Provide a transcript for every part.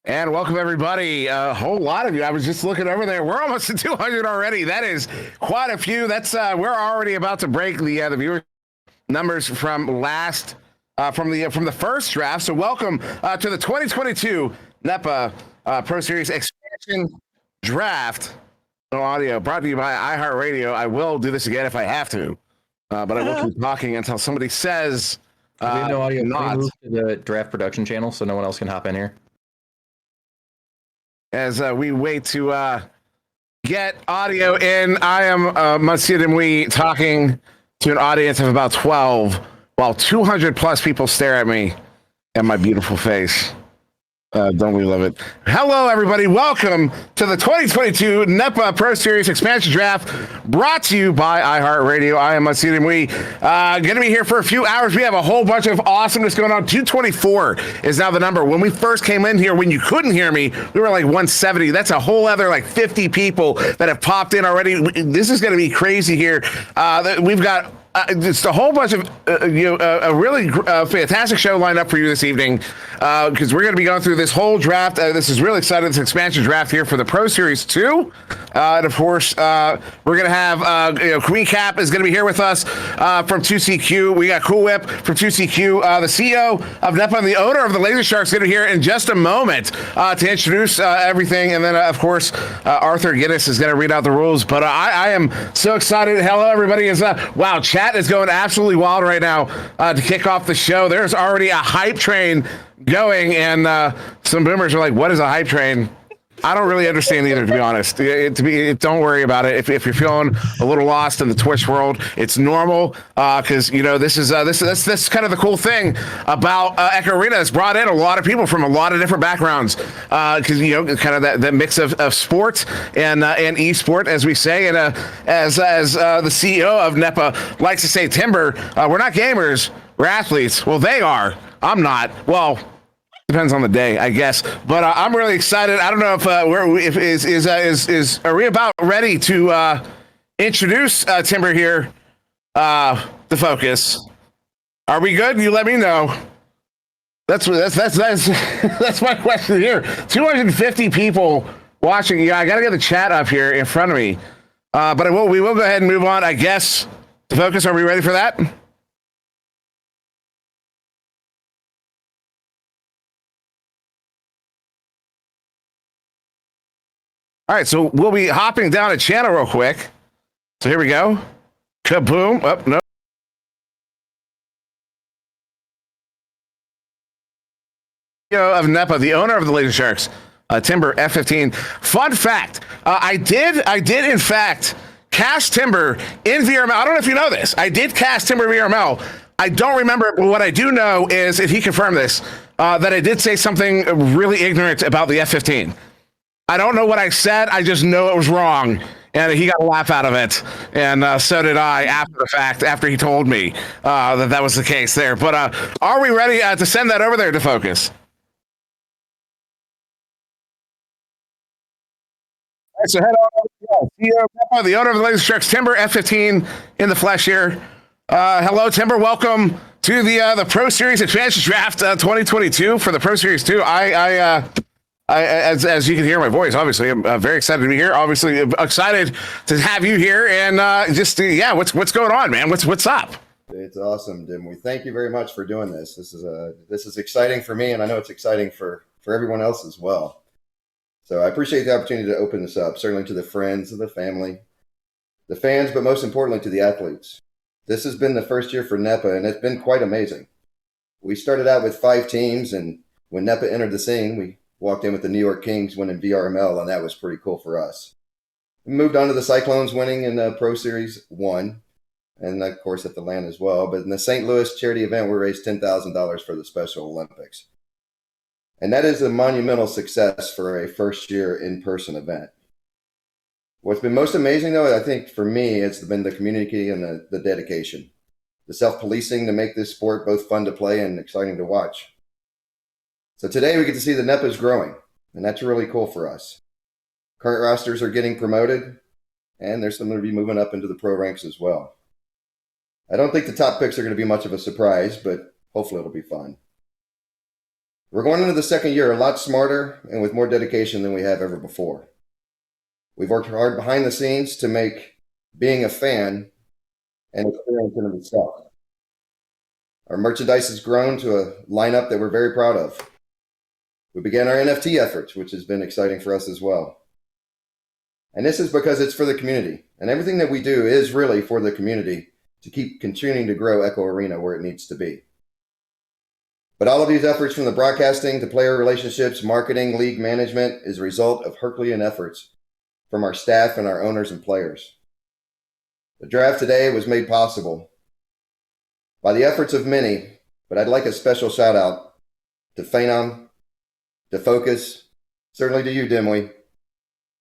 And welcome everybody. A whole lot of you. I was just looking over there. We're almost at 200 already. That is quite a few. That's we're already about to break the viewer numbers from last from the first draft. So welcome to the 2022 NEPA Pro Series expansion draft. No audio brought to you by iHeartRadio. I will do this again if I have to, but I will keep talking until somebody says. We have no audio. Not. Can we move to the draft production channel so no one else can hop in here? As we wait to get audio in, I am Masjid and we talking to an audience of about 12 while 200 plus people stare at me and my beautiful face. Don't we love it? Hello, everybody. Welcome to the 2022 NEPA Pro Series Expansion Draft, brought to you by iHeartRadio. I am Masjid and we going to be here for a few hours. We have a whole bunch of awesomeness going on. 224 is now the number. When we first came in here, when you couldn't hear me, we were like 170. That's a whole other like 50 people that have popped in already. This is going to be crazy here. We've got just a whole bunch of a really fantastic show lined up for you this evening, because we're going to be going through this whole draft. This is really exciting, this expansion draft here for the Pro Series 2. And of course, we're going to have Queen Cap is going to be here with us from 2CQ. We got Cool Whip from 2CQ. The CEO of NEPA and the owner of the Laser Shark is going to be here in just a moment to introduce everything. And then, of course, Arthur Guinness is going to read out the rules. But I am so excited. Hello, everybody. Wow, chat is going absolutely wild right now to kick off the show. There's already a hype train going, and some boomers are like, what is a hype train? I don't really understand either, to be honest. Don't worry about it. If you're feeling a little lost in the Twitch world, it's normal, because this is kind of the cool thing about Echo Arena. Has brought in a lot of people from a lot of different backgrounds, because kind of that mix of sport and e-sport, as we say, and as the CEO of NEPA likes to say, Timber, we're not gamers, we're athletes. Well, they are. I'm not. Well, depends on the day, I guess. But I'm really excited. I don't know if are we about ready to introduce Timber here? The focus. Are we good? You let me know. That's my question here. 250 people watching. Yeah, I gotta get the chat up here in front of me. But we will go ahead and move on, I guess. The focus. Are we ready for that? All right, so we'll be hopping down a channel real quick. So here we go. Kaboom. Oh, no. Of NEPA, the owner of the Laser Sharks, Timber F15. Fun fact, I did in fact cast Timber in VRML. I don't know if you know this. I did cast Timber VRML. I don't remember, but what I do know is, if he confirmed this, that I did say something really ignorant about the F15. I don't know what I said. I just know it was wrong, and he got a laugh out of it, and so did I after the fact, after he told me that was the case there. But are we ready to send that over there to focus? All right, so head on over to the owner of the Laser Sharks, Timber F15 in the flesh here. Hello, Timber. Welcome to the Pro Series Expansion Draft 2022 for the Pro Series 2. As you can hear my voice, obviously, I'm very excited to be here. Obviously, excited to have you here, and what's going on, man? What's up? It's awesome, Dim. We thank you very much for doing this. This is exciting for me, and I know it's exciting for everyone else as well. So I appreciate the opportunity to open this up, certainly to the friends of the family, the fans, but most importantly to the athletes. This has been the first year for NEPA, and it's been quite amazing. We started out with 5 teams, and when NEPA entered the scene, we walked in with the New York Kings winning VRML, and that was pretty cool for us. We moved on to the Cyclones winning in Pro Series 1, and of course at the LAN as well. But in the St. Louis charity event, we raised $10,000 for the Special Olympics. And that is a monumental success for a first-year in-person event. What's been most amazing, though, I think for me, it's been the community and the dedication. The self-policing to make this sport both fun to play and exciting to watch. So today we get to see the NEPA is growing, and that's really cool for us. Current rosters are getting promoted, and there's some going to be moving up into the pro ranks as well. I don't think the top picks are going to be much of a surprise, but hopefully it'll be fun. We're going into the second year a lot smarter and with more dedication than we have ever before. We've worked hard behind the scenes to make being a fan an experience in itself. Our merchandise has grown to a lineup that we're very proud of. We began our NFT efforts, which has been exciting for us as well. And this is because it's for the community. And everything that we do is really for the community to keep continuing to grow Echo Arena where it needs to be. But all of these efforts, from the broadcasting to player relationships, marketing, league management, is a result of Herculean efforts from our staff and our owners and players. The draft today was made possible by the efforts of many, but I'd like a special shout out to Phenom, to Focus, certainly to you, Dimwee,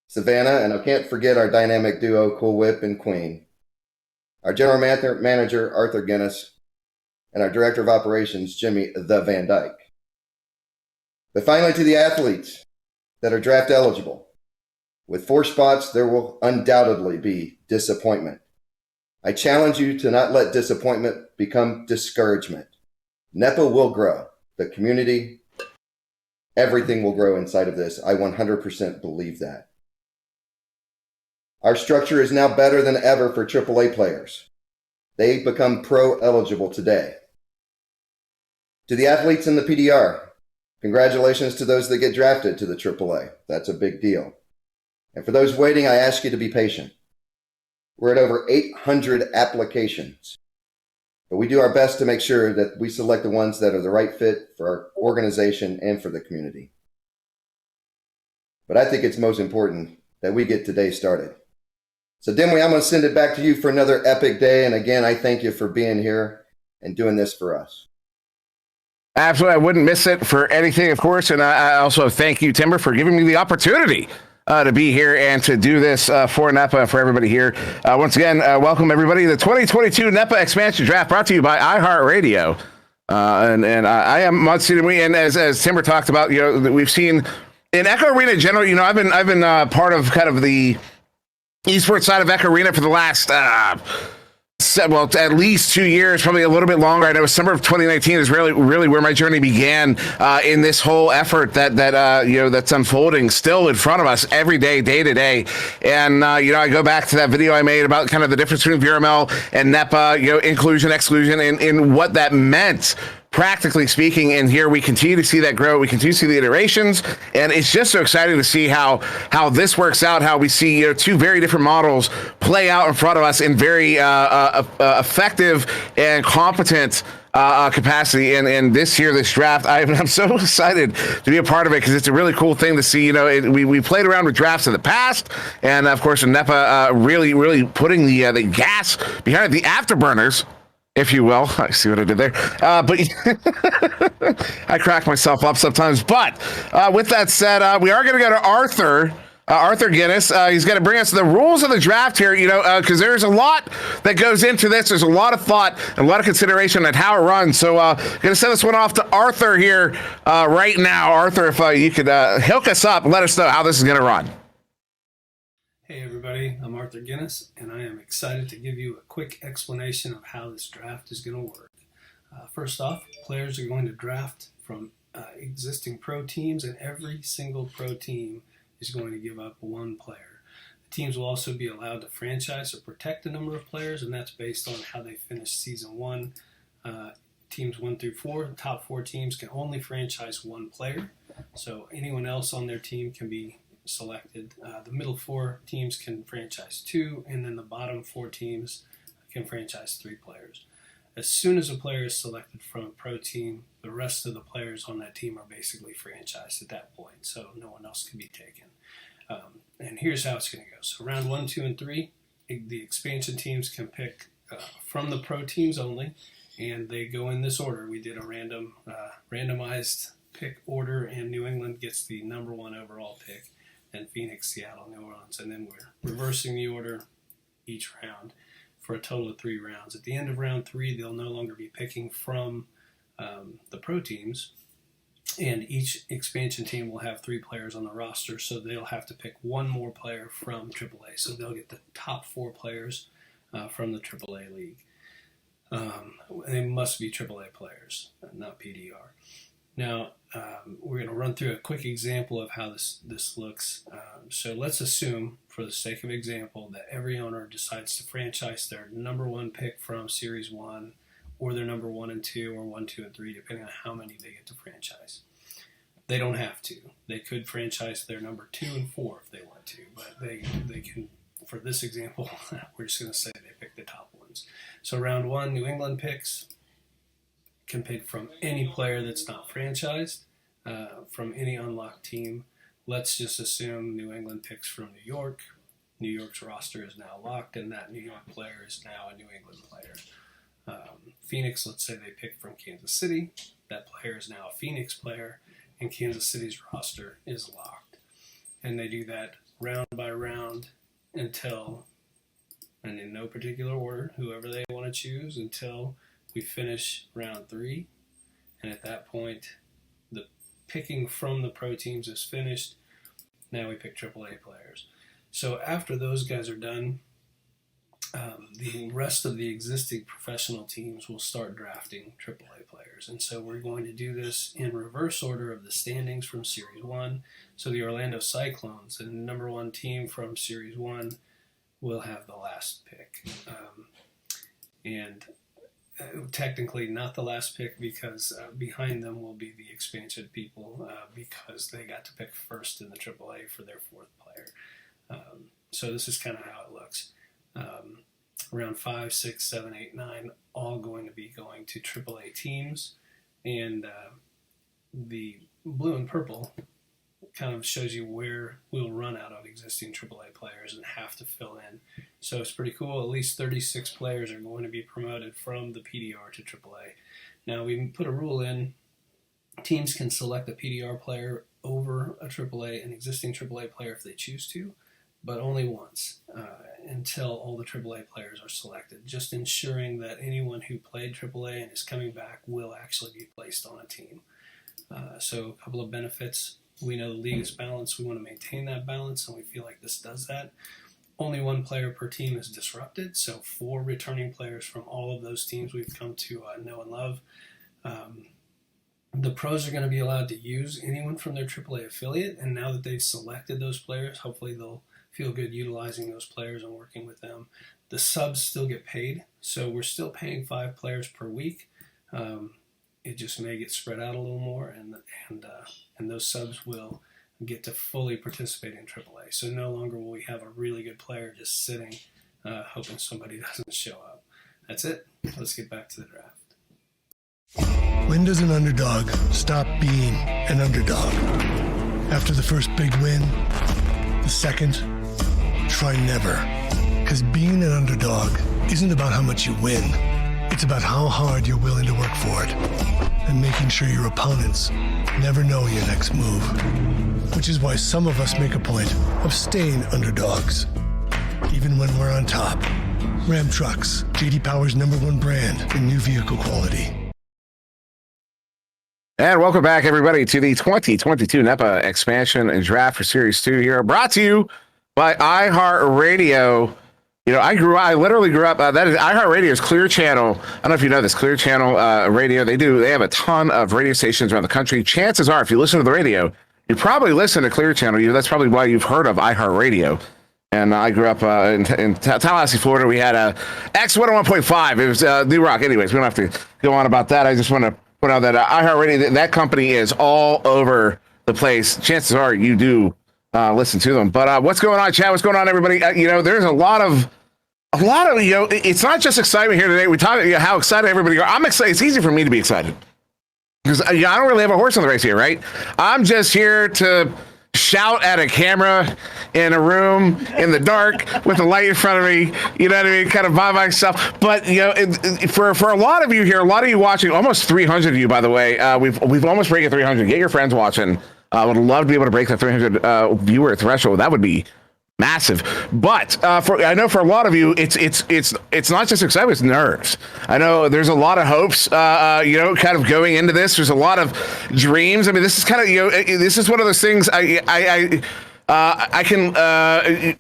Savannah, and I can't forget our dynamic duo, Cool Whip and Queen, our general manager, Arthur Guinness, and our director of operations, Jimmy the Van Dyke. But finally, to the athletes that are draft eligible. With 4 spots, there will undoubtedly be disappointment. I challenge you to not let disappointment become discouragement. NEPA will grow. The community, everything will grow inside of this. I 100% believe that. Our structure is now better than ever for AAA players. They become pro eligible today. To the athletes in the PDR, congratulations to those that get drafted to the AAA. That's a big deal. And for those waiting, I ask you to be patient. We're at over 800 applications, but we do our best to make sure that we select the ones that are the right fit for our organization and for the community. But I think it's most important that we get today started. So Dimwee, I'm going to send it back to you for another epic day. And again, I thank you for being here and doing this for us. Absolutely. I wouldn't miss it for anything, of course. And I also thank you, Timber, for giving me the opportunity to be here and to do this for NEPA, for everybody here. Once again, welcome everybody to the 2022 NEPA Expansion Draft, brought to you by iHeartRadio. And I am Muncie, and as Timber talked about, we've seen in Echo Arena in general. I've been part of kind of the esports side of Echo Arena for the last at least 2 years, probably a little bit longer. I know summer of 2019 is really where my journey began in this whole effort that's unfolding still in front of us every day, day to day. And I go back to that video I made about kind of the difference between VRML and NEPA, inclusion, exclusion, and what that meant, practically speaking. And here we continue to see that grow. We continue to see the iterations, and it's just so exciting to see how this works out, how we see 2 very different models play out in front of us in very effective and competent capacity. And this year, this draft, I'm so excited to be a part of it, because it's a really cool thing to see. We played around with drafts in the past, and of course, in NEPA, really putting the gas behind the afterburners, if you will. I see what I did there. But I crack myself up sometimes. But with that said, we are going to go to Arthur Guinness. He's going to bring us the rules of the draft here, because there's a lot that goes into this. There's a lot of thought and a lot of consideration at how it runs. So going to send this one off to Arthur here right now. Arthur, if you could hook us up and let us know how this is going to run. Hey everybody, I'm Arthur Guinness, and I am excited to give you a quick explanation of how this draft is going to work. First off, players are going to draft from existing pro teams, and every single pro team is going to give up 1 player. The teams will also be allowed to franchise or protect a number of players, and that's based on how they finished Season 1. Teams 1 through 4, the top 4 teams can only franchise 1 player, so anyone else on their team can be selected. The middle 4 teams can franchise 2, and then the bottom 4 teams can franchise 3 players. As soon as a player is selected from a pro team, the rest of the players on that team are basically franchised at that point, so no one else can be taken. And here's how it's going to go. So round 1, 2, and 3, the expansion teams can pick from the pro teams only, and they go in this order. We did a randomized pick order, and New England gets the number 1 overall pick, then Phoenix, Seattle, New Orleans, and then we're reversing the order each round for a total of 3 rounds. At the end of round 3, they'll no longer be picking from the pro teams, and each expansion team will have 3 players on the roster, so they'll have to pick 1 more player from AAA. So they'll get the top 4 players from the AAA league. They must be AAA players, not PDR. Now, we're going to run through a quick example of how this looks. So let's assume, for the sake of example, that every owner decides to franchise their number one pick from Series 1, or their number 1 and 2, or 1, 2, and 3, depending on how many they get to franchise. They don't have to. They could franchise their number 2 and 4 if they want to, but they can, for this example, we're just going to say they pick the top ones. So round 1, New England picks, can pick from any player that's not franchised, from any unlocked team. Let's just assume New England picks from New York. New York's roster is now locked, and that New York player is now a New England player. Phoenix, let's say they pick from Kansas City. That player is now a Phoenix player, and Kansas City's roster is locked. And they do that round by round until, and in no particular order, whoever they want to choose, until we finish round 3. And at that point, the picking from the pro teams is finished. Now we pick AAA players. So after those guys are done, the rest of the existing professional teams will start drafting AAA players. And so we're going to do this in reverse order of the standings from Series 1. So the Orlando Cyclones, the number 1 team from Series 1, will have the last pick. Technically not the last pick, because behind them will be the expansion people, because they got to pick first in the AAA for their 4th player. So this is kind of how it looks. Round 5, 6, 7, 8, 9, all going to be going to AAA teams, and the blue and purple kind of shows you where we'll run out of existing AAA players and have to fill in. So it's pretty cool. At least 36 players are going to be promoted from the PDR to AAA. Now, we put a rule in. Teams can select a PDR player over an existing AAA player if they choose to, but only once, until all the AAA players are selected, just ensuring that anyone who played AAA and is coming back will actually be placed on a team. So a couple of benefits. We know the league is balanced. We want to maintain that balance, and we feel like this does that. Only 1 player per team is disrupted, so 4 returning players from all of those teams we've come to know and love. The pros are going to be allowed to use anyone from their AAA affiliate, and now that they've selected those players, hopefully they'll feel good utilizing those players and working with them. The subs still get paid, so we're still paying 5 players per week. It just may get spread out a little more, and those subs will get to fully participate in AAA. So no longer will we have a really good player just sitting, hoping somebody doesn't show up. That's it. Let's get back to the draft. When does an underdog stop being an underdog? After the first big win? The second? Try never. Because being an underdog isn't about how much you win. It's about how hard you're willing to work for it, and making sure your opponents never know your next move. Which is why some of us make a point of staying underdogs, even when we're on top. Ram Trucks, J.D. Power's #1 brand in new vehicle quality. And welcome back, everybody, to the 2022 NEPA expansion and draft for Series 2 here, brought to you by iHeartRadio. You know, I literally grew up, that is iHeartRadio's Clear Channel. I don't know if you know this, Clear Channel radio. They have a ton of radio stations around the country. Chances are, if you listen to the radio, you probably listen to Clear Channel. That's probably why you've heard of iHeartRadio. And I grew up in Tallahassee, Florida. We had a X101.5. It was New Rock. Anyways, we don't have to go on about that. I just want to point out that iHeartRadio, that company is all over the place. Chances are you do listen to them. But what's going on, chat? What's going on, everybody? There's a lot of, it's not just excitement here today. We talk about how excited everybody are. I'm excited. It's easy for me to be excited because I don't really have a horse in the race here, right? I'm just here to shout at a camera in a room in the dark with a light in front of me, you know what I mean, kind of by myself. But for a lot of you here, a lot of you watching, almost 300 of you, by the way, we've almost breaking 300. Get your friends watching. I would love to be able to break the 300 viewer threshold. That would be massive. But I know for a lot of you, it's not just excitement, it's nerves. I know there's a lot of hopes, kind of going into this. There's a lot of dreams. I mean, this is kind of, this is one of those things I can, a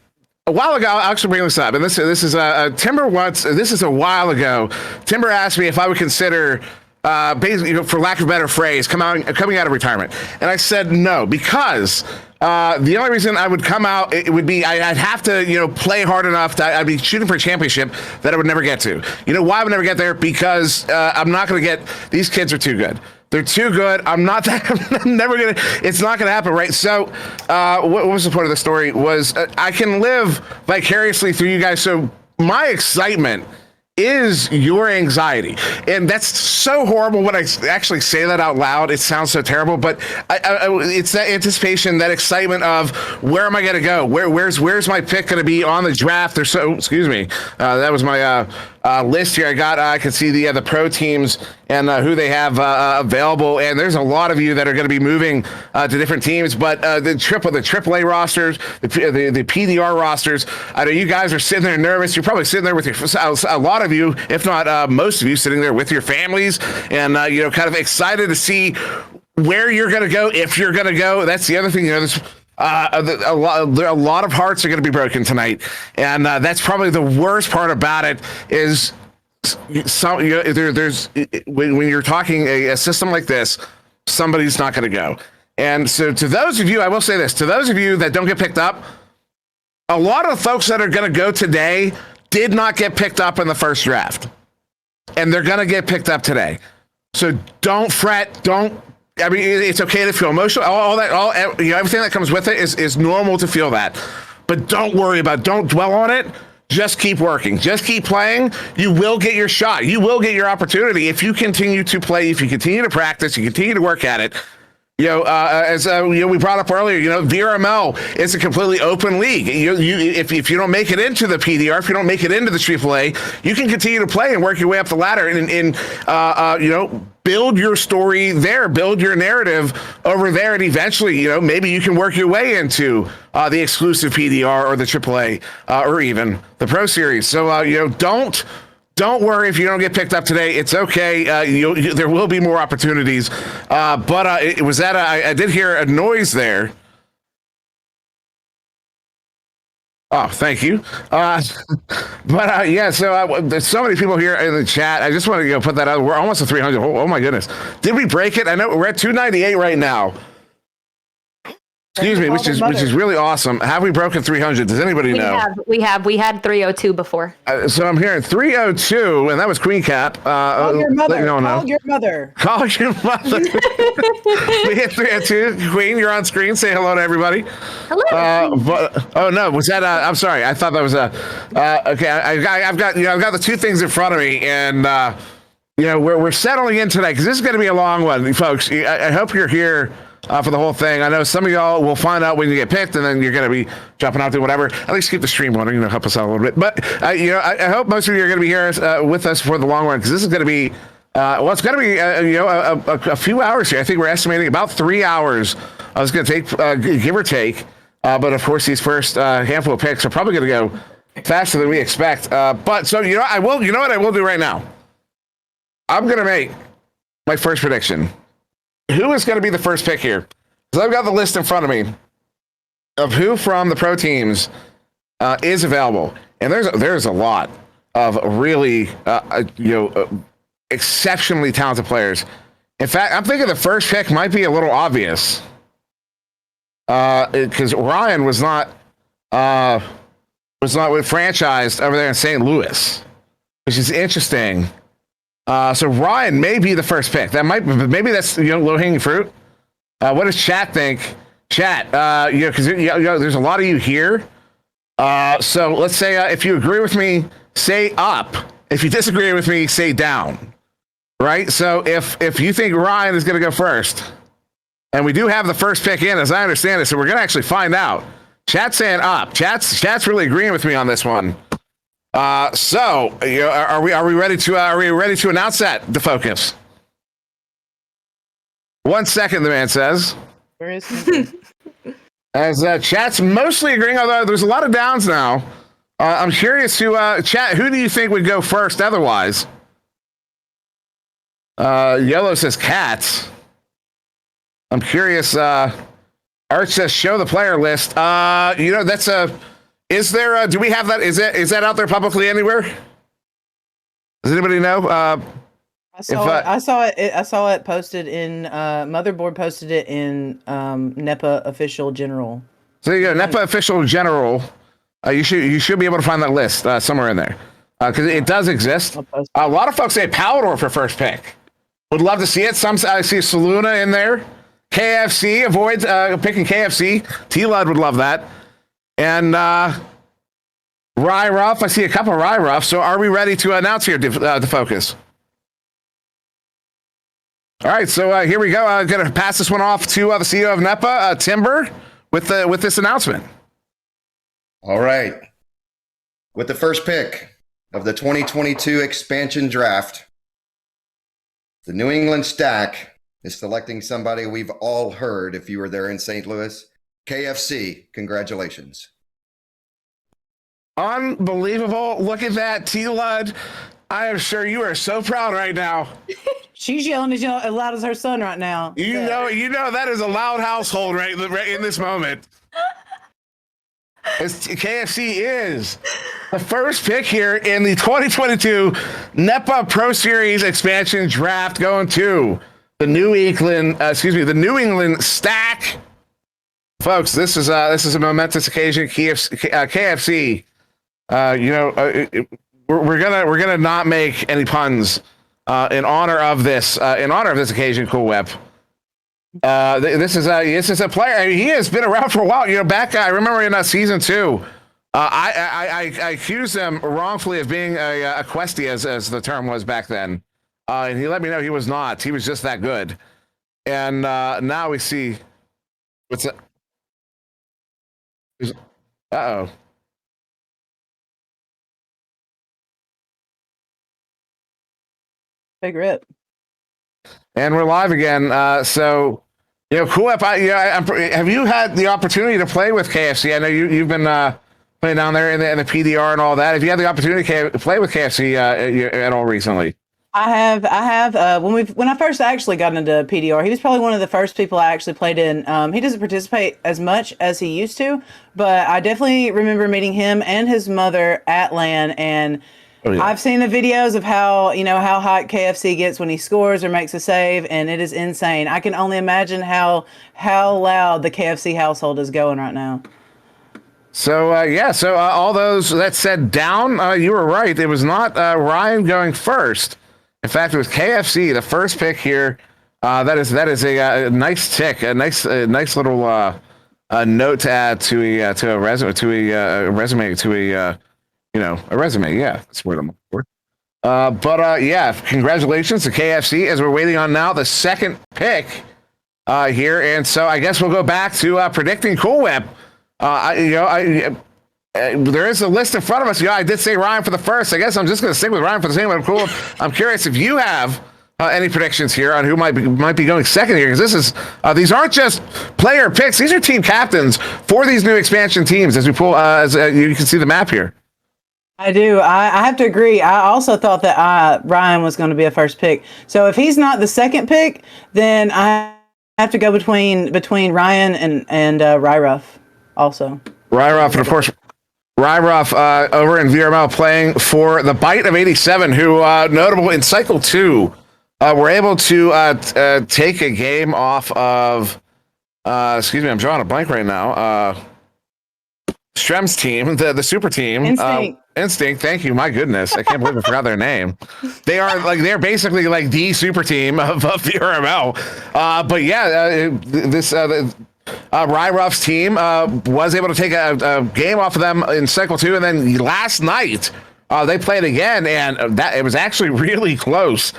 while ago, I'll actually bring this up, and this is Timber once, this is a while ago, Timber asked me if I would consider basically, for lack of a better phrase, coming out of retirement. And I said no, because the only reason I would come out, it would be I'd have to, play hard enough. I'd be shooting for a championship that I would never get to. You know why I would never get there? Because I'm not going to get. These kids are too good. They're too good. I'm not that. I'm never gonna. It's not gonna happen, right? So, what was the point of the story? Was I can live vicariously through you guys. So my excitement is your anxiety, and that's so horrible when I actually say that out loud. It sounds so terrible, but it's that anticipation, that excitement of where am I going to go? Where's my pick going to be on the draft? There's excuse me, that was my list here. I can see the pro teams and who they have available, and there's a lot of you that are going to be moving to different teams. But the AAA rosters, the PDR rosters, I know you guys are sitting there nervous. You're probably sitting there with a lot of you, if not most of you, sitting there with your families, and kind of excited to see where you're going to go, if you're going to go. That's the other thing. There's a lot of hearts are going to be broken tonight, and that's probably the worst part about it. Is there's when you're talking a system like this, somebody's not going to go. And so to those of you, I will say this, to those of you that don't get picked up, a lot of the folks that are going to go today did not get picked up in the first draft, and they're going to get picked up today. So don't fret. I mean, it's okay to feel emotional. Everything that comes with it is normal to feel that, but don't worry about it. Don't dwell on it. Just keep working. Just keep playing. You will get your shot. You will get your opportunity if you continue to play, if you continue to practice, you continue to work at it. As we brought up earlier, VRML is a completely open league. If you don't make it into the PDR, if you don't make it into the AAA, you can continue to play and work your way up the ladder and build your story there, build your narrative over there, and eventually, maybe you can work your way into the exclusive PDR or the AAA or even the Pro Series. So, don't worry if you don't get picked up today. It's okay. There will be more opportunities. But it was that I did hear a noise there. Oh, thank you. Yeah, so there's so many people here in the chat. I just want to put that out. We're almost at 300. Oh my goodness. Did we break it? I know we're at 298 right now. Excuse me, which is really awesome. Have we broken 300? Does anybody know? We had 302 before. So I'm hearing 302, and that was Queen Cap. Call your mother. Call your mother. Call your mother. We hit 302. Queen, you're on screen. Say hello to everybody. Hello. Oh no, was that? I'm sorry. I thought that was okay. I've got the two things in front of me, and we're settling in today because this is going to be a long one, folks. I hope you're here for the whole thing. I know some of y'all will find out when you get picked, and then you're going to be jumping out to whatever. At least keep the stream going, help us out a little bit. But I hope most of you are going to be here with us for the long run, because this is going to be it's going to be a few hours here. I think we're estimating about 3 hours. It's going to take give or take. But of course, these first handful of picks are probably going to go faster than we expect. But so I will. You know what I will do right now? I'm going to make my first prediction. Who is going to be the first pick here? Because I've got the list in front of me of who from the pro teams is available, and there's a lot of really exceptionally talented players. In fact, I'm thinking the first pick might be a little obvious because Ryan was not franchised over there in St. Louis, which is interesting. So Ryan may be the first pick. Maybe that's low hanging fruit. What does chat think? Chat, because there's a lot of you here. So let's say if you agree with me, say up. If you disagree with me, say down. Right. So if you think Ryan is going to go first, and we do have the first pick in, as I understand it, so we're going to actually find out. Chat's saying up. Chat's really agreeing with me on this one. So are we ready to announce that, the focus? 1 second, the man says. Where is he? As chat's mostly agreeing, although there's a lot of downs now. I'm curious to chat. Who do you think would go first? Otherwise, Yellow says Cats. I'm curious. Arch says show the player list. That's a. Is there? Do we have that? Is that out there publicly anywhere? Does anybody know? I saw it posted in Motherboard posted it in NEPA official general. So you go, NEPA official general. You should be able to find that list somewhere in there because it does exist. A lot of folks say Palador for first pick. Would love to see it. Some I see Saluna in there. KFC, avoid picking KFC. T-Lud would love that. And Rye Ruff, I see a couple of Rye Ruff. So are we ready to announce here to focus? All right, so here we go. I'm going to pass this one off to the CEO of NEPA, Timber, with this announcement. All right. With the first pick of the 2022 expansion draft, the New England Stack is selecting somebody we've all heard if you were there in St. Louis. KFC, congratulations. Unbelievable. Look at that, T-Lud. I am sure you are so proud right now. She's yelling as loud as her son right now. You know that is a loud household right in this moment. KFC is the first pick here in the 2022 NEPA Pro Series expansion draft, going to the New England Stack. Folks, this is a momentous occasion. KFC, we're gonna not make any puns in honor of this occasion. Cool Whip. This is a player. I mean, he has been around for a while. Back I remember in season 2, I accused him wrongfully of being a questie, as the term was back then, and he let me know he was not. He was just that good. And now we see what's it. Uh-oh. Big rip. And we're live again. So, Cool Whip, have you had the opportunity to play with KFC? I know you've been playing down there in the PDR and all that. Have you had the opportunity to play with KFC at all recently? I have. When I first actually got into PDR, he was probably one of the first people I actually played in. He doesn't participate as much as he used to, but I definitely remember meeting him and his mother at LAN, and I've seen the videos of how hot KFC gets when he scores or makes a save, and it is insane. I can only imagine how loud the KFC household is going right now. So all those that said down, you were right. It was not Ryan going first. In fact, it was KFC, the first pick here. That is a nice tick, a nice little note to add to a resume, a resume. Yeah, that's what I'm looking for. But congratulations to KFC, as we're waiting on now the second pick here. And so I guess we'll go back to predicting Cool Whip. There is a list in front of us. I did say Ryan for the first. I guess I'm just going to stick with Ryan for the same one. Cool. I'm curious if you have any predictions here on who might be going second here, because these aren't just player picks; these are team captains for these new expansion teams. As we pull, you can see the map here. I do. I have to agree. I also thought that Ryan was going to be a first pick. So if he's not the second pick, then I have to go between Ryan and Ryruff also. Ryruff, and of course, Ryruff over in VRML playing for the Bite of 87, who notable in Cycle 2 were able to take a game off of, excuse me, I'm drawing a blank right now. Strem's team, the super team. Instinct, thank you. My goodness, I can't believe I forgot their name. They're basically like the super team of VRML. But yeah, this Ryruff's team was able to take a game off of them in Cycle 2, and then last night they played again, and that it was actually really close.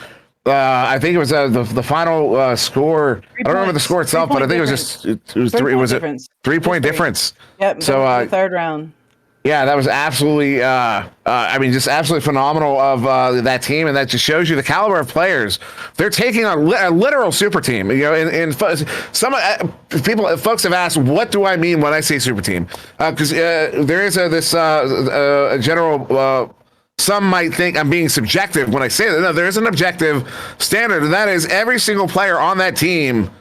I think it was the final score. I don't remember the score itself, but I think it was a 3-point difference. Yep. So the third round. Yeah, that was absolutely, just absolutely phenomenal of that team, and that just shows you the caliber of players. They're taking a literal super team. And some folks have asked, what do I mean when I say super team? Because there is a general. Some might think I'm being subjective when I say that. No, there is an objective standard, and that is every single player on that team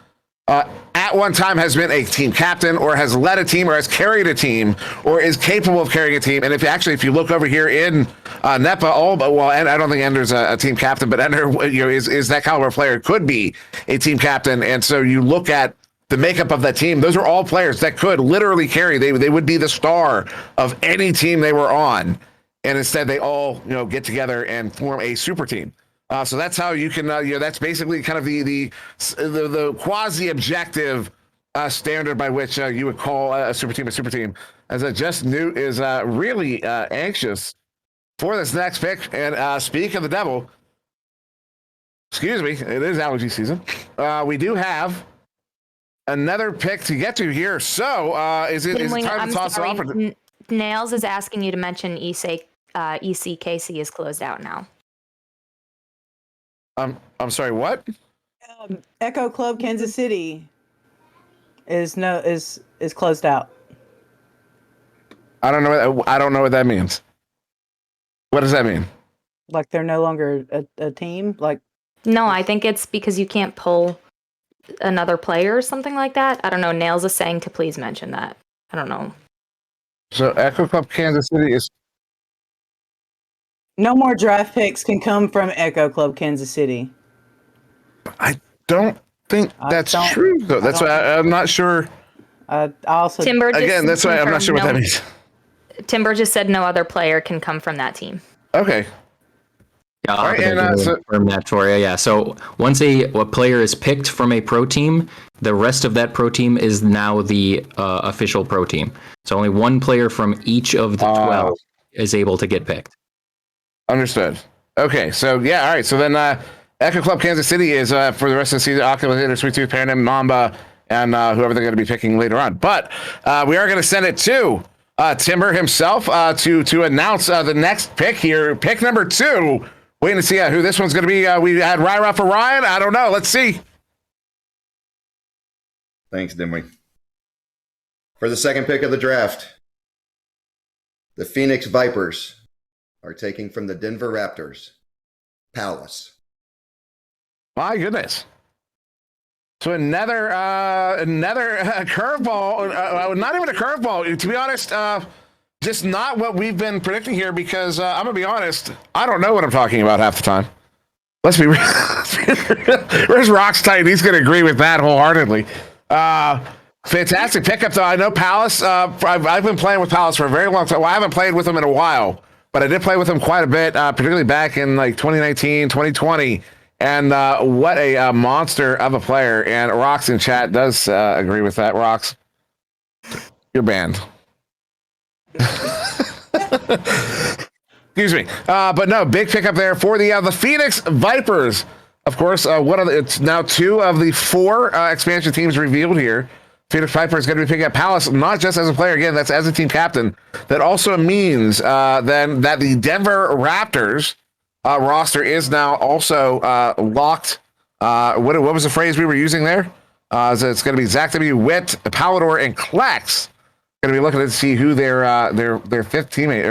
at at one time has been a team captain or has led a team or has carried a team or is capable of carrying a team. And if you look over here in NEPA, and I don't think Ender's a team captain, but Ender is that caliber player, could be a team captain. And so you look at the makeup of that team, those are all players that could literally carry. They would be the star of any team they were on. And instead they all, get together and form a super team. So that's how you can, that's basically kind of the quasi-objective standard by which you would call a super team. As I just knew is really anxious for this next pick. And speak of the devil, excuse me, it is allergy season. We do have another pick to get to here. So is it time to toss it off? Nails is asking you to mention ECKC is closed out now. I'm sorry, what? Echo Club Kansas City is closed out. I don't know what that means. What does that mean? Like they're no longer a team? Like No, I think it's because you can't pull another player or something like that. I don't know. Nails is saying to please mention that. I don't know. So Echo Club Kansas City is... No more draft picks can come from Echo Club Kansas City. I don't think that's true, though. That's why I'm not sure. Also, Timber just again, that's why I'm not sure what that means. Timber just said no other player can come from that team. Okay. Yeah, All right, and confirm that for you. Yeah, so once a player is picked from a pro team, the rest of that pro team is now the official pro team. So only one player from each of the 12 is able to get picked. Understood. Okay, so yeah, all right. So then Echo Club Kansas City is for the rest of the season, Oculus Hitter, Sweet Tooth, Paradigm, Mamba, and whoever they're going to be picking later on. But we are going to send it to Timber himself to announce the next pick here. Pick number 2. Waiting to see who this one's going to be. We had Ryra for Ryan. I don't know. Let's see. Thanks, Dimwee. For the second pick of the draft, the Phoenix Vipers are taking from the Denver Raptors, Palace. My goodness. So another curveball. Not even a curveball. To be honest, just not what we've been predicting here because I'm going to be honest, I don't know what I'm talking about half the time. Let's be real. Where's Rock's tight? He's going to agree with that wholeheartedly. Fantastic pickup, though. I know Palace. I've been playing with Palace for a very long time. Well, I haven't played with them in a while, but I did play with them quite a bit, particularly back in like 2019, 2020. And what a monster of a player. And Rox in chat does agree with that. Rox, you're banned. Excuse me. But no, big pickup there for the Phoenix Vipers. Of course, it's now 2 of the 4 expansion teams revealed here. Phoenix Vipers is going to be picking up Palace, not just as a player, again, that's as a team captain. That also means then that the Denver Raptors roster is now also locked. What was the phrase we were using there? So it's going to be Zach W, Witt, Palador, and Klex. Going to be looking to see who their 5th teammate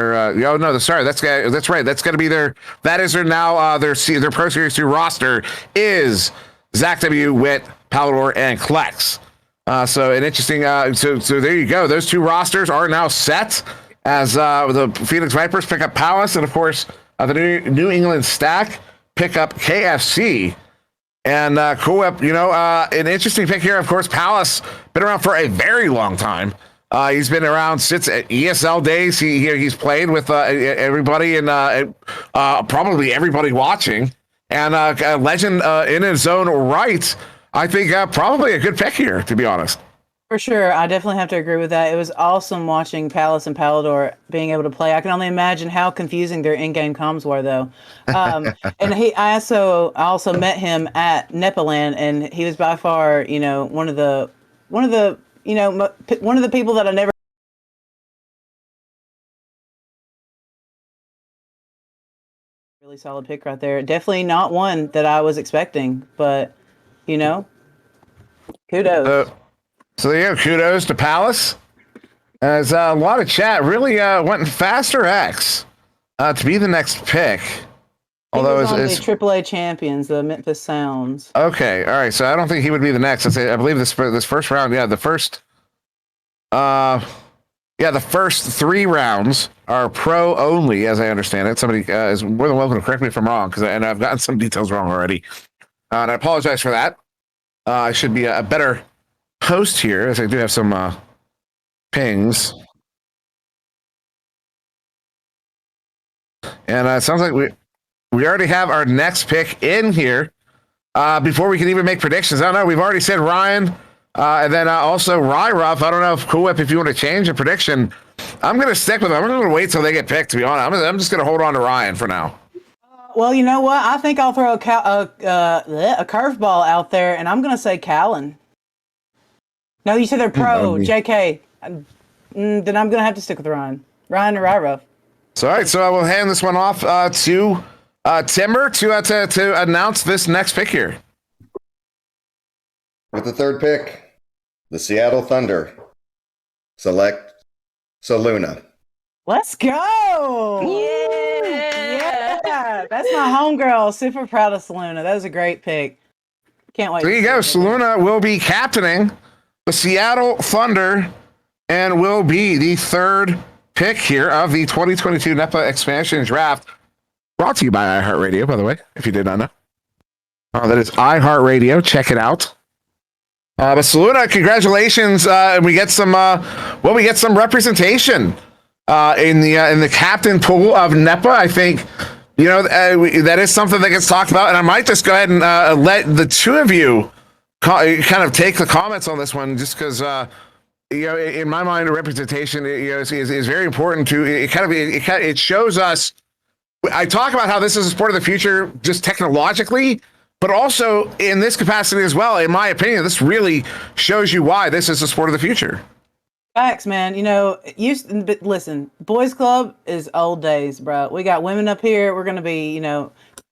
that's right. That's going to be their Pro Series 2 roster is Zach W, Witt, Palador, and Klex. So an interesting. So there you go. Those 2 rosters are now set as the Phoenix Vipers pick up Palace, and of course the New England Stack pick up KFC. And cool up, an interesting pick here. Of course, Palace been around for a very long time. He's been around since ESL days. He's played with everybody and probably everybody watching, and a legend in his own right. I think probably a good pick here, to be honest. For sure, I definitely have to agree with that. It was awesome watching Palace and Palador being able to play. I can only imagine how confusing their in-game comms were, though. And I also met him at Nepaland, and he was by far, one of the people that I never. Really solid pick right there. Definitely not one that I was expecting, but kudos. So yeah, kudos to Palace. As a lot of chat really went faster X to be the next pick. He Although was on it's the AAA champions, the Memphis Sounds. okay. All right. So I don't think he would be the next. I believe this first round. Yeah, the first. The first 3 rounds are pro only, as I understand it. Somebody is more than welcome to correct me if I'm wrong, and I've gotten some details wrong already, and I apologize for that. I should be a better host here, as I do have some pings. And it sounds like we already have our next pick in here. Before we can even make predictions, I don't know. We've already said Ryan, and then also Ryruff. I don't know if Cool Whip, if you want to change a prediction. I'm going to stick with them. I'm going to wait till they get picked, to be honest. I'm just going to hold on to Ryan for now. Well, you know what? I think I'll throw a curveball out there, and I'm going to say Callan. No, you said they're pro. JK. Then I'm going to have to stick with Ryan. Ryan or Ryruff. So, all right. So I will hand this one off to Timber to announce this next pick here. With the third pick, the Seattle Thunder select Saluna. Let's go! Yeah! That's my homegirl. Super proud of Saluna. That was a great pick. Can't wait. There you go. Saluna will be captaining the Seattle Thunder and will be the third pick here of the 2022 NEPA expansion draft. Brought to you by iHeartRadio, by the way, if you did not know. That is iHeartRadio. Check it out. But Saluna, congratulations! And we get some representation in the captain pool of NEPA. I think that is something that gets talked about, and I might just go ahead and let the two of you kind of take the comments on this one, just because in my mind, representation is very important. It shows us. I talk about how this is a sport of the future, just technologically. But also in this capacity as well, in my opinion, this really shows you why this is a sport of the future. Facts, man. But listen, boys club is old days, bro. We got women up here. We're going to be,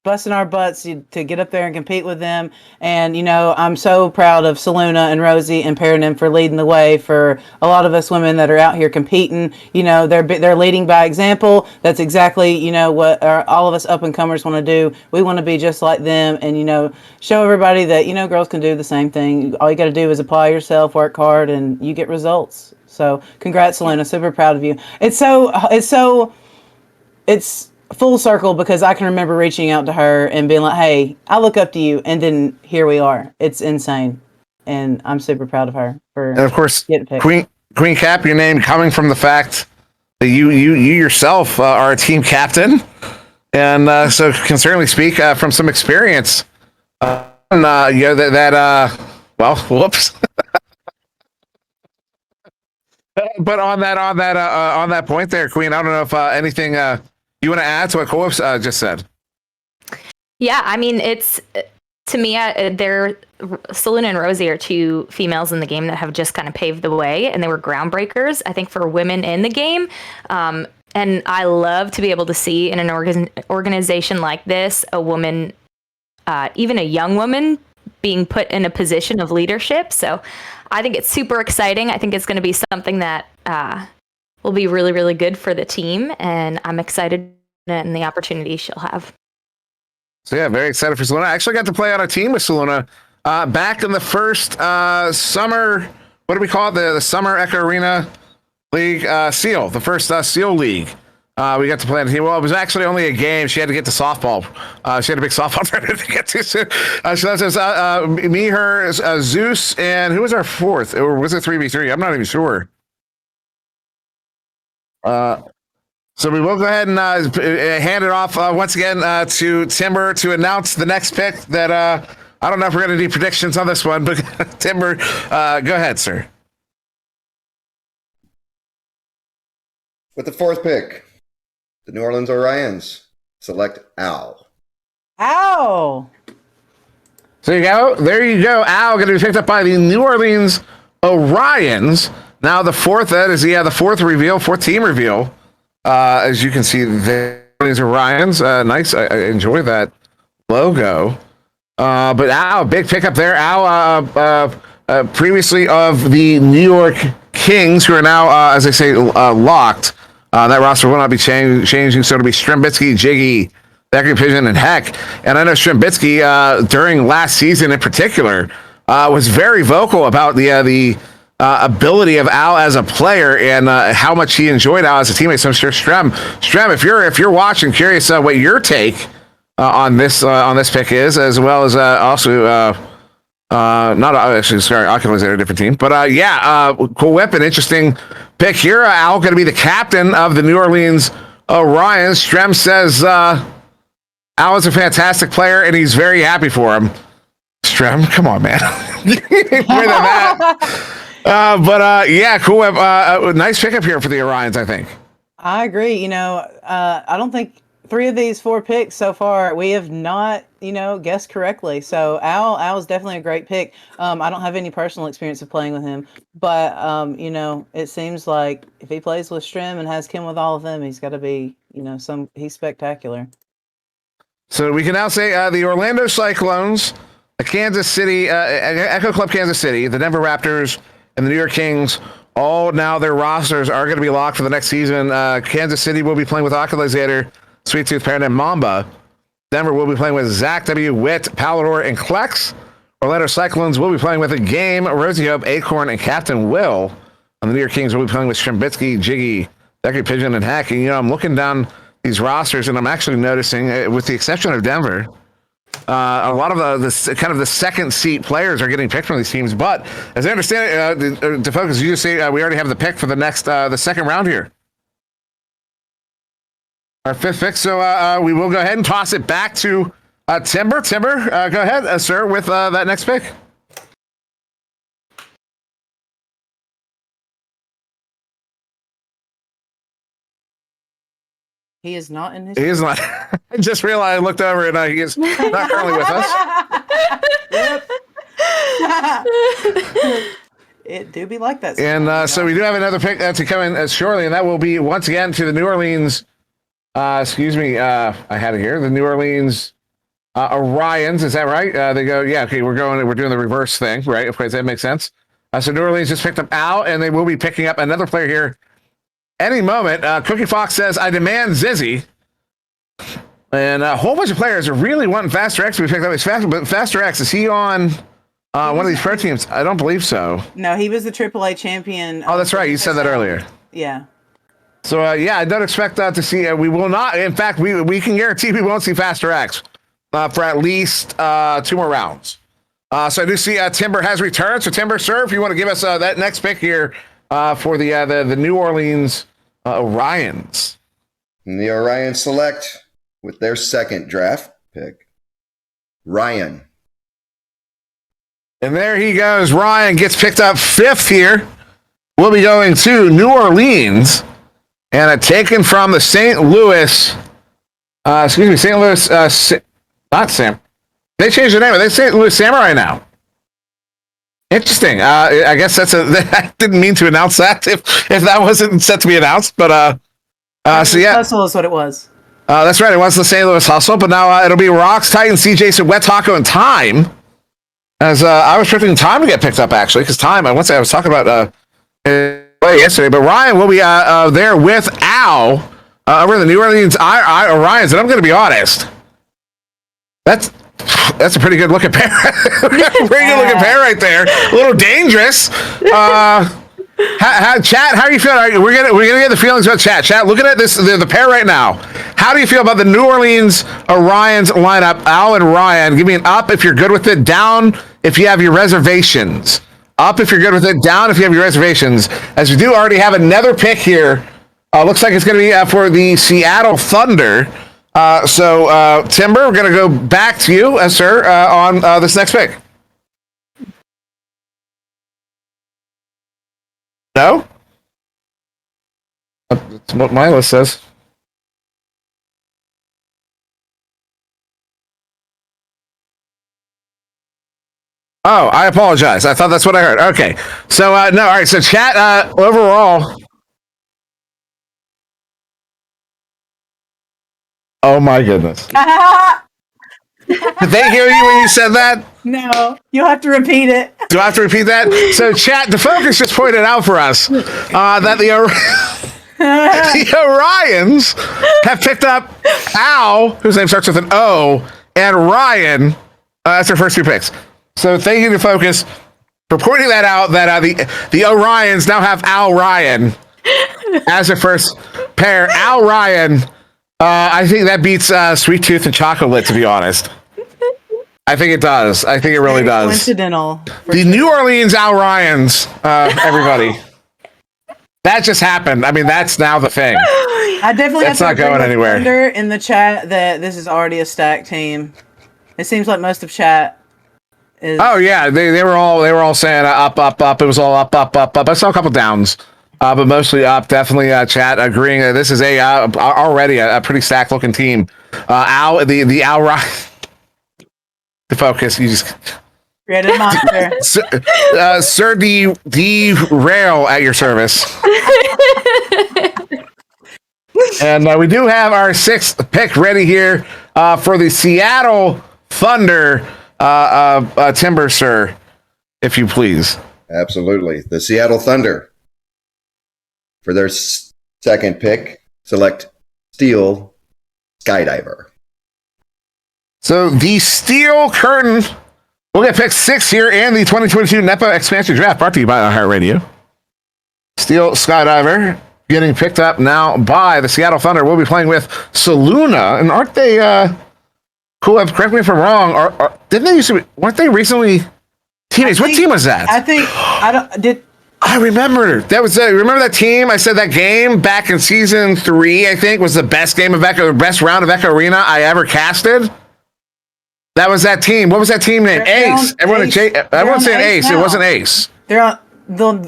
busting our butts to get up there and compete with them. And, I'm so proud of Saluna and Rosie and Paranym for leading the way for a lot of us women that are out here competing. They're leading by example. That's exactly, what all of us up and comers want to do. We want to be just like them and, show everybody that, girls can do the same thing. All you got to do is apply yourself, work hard, and you get results. So congrats, Saluna. Super proud of you. It's full circle because I can remember reaching out to her and being like, hey, I look up to you. And then here we are. It's insane. And I'm super proud of her for and of course, getting picked. Queen Cap, your name coming from the fact that you yourself are a team captain. And so can certainly speak from some experience. Whoops. But on that point there, Queen, I don't know if anything you want to add to what Cole's just said. Yeah, I mean, it's to me, Saluna and Rosie are two females in the game that have just kind of paved the way, and they were groundbreakers, I think, for women in the game. And I love to be able to see in an organization like this, a woman, even a young woman, being put in a position of leadership. So I think it's super exciting. I think it's going to be something that will be really, really good for the team, and I'm excited in the opportunity she'll have. So yeah, very excited for Saluna. I actually got to play on a team with Saluna back in the first summer. What do we call it? The Summer Echo Arena League SEAL, the first SEAL League. We got to play on the team. Well, it was actually only a game. She had to get to softball. She had a big softball tournament to get to. So that's me, her, Zeus, and who was our fourth? Or was it 3v3? I'm not even sure. So we will go ahead and hand it off once again to Timber to announce the next pick. That I don't know if we're going to do predictions on this one, but Timber, go ahead, sir. With the fourth pick, the New Orleans Orions select Al. Ow! So there you go. Al going to be picked up by the New Orleans Orions. Now the fourth, that is the fourth team reveal. As you can see, the New Orleans Orions. Nice. I enjoy that logo. But Al, big pickup there. Al, previously of the New York Kings, who are now, as I say, locked. That roster will not be changing, so it'll be Strembitsky, Jiggy, Becky Pigeon, and Heck. And I know Shrimbitsky, during last season in particular, was very vocal about the ability of Al as a player and how much he enjoyed Al as a teammate. So I'm sure Strem, if you're watching, curious what your take on this pick is, as well as also not actually, sorry, Oculus are a different team, but Cool Whip, an interesting pick here. Al going to be the captain of the New Orleans Orions. Strem says Al is a fantastic player and he's very happy for him. Strem, come on, man. More than that. Cool Whip, nice pickup here for the Orions, I think. I agree. You know, I don't think 3 of these 4 picks so far we have not, guessed correctly. So Al is definitely a great pick. I don't have any personal experience of playing with him, but it seems like if he plays with Strem and has Kim with all of them, he's got to be, he's spectacular. So we can now say the Orlando Cyclones, Kansas City, Echo Club Kansas City, the Denver Raptors, and the New York Kings, all now their rosters are going to be locked for the next season. Kansas City will be playing with Oculazator, Sweet Tooth Parent, and Mamba. Denver will be playing with Zach W., Witt, Palador, and Klex. Orlando Cyclones will be playing with a Game, Rosie Hope, Acorn, and Captain Will. And the New York Kings will be playing with Shrimbitsky, Jiggy, Becky Pigeon, and Hack. And, I'm looking down these rosters, and I'm actually noticing, with the exception of Denver, a lot of the second seat players are getting picked from these teams. But as I understand it, to focus, you just say we already have the pick for the next the second round here. Our 5th pick, so we will go ahead and toss it back to Timber. Timber, go ahead, sir, with that next pick. He is not in his. He is not. I just realized I looked over and he is not currently with us. It do be like that. And so we do have another pick to come in shortly, and that will be once again to the New Orleans. Excuse me, I had it here. The New Orleans Orions, is that right? They go, okay, we're doing the reverse thing, right? Of course, that makes sense. So New Orleans just picked up Al, and they will be picking up another player here any moment. Cookie Fox says, I demand Zizzy. And a whole bunch of players are really wanting Faster X to be picked up. But Faster X, is he on one of these pro teams? I don't believe so. No, he was the AAA champion. Oh, that's right. You said that earlier. Yeah. So, I don't expect to see. We will not. In fact, we can guarantee we won't see Faster X for at least 2 more rounds. So I do see Timber has returned. So, Timber, sir, if you want to give us that next pick here for the New Orleans Orions. And the Orions select with their 2nd draft pick, Ryan. And there he goes. Ryan gets picked up 5th here. We'll be going to New Orleans. And taken from the St. Louis, St. Louis, not Sam. They changed the name. Are they St. Louis Samurai now? Interesting. I guess I didn't mean to announce that if that wasn't set to be announced. But Hustle is what it was. That's right. It was the St. Louis Hustle, but now it'll be Rocks, Titan, CJ, Wet Taco, and Time. As I was predicting Time to get picked up actually, because Time. I was talking about yesterday, but Ryan will be there with Al over in the New Orleans Orions, and I'm going to be honest, that's a pretty good looking pair. Pretty good looking pair right there. A little dangerous. Chat, how are you feeling? We're gonna get the feelings about chat. Chat, looking at this, the pair right now. How do you feel about the New Orleans Orions lineup? Al and Ryan, give me an up if you're good with it, down if you have your reservations. Up if you're good with it, down if you have your reservations. As we do already have another pick here. Looks like it's going to be for the Seattle Thunder. So Timber, we're going to go back to you, sir, on this next pick. No? That's what my list says. Oh, I apologize. I thought that's what I heard. Okay. So, no, all right. So, chat, overall. Oh, my goodness. Did they hear you when you said that? No, you'll have to repeat it. Do I have to repeat that? So, chat, the focus just pointed out for us that the The Orions have picked up Al, whose name starts with an O, and Ryan. That's their first 2 picks. So thank you to Focus for pointing that out, that the Orions now have Al Ryan as their first pair. Al Ryan, I think that beats Sweet Tooth and Chocolate, to be honest. I think it does. I think it really does. Coincidental. The New Orleans Al Ryans, everybody. That just happened. I mean, that's now the thing. I definitely That's have to not going agree with anywhere. Thunder in the chat that this is already a stacked team. It seems like most of chat is. Oh yeah, they were all saying up. It was all up. I saw a couple downs, but mostly up. Definitely chat agreeing that this is already a pretty stacked looking team. Al the Al Ryan. The Focus, you just Created a monster. Sir derail at your service. And we do have our 6th pick ready here for the Seattle Thunder. Timber, sir, if you please. Absolutely. The Seattle Thunder. For their 2nd pick, select Steel Skydiver. So the Steel Curtain will get pick 6 here in the 2022 NEPA expansion draft, brought to you by iHeartRadio. Steel Skydiver getting picked up now by the Seattle Thunder. We'll be playing with Saluna, and aren't they cool? Correct me if I'm wrong. Didn't they used to? Weren't they recently teammates? What team was that? I remember that was. Remember that team? I said that game back in season 3. I think was the best game of Echo, best round of Echo Arena I ever casted. That was that team. What was that team name? Ace. Everyone's saying Ace. It wasn't Ace. They're on.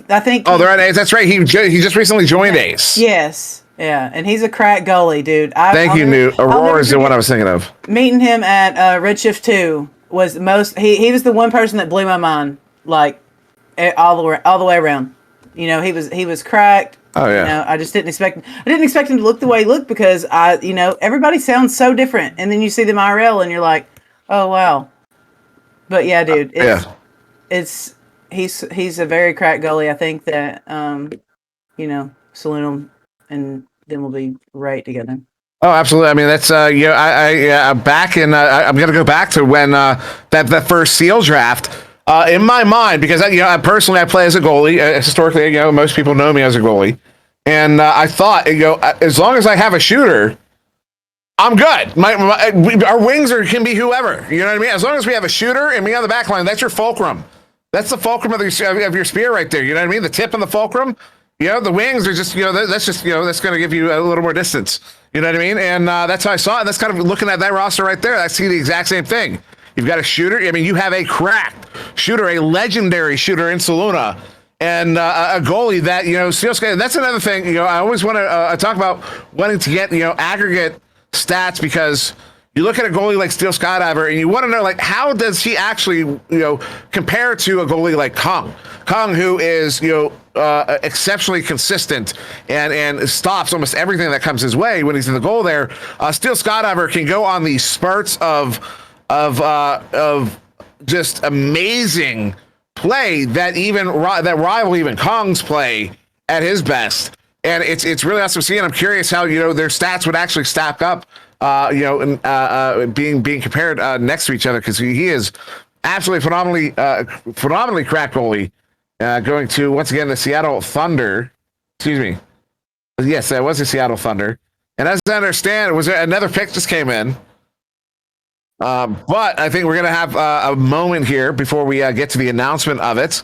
I think. Oh, they're on Ace. That's right. He just recently joined Ace. Yes. Yeah, and he's a crack goalie, dude. Thank you, Newt. Aurora's the one I was thinking of. Meeting him at Redshift 2 was the most. He was the one person that blew my mind, like all the way around. You know, he was cracked. Oh yeah. You know, I didn't expect him to look the way he looked because everybody sounds so different, and then you see them IRL and you're like, oh wow. But yeah, dude, he's a very cracked goalie. I think that Saluna and them will be right together. Oh, absolutely. I mean, that's back in. I'm gonna go back to when that first Seal draft. In my mind, because I personally play as a goalie. Historically, most people know me as a goalie, and I thought, as long as I have a shooter, I'm good. Our wings can be whoever. You know what I mean? As long as we have a shooter and me on the back line, that's your fulcrum. That's the fulcrum of your spear right there. You know what I mean? The tip and the fulcrum. The wings are just, that's going to give you a little more distance. You know what I mean? And that's how I saw it. And that's kind of looking at that roster right there. I see the exact same thing. You've got a shooter. I mean, you have a cracked shooter, a legendary shooter in Saluna, and a goalie that, Steel Sky. That's another thing. I always want to talk about wanting to get, aggregate stats, because you look at a goalie like Steel Skydiver and you want to know, like, how does he actually, compare to a goalie like Kong, who is, exceptionally consistent and stops almost everything that comes his way when he's in the goal there. Steel Skydiver can go on these spurts of just amazing play that rival even Kong's play at his best. And it's really awesome seeing. I'm curious how their stats would actually stack up, being compared next to each other, because he is absolutely phenomenally cracked goalie. Going to once again the Seattle Thunder. Excuse me. Yes, that was the Seattle Thunder. And as I understand, was there another pick just came in? But I think we're gonna have a moment here before we get to the announcement of it.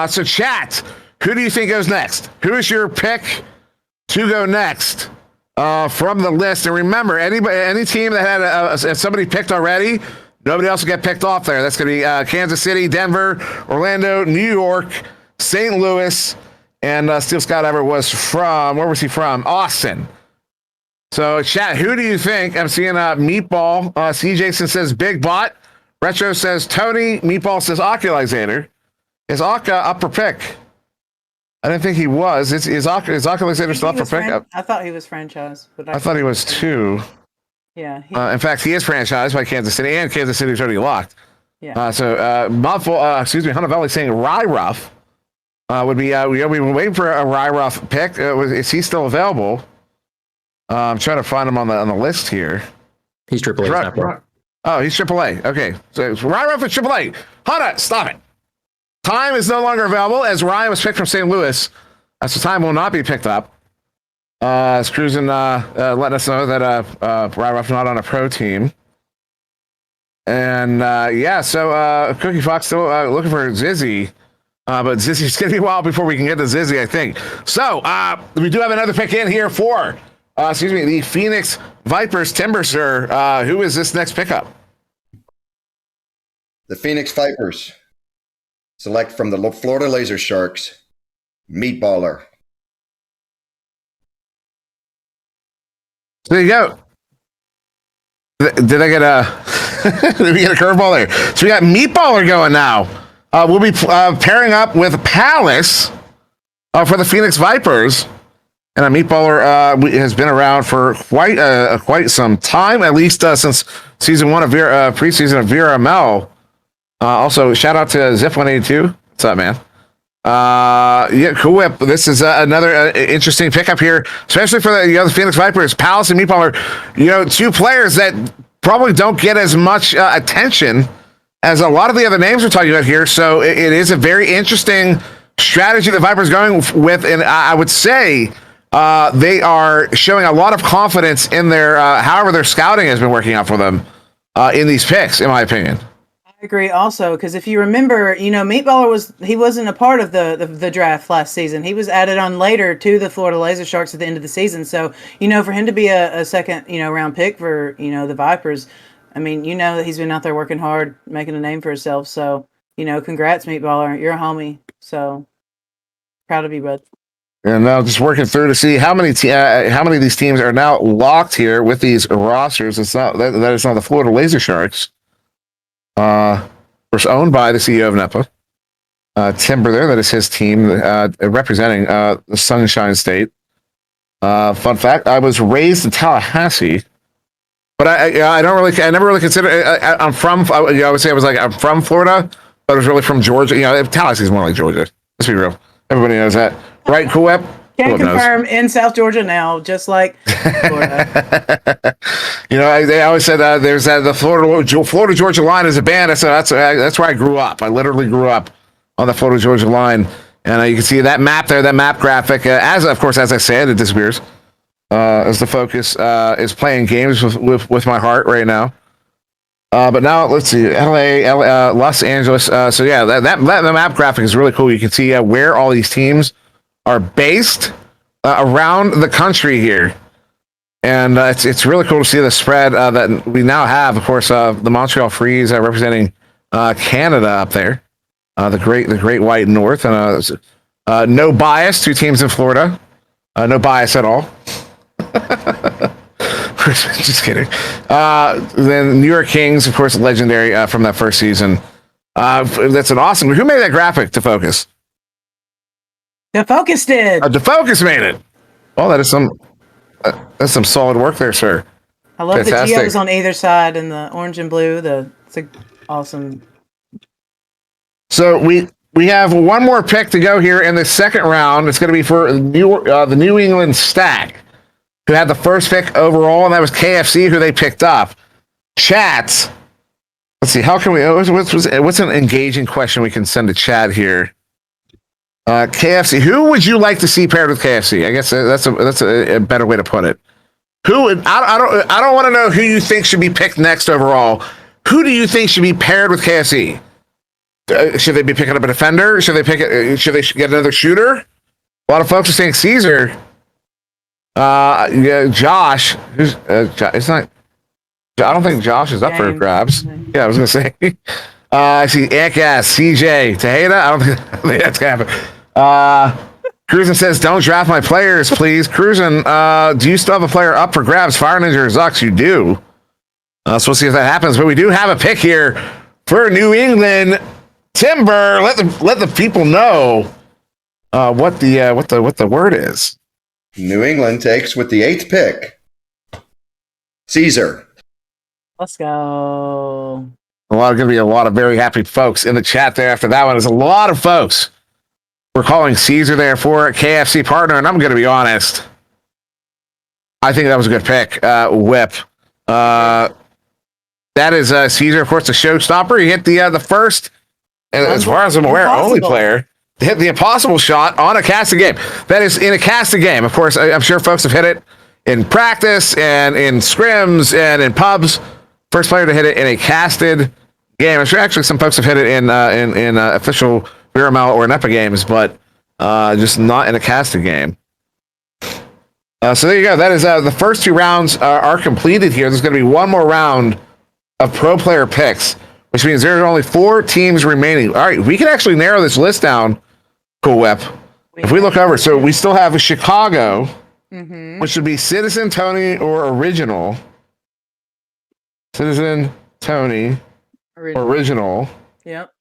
So chat. Who do you think goes next? Who is your pick to go next from the list? And remember, any team that had somebody picked already, nobody else will get picked off there. That's going to be Kansas City, Denver, Orlando, New York, St. Louis, and Steel Skydiver was from, where was he from? Austin. So chat, who do you think? I'm seeing Meatball. C. Jason says Big Bot. Retro says Tony. Meatball says Oculizator. Is Aka up for pick? I didn't think he was. Is Oculizator still up for pick? I thought he was franchise. But I thought he was too. Yeah. In fact, he is franchised by Kansas City, and Kansas City is already locked. Yeah. So Hunter Valley saying Rye Ruff. would be we've been waiting for a Ryruff pick. Is he still available? I'm trying to find him on the list here. He's AAA. Oh, he's AAA. Okay, so it's Ryruff at AAA. Hold on, stop it. Time is no longer available as Ryan was picked from St. Louis. So time will not be picked up. It's Cruising letting us know that Ryruff's not on a pro team. And so Cookie Fox still looking for Zizzy. But Zizzy's going to be a while before we can get to Zizzy, I think. So we do have another pick in here for, the Phoenix Vipers. Timber, sir. Who is this next pickup? The Phoenix Vipers select from the Florida Laser Sharks, Meatballer. There you go. Did I get a did we get a curveball there? So we got Meatballer going now. We'll be pairing up with Palace for the Phoenix Vipers. And a Meatballer has been around for quite some time, at least since season 1 of preseason of Vera Mel. Also, shout out to Zip182. What's up, man? Cool Whip. This is another interesting pickup here, especially for the Phoenix Vipers. Palace and Meatballer, 2 players that probably don't get as much attention as a lot of the other names we're talking about here. So it is a very interesting strategy the Vipers going with, and I would say they are showing a lot of confidence in their however their scouting has been working out for them in these picks, in my opinion. I agree also, because if you remember, Meatballer wasn't a part of the draft last season. He was added on later to the Florida Laser Sharks at the end of the season. So, for him to be a second, round pick for, the Vipers, I mean, that he's been out there working hard, making a name for himself. So, congrats, Meatballer. You're a homie. So proud of you, bud. And now just working through to see how many of these teams are now locked here with these rosters. It's not that is not the Florida Laser Sharks. Was owned by the CEO of NEPA, Timber. That is his team, representing the Sunshine State. Fun fact: I was raised in Tallahassee. But I never really consider. I'm from. I would say I'm from Florida, but I was really from Georgia. Tallahassee is more like Georgia. Let's be real. Everybody knows that, right? Cool Whip. Can confirm in South Georgia now, just like Florida. They always said there's the Florida Georgia line is a band. So that's where I grew up. I literally grew up on the Florida Georgia line, and you can see that map there, that map graphic. As I said, it disappears. As the focus is playing games with my heart right now. But now let's see, LA, Los Angeles. So yeah, that map graphic is really cool. You can see where all these teams are based around the country here, and it's really cool to see the spread that we now have. Of course, the Montreal Freeze representing Canada up there, the Great White North, and no bias. 2 teams in Florida, no bias at all. Just kidding. Then New York Kings, of course, legendary from that first season. That's an awesome. Who made that graphic to Focus? The Focus did. The Focus made it. Oh, that's some solid work there, sir. I love Fantastic. The geos on either side and the orange and blue. It's awesome. So we have one more pick to go here in the second round. It's going to be for the New England Stack, who had the first pick overall, and that was KFC, who they picked up. Chat. Let's see. How can we? What's an engaging question we can send to chat here? KFC. Who would you like to see paired with KFC? I guess that's a better way to put it. I don't want to know who you think should be picked next overall. Who do you think should be paired with KFC? Should they be picking up a defender? Should they get another shooter? A lot of folks are saying Caesar. Josh. It's not. I don't think Josh is up for grabs. Yeah, I was gonna say. I see Ankas, CJ, Tejeda. I don't think that's gonna happen. Cruisin says, "Don't draft my players, please." Cruisin, do you still have a player up for grabs? Fire Ninja or Zux? You do. So we'll see if that happens. But we do have a pick here for New England. Timber, let the people know what the word is. New England takes with the 8th pick, Caesar. Let's go. Going to be a lot of very happy folks in the chat there after that one. There's a lot of folks We're calling Caesar there for a KFC partner, and I'm going to be honest. I think that was a good pick. Whip. That is Caesar, of course, the showstopper. He hit the first, and as far as I'm aware, only player to hit the impossible shot on a casted game. That is in a casted game. Of course, I'm sure folks have hit it in practice and in scrims and in pubs. First player to hit it in a casted game. I'm sure actually some folks have hit it in official VRML or NEPA games, but just not in a casted game. So there you go. That is the first 2 rounds are completed here. There's going to be one more round of pro player picks, which means there are only 4 teams remaining. All right, we can actually narrow this list down. Cool Whip. If we look over, so we still have Chicago, which would be Citizen, Tony, or Original. Citizen, Tony, Original. Yep.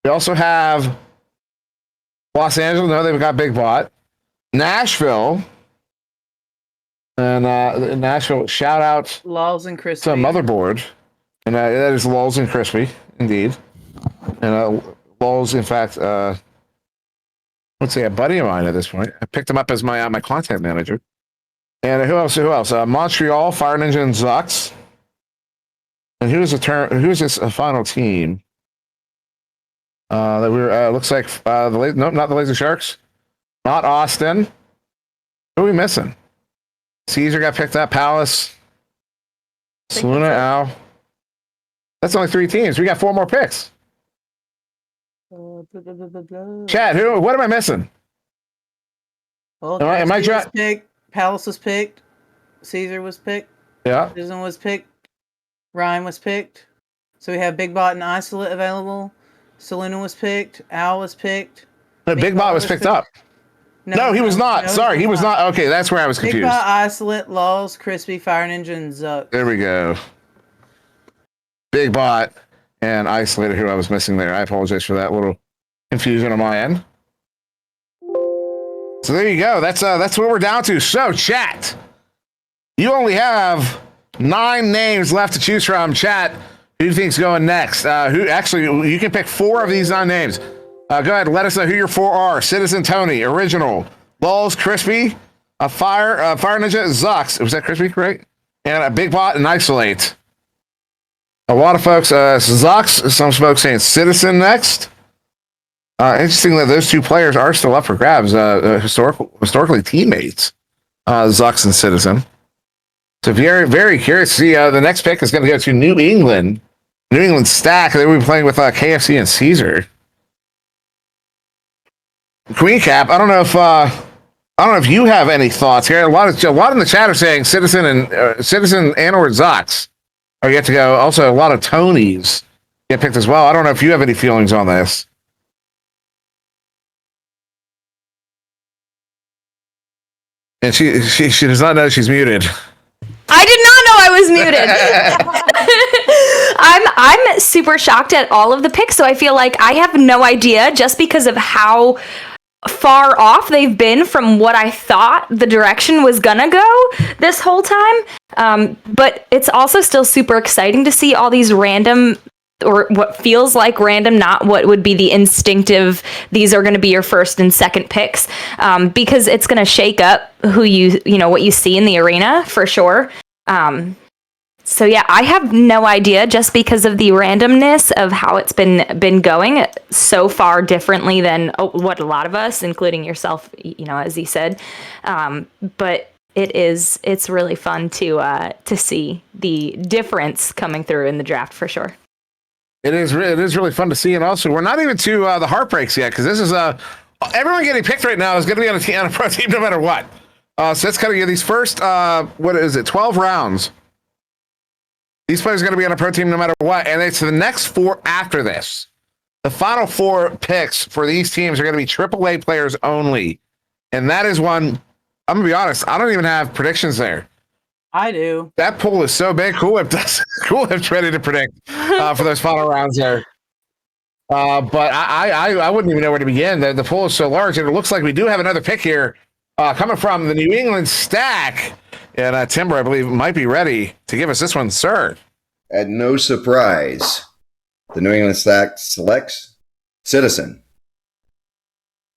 We also have Los Angeles. No, they've got Big Bot. Nashville. And Nashville, shout out Laws and Crispy. to Motherboard. And that is Lulz and Crispy, indeed. And Lulz, in fact, let's say a buddy of mine at this point. I picked him up as my content manager. And who else? Montreal, Fire Ninja, and Zux. And who's this final team? That we're looks like not the Laser Sharks, not Austin. Who are we missing? Caesar got picked up. Palace, Saluna, Al. That's only 3 teams. We got 4 more picks. Chad, what am I missing? Well, am I was picked. Palace was picked. Caesar was picked. Yeah. Citizen was picked. Ryan was picked. So we have Big Bot and Isolate available. Saluna was picked. Al was picked. Big Bot was picked up. No, he was not. Sorry, he was not. Okay, that's where I was confused. Big Bot, Isolate, Laws, Crispy, Fire Ninja, and Zuck. There we go. Big Bot and Isolated, who I was missing there. I apologize for that little confusion on my end. So there you go. That's what we're down to. So, chat, you only have 9 names left to choose from. Chat, who do you think's going next? Who actually? You can pick 4 of these 9 names. Go ahead. Let us know who your 4 are. Citizen Tony, Original, Lulz, Crispy, Fire Ninja, Zux. Was that Crispy, right? And a Big Bot and Isolate. A lot of folks, Zux, some folks saying Citizen next. Interesting that those 2 players are still up for grabs. Historically teammates, Zux and Citizen. So very, very curious to see. The next pick is going to go to New England. New England stack. They will be playing with KFC and Caesar. Queen Cap. I don't know if you have any thoughts here. A lot in the chat are saying Citizen and or Zux are yet to go. Also, a lot of Tonys get picked as well. I don't know if you have any feelings on this. And she does not know she's muted. I did not know I was muted. I'm super shocked at all of the picks, so I feel like I have no idea just because of how far off they've been from what I thought the direction was gonna go this whole time. But it's also still super exciting to see all these random, or what feels like random, not what would be the instinctive, these are going to be your first and second picks, because it's going to shake up who what you see in the arena for sure. So yeah, I have no idea just because of the randomness of how it's been going so far differently than what a lot of us, including yourself, as he said. But it's really fun to see the difference coming through in the draft for sure. It is really fun to see, and also we're not even to the heartbreaks yet, because this is everyone getting picked right now is going to be on a pro team no matter what. So it's kind of these first 12 rounds. These players are going to be on a pro team no matter what, and it's the next 4 after this. The final 4 picks for these teams are going to be AAA players only, and that is one. I'm going to be honest, I don't even have predictions there. I do. That pool is so big. Cool Whip's ready to predict for those final rounds there. But I wouldn't even know where to begin. The pool is so large, and it looks like we do have another pick here coming from the New England stack. And Timber, I believe, might be ready to give us this one, sir. At no surprise, the New England stack selects Citizen.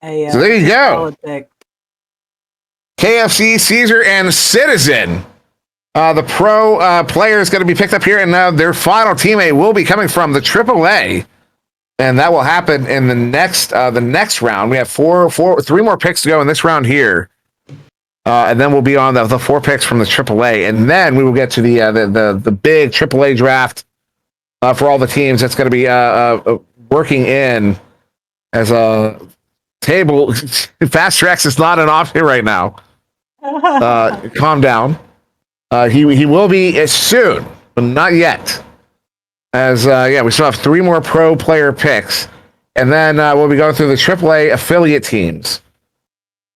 So there you go. Solid pick. KFC, Caesar, and Citizen. The pro player is going to be picked up here, and their final teammate will be coming from the AAA, and that will happen in the next round. We have three more picks to go in this round here, and then we'll be on the 4 picks from the AAA, and then we will get to the big AAA draft for all the teams. That's going to be working in as a table. Fast tracks is not an option right now. Calm down. He will be soon, but not yet. As we still have 3 more pro player picks, and then we'll be going through the AAA affiliate teams,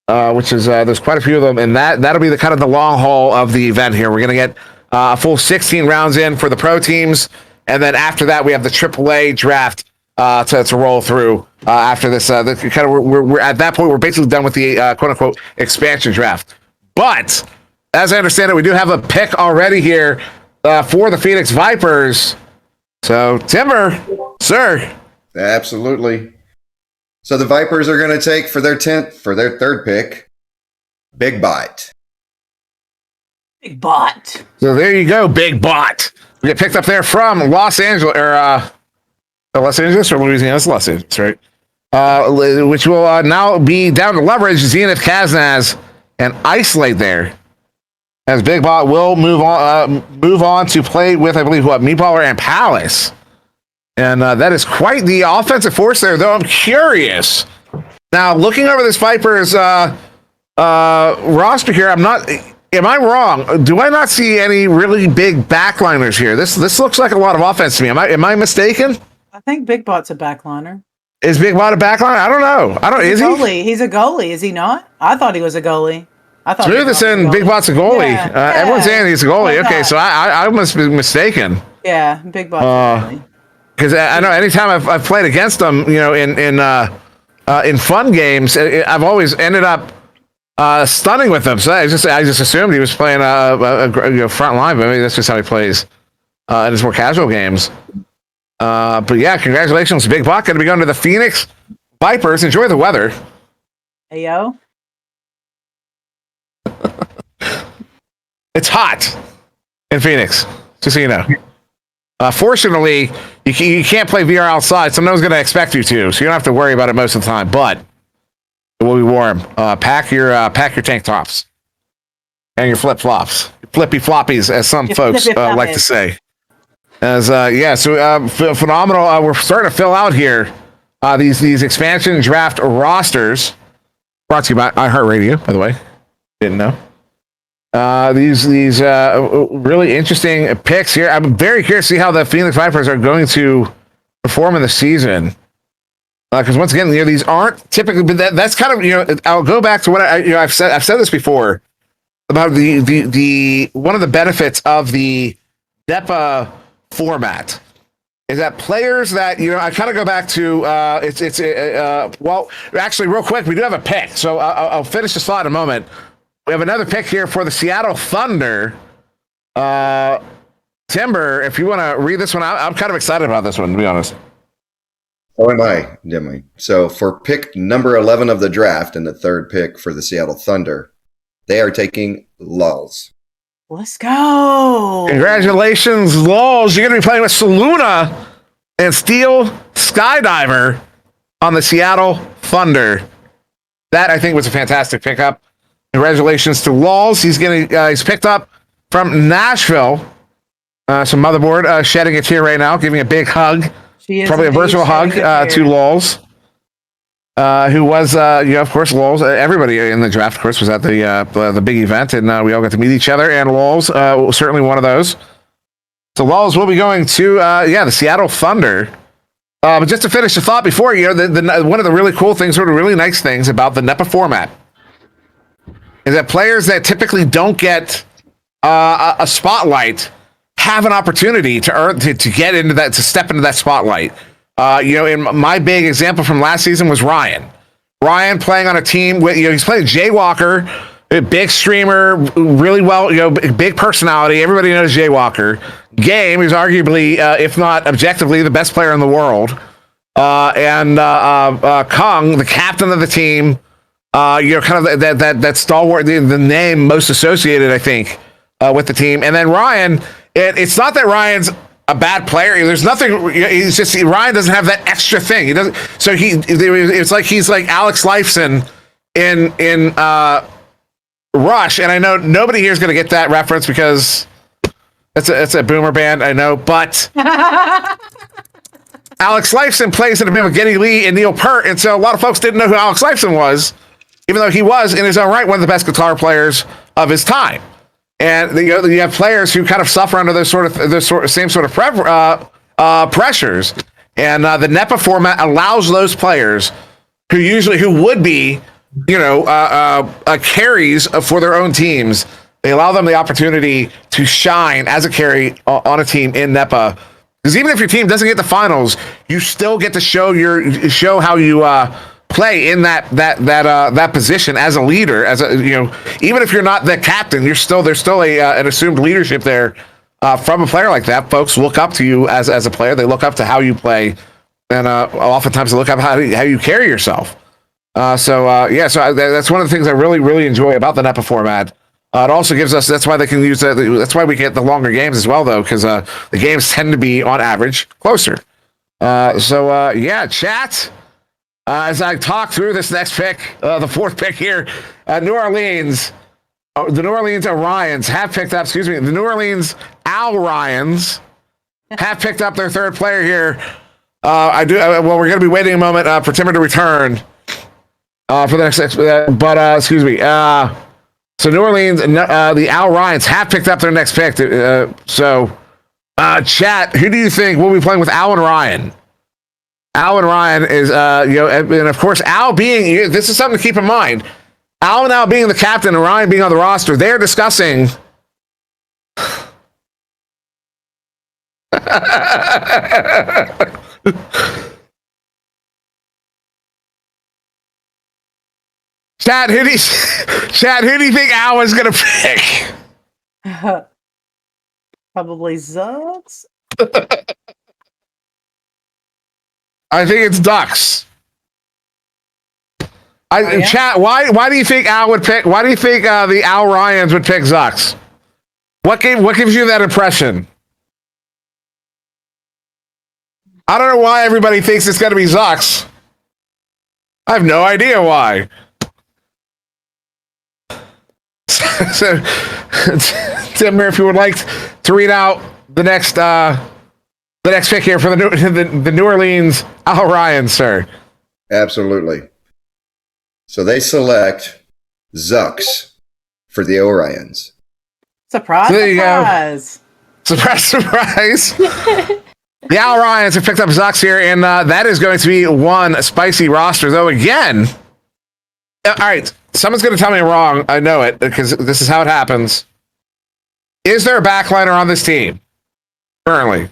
which is there's quite a few of them, and that'll be the kind of the long haul of the event here. We're gonna get a full 16 rounds in for the pro teams, and then after that we have the AAA draft to roll through after this. We're at that point we're basically done with the quote unquote expansion draft, but. As I understand it, we do have a pick already here for the Phoenix Vipers. So, Timber, sir. Absolutely. So the Vipers are going to take for their 3rd pick, Big Bot. Big Bot. So there you go, Big Bot. We get picked up there from Los Angeles, Los Angeles or Louisiana? It's Los Angeles, right? Which will now be down to leverage Zenith Kaznaz and isolate there. As Big Bot will move on to play with, I believe, Meatballer and Palace. And that is quite the offensive force there, though I'm curious. Now, looking over this Vipers roster here, am I wrong? Do I not see any really big backliners here? This looks like a lot of offense to me. Am I mistaken? I think Big Bot's a backliner. Is Big Bot a backliner? I don't know. Is he? He's a goalie, is he not? I thought he was a goalie. I thought Smooth is saying Big Bot's a goalie. Yeah. Everyone's saying he's a goalie. Okay, so I must be mistaken. Yeah, Big Bot's a goalie. Because I know anytime I've played against them, in fun games, I've always ended up stunning with them. So I just assumed he was playing a front line, but maybe that's just how he plays in his more casual games. But yeah, congratulations, Big Bot. Going to be going to the Phoenix Vipers. Enjoy the weather. Hey, yo. It's hot in Phoenix, just so you know. Fortunately, you can't play VR outside. Someone's going to expect you to, so you don't have to worry about it most of the time. But it will be warm. Pack your tank tops and your flip flops, flippy floppies, as some folks like to say. Phenomenal. We're starting to fill out here these expansion draft rosters. Brought to you by iHeartRadio, by the way. Didn't know. These really interesting picks here. I'm very curious to see how the Phoenix Vipers are going to perform in the season. Because once again, these aren't typically. But that's kind of I'll go back to what I've said this before about the one of the benefits of the NEPA format is that players that I kind of go back to. Actually, real quick, we do have a pick, so I'll finish the slide in a moment. We have another pick here for the Seattle Thunder. Timber, if you want to read this one, I'm kind of excited about this one, to be honest. Oh, am I, Dimly? So for pick number 11 of the draft and the 3rd pick for the Seattle Thunder, they are taking Lulz. Let's go. Congratulations, Lulz. You're going to be playing with Saluna and Steel Skydiver on the Seattle Thunder. That, I think, was a fantastic pickup. Congratulations to Lulz. He's picked up from Nashville. Some motherboard shedding a tear right now, giving a big hug. Probably a virtual hug to Lulz, who was, of course, Lulz. Everybody in the draft, of course, was at the big event, and we all got to meet each other. And Lulz was certainly one of those. So Lulz will be going to the Seattle Thunder. But just to finish the thought before, one of the really cool things, sort of really nice things about the NEPA format is that players that typically don't get a spotlight have an opportunity to get into that, to step into that spotlight. In my big example from last season was Ryan. Ryan playing on a team with, he's playing Jaywalker, a big streamer, really well, big personality. Everybody knows Jaywalker. Game is arguably, if not objectively, the best player in the world. and Kong, the captain of the team. Kind of that stalwart, the name most associated, I think, with the team. And then Ryan, it's not that Ryan's a bad player. There's nothing. He's just Ryan doesn't have that extra thing. He doesn't. So it's like he's like Alex Lifeson in Rush. And I know nobody here is going to get that reference because it's a boomer band. I know, but. Alex Lifeson plays in a band with Geddy Lee and Neil Peart, and so a lot of folks didn't know who Alex Lifeson was, even though he was in his own right one of the best guitar players of his time. And you have players who kind of suffer under those same sort of pressures. And the NEPA format allows those players who would be carries for their own teams. They allow them the opportunity to shine as a carry on a team in NEPA. Because even if your team doesn't get the finals, you still get to show how you play in that position as a leader. Even if you're not the captain, there's still an assumed leadership there from a player like that. Folks look up to you as a player. They look up to how you play, and oftentimes they look up how you carry yourself. So that's one of the things I really, really enjoy about the NEPA format. It also gives us, that's why they can use that. That's why we get the longer games as well, though, because the games tend to be, on average, closer. Chat. As I talk through this next pick, the fourth pick here, New Orleans, the New Orleans Orions have picked up, the New Orleans Al Ryans have picked up their third player here. We're going to be waiting a moment for Timmer to return for the next, so New Orleans, the Al Ryans have picked up their next pick. Chat, who do you think will be playing with Al and Ryan? Al and Ryan is, and of course, Al being, this is something to keep in mind. Al and Al being the captain and Ryan being on the roster, they're discussing. Chad, who do you think Al was going to pick? Probably Zucks. I think it's Ducks. Chat, why do you think Al would pick? Why do you think the Al Ryans would pick Zucks? What gives you that impression? I don't know why everybody thinks it's going to be Zucks. I have no idea why. So, Tim, if you would like to read out the next pick here for the New Orleans Al Ryan, sir. Absolutely. So they select Zucks for the Orions. Surprise! So there you surprise! Go. Surprise! The Al Ryans have picked up Zucks here, and that is going to be one spicy roster, though. Again, all right. Someone's going to tell me I'm wrong. I know it because this is how it happens. Is there a backliner on this team currently?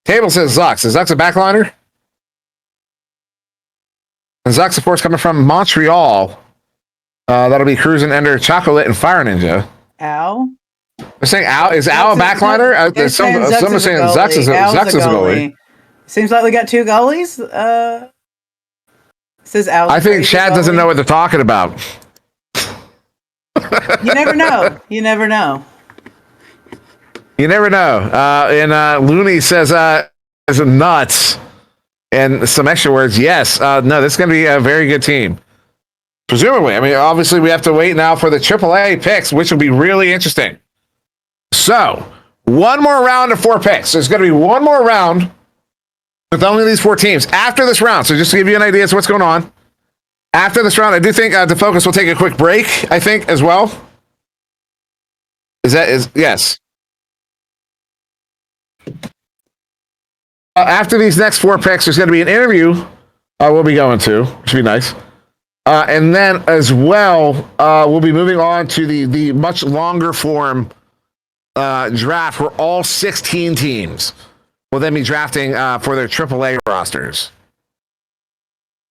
Table says Zucks. Is Zucks a backliner? And Zucks, of course, coming from Montreal. That'll be Cruising Ender, Chocolate, and Fire Ninja. Al? They're saying Al. Is Al a backliner? Some are saying Zucks is a goalie. Seems like we got two goalies. Says Al. I think Chad doesn't know what they're talking about. You never know. You never know. You never know. And Looney says is nuts. And some extra words. Yes. No, this is going to be a very good team. Presumably. I mean, obviously, we have to wait now for the AAA picks, which will be really interesting. So, one more round of 4 picks. There's going to be one more round with only these 4 teams after this round. So just to give you an idea of what's going on. After this round, I do think DeFocus will take a quick break, I think, as well. Yes. After these next 4 picks, there's going to be an interview we'll be going to, which would be nice. And then as well, we'll be moving on to the much longer form draft where all 16 teams will then be drafting for their AAA rosters.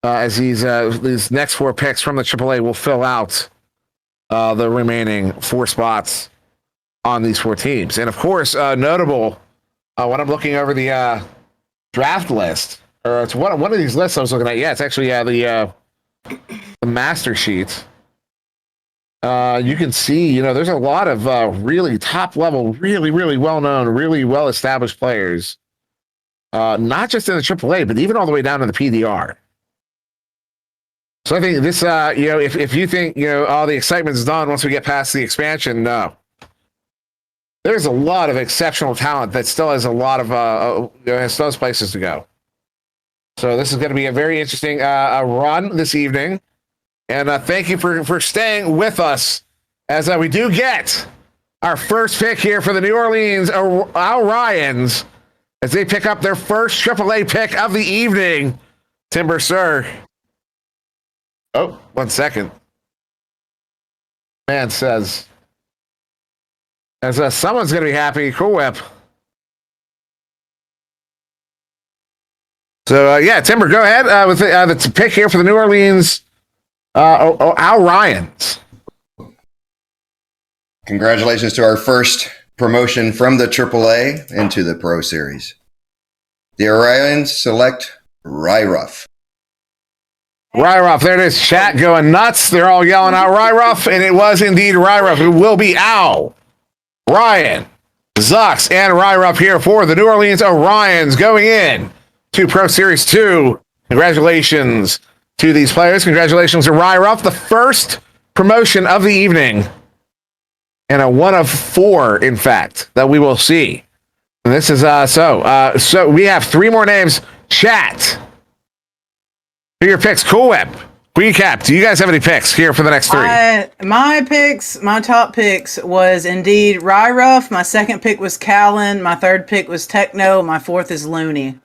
As these next 4 picks from the AAA will fill out the remaining 4 spots on these 4 teams. And of course, notable when I'm looking over the draft list, or it's one of these lists I was looking at. Yeah, it's actually the master sheet. You can see, there's a lot of really top level, really, really well known, really well established players. Not just in the AAA, but even all the way down to the PDR. So I think this, if you think, all the excitement's done once we get past the expansion, no. There's a lot of exceptional talent that still has a lot of, still has places to go. So this is going to be a very interesting run this evening. And thank you for staying with us as we do get our first pick here for the New Orleans Orions as they pick up their first AAA pick of the evening. Timber, sir. Oh, 1 second. Man says, as someone's going to be happy, Cool Whip. So, yeah, Timber, go ahead with the pick here for the New Orions Ryans. Congratulations to our first promotion from the AAA into the Pro Series. The Orions select Ryruff. Ryruff, there it is. Chat going nuts. They're all yelling out Ryruff, and it was indeed Ryruff who will be Al, Ryan, Zux, and Ryruff here for the New Orleans Orions going in to Pro Series 2. Congratulations to these players. Congratulations to Ryruff, the first promotion of the evening. And a one of 4, in fact, that we will see. And this is so we have 3 more names. Chat. Who are your picks? Cool Whip. Queen Cap, do you guys have any picks here for the next 3? My top picks was indeed Ryruff. My second pick was Callan. My third pick was Techno. My fourth is Looney.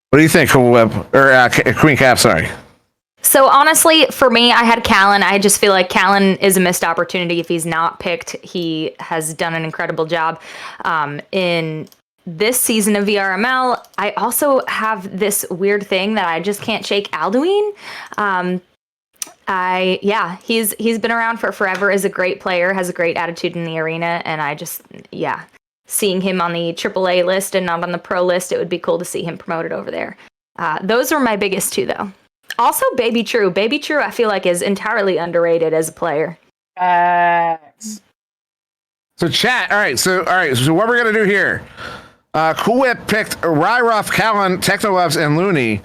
What do you think, Cool Whip? Or Queen Cap, sorry. So honestly, for me, I had Callan. I just feel like Callan is a missed opportunity if he's not picked. He has done an incredible job in this season of VRML. I also have this weird thing that I just can't shake. Alduin. He's been around for forever. Is a great player, has a great attitude in the arena, and I just seeing him on the AAA list and not on the pro list, it would be cool to see him promoted over there. Those are my biggest 2, though. Also, Baby True. Baby True, I feel like, is entirely underrated as a player. So, chat. All right. So, what we're gonna do here? Cool Whip picked Ryruff, Callan, Technoloves, and Looney.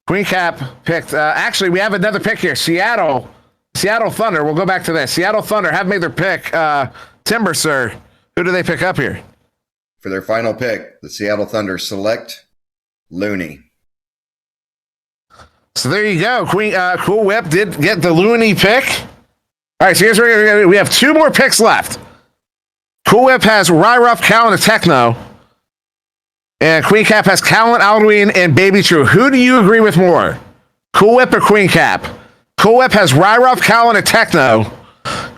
Queen Cap picked. Actually, we have another pick here. Seattle Thunder. We'll go back to this. Seattle Thunder have made their pick. Timber, sir. Who do they pick up here? For their final pick, the Seattle Thunder select Looney. So there you go. Cool Whip did get the Looney pick. All right, so here's what we're going to do. We have 2 more picks left. Cool Whip has Ryruff, Callan, and Techno. And Queen Cap has Callan, Alduin, and Baby True. Who do you agree with more? Cool Whip or Queen Cap? Cool Whip has Ryruff, Callan, and Techno.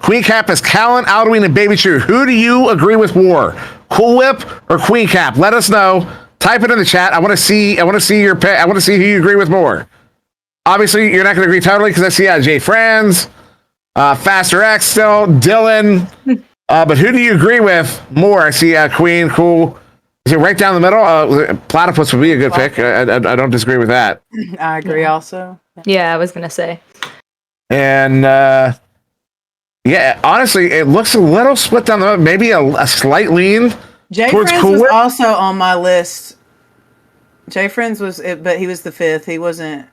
Queen Cap has Callan, Alduin, and Baby True. Who do you agree with more? Cool Whip or Queen Cap? Let us know. Type it in the chat. I want to see your pick. I want to see who you agree with more. Obviously, you're not going to agree totally because I see Jay Franz, Faster X still, Dylan. But who do you agree with more? I see Queen, cool. Is it right down the middle? Platypus would be a good pick. I don't disagree with that. I agree also. Yeah, I was going to say. And honestly, it looks a little split down the middle. Maybe a slight lean Jay towards Friends Cool was Whip. also on my list. Jay Friends but he was the 5th. He wasn't.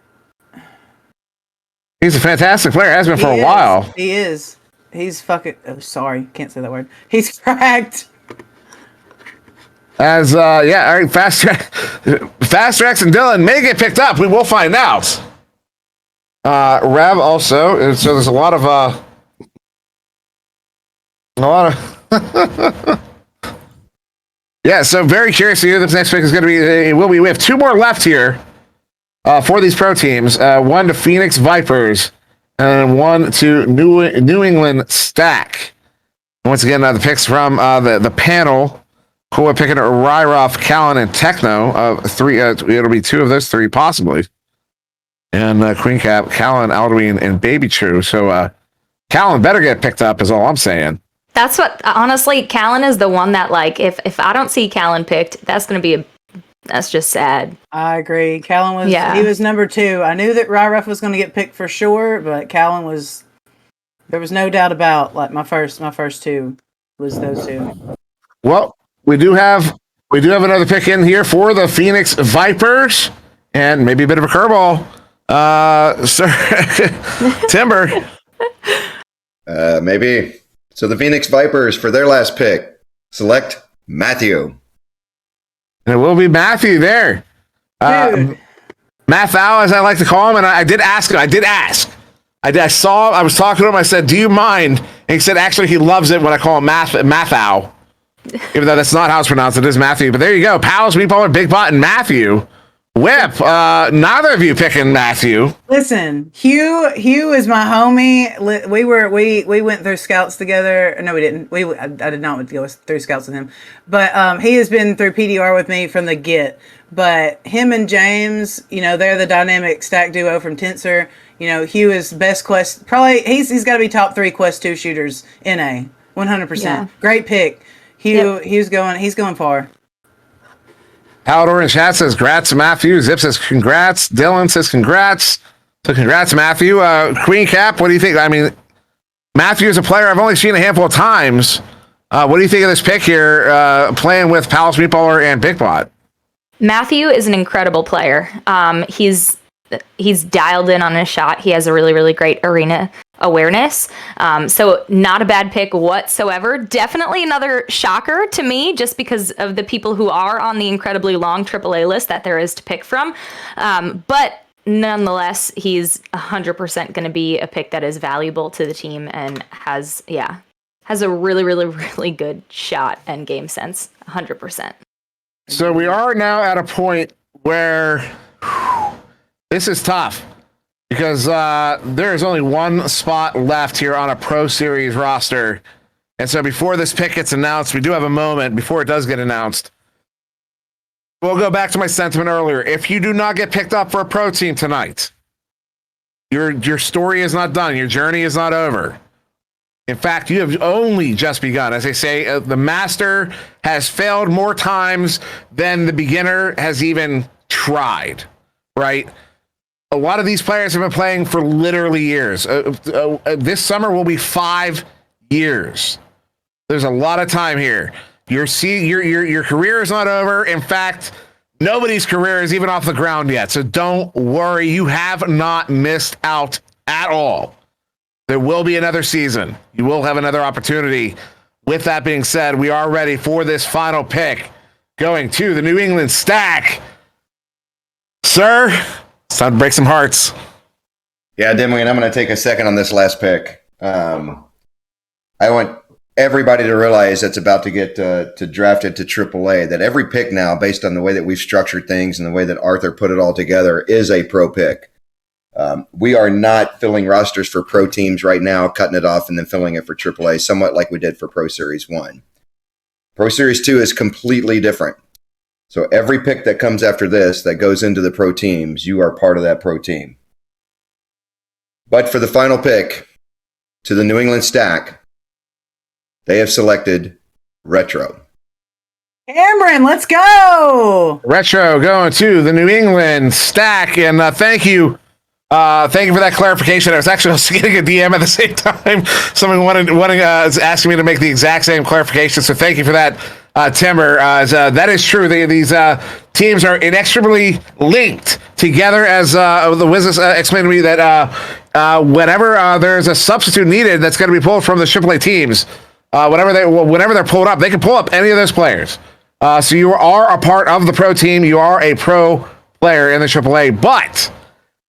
He's a fantastic player. Has been for a while. He is. He's fucking. Oh, sorry, can't say that word. He's cracked. All right, Faster X and Dylan may get picked up. We will find out. Rev also. So there's a lot of. Yeah, so very curious to hear this next pick is going to be. It will be. We have 2 more left here for these pro teams. 1 to Phoenix Vipers, and 1 to New England Stack. Once again, the picks from the panel. Cool, picking Ryruff, Callan, and Techno. 3. It'll be 2 of those 3 possibly. And Queen Cap, Callan, Alduin, and Baby True. So Callan better get picked up. Is all I'm saying. That's what, honestly, Callan is the one that, like, if I don't see Callan picked, that's just sad. I agree. Callan was Yeah. he was number 2. I knew that Ryruff was going to get picked for sure, but Callan was. There was no doubt about like my first 2 was those 2. Well, we do have another pick in here for the Phoenix Vipers, and maybe a bit of a curveball. Sir Timber. Maybe. So the Phoenix Vipers, for their last pick, select Matthew. And it will be Matthew there. Mathau, as I like to call him, and I did ask him. I was talking to him. I said, "Do you mind?" And he said, "Actually, he loves it when I call him Mathau." Even though that's not how it's pronounced, it is Matthew. But there you go. Pals, Meatballer, Big Pot, and Matthew. Whip. Neither of you picking Matthew. Listen, Hugh is my homie. We went through scouts together. No, we didn't. I did not go through scouts with him, but he has been through PDR with me from the get. But him and James, they're the dynamic stack duo from Tensor. Hugh is best quest. Probably he's got to be top 3 quest 2 shooters in a 100%. Yeah. Great pick. Hugh. Yep. He's going far. Howard in chat says, "Congrats, Matthew." Zip says, "Congrats." Dylan says, "Congrats." So congrats, Matthew. Queen Cap, what do you think? I mean, Matthew is a player I've only seen a handful of times. What do you think of this pick here, playing with Palace Meatballer and Big Bot? Matthew is an incredible player. He's dialed in on his shot. He has a really, really great arena awareness. So not a bad pick whatsoever. Definitely another shocker to me, just because of the people who are on the incredibly long AAA list that there is to pick from. But nonetheless, he's 100% going to be a pick that is valuable to the team and has a really, really, really good shot and game sense. 100%. So we are now at a point where this is tough because there is only one spot left here on a Pro Series roster. And so before this pick gets announced, we do have a moment before it does get announced. We'll go back to my sentiment earlier. If you do not get picked up for a pro team tonight, your story is not done. Your journey is not over. In fact, you have only just begun. As they say, the master has failed more times than the beginner has even tried, right? A lot of these players have been playing for literally years. This summer will be 5 years. There's a lot of time here. Your career is not over. In fact, nobody's career is even off the ground yet. So don't worry. You have not missed out at all. There will be another season. You will have another opportunity. With that being said, we are ready for this final pick going to the New England Stack. Sir, it's time to break some hearts. Yeah, Dimwee, and I'm going to take a second on this last pick. I want everybody to realize that's about to get drafted to AAA, that every pick now, based on the way that we've structured things and the way that Arthur put it all together, is a pro pick. We are not filling rosters for pro teams right now, cutting it off and then filling it for AAA, somewhat like we did for Pro Series 1. Pro Series 2 is completely different. So every pick that comes after this that goes into the pro teams, you are part of that pro team. But for the final pick to the New England Stack, they have selected Retro. Cameron, let's go! Retro going to the New England Stack. And thank you. Thank you for that clarification. I was actually getting a DM at the same time. Someone is asking me to make the exact same clarification. So thank you for that, Timber. That is true. These teams are inextricably linked together. As the Wizards explained to me that whenever there's a substitute needed that's going to be pulled from the AAA teams, whenever they're pulled up, they can pull up any of those players. So you are a part of the pro team. You are a pro player in the AAA, but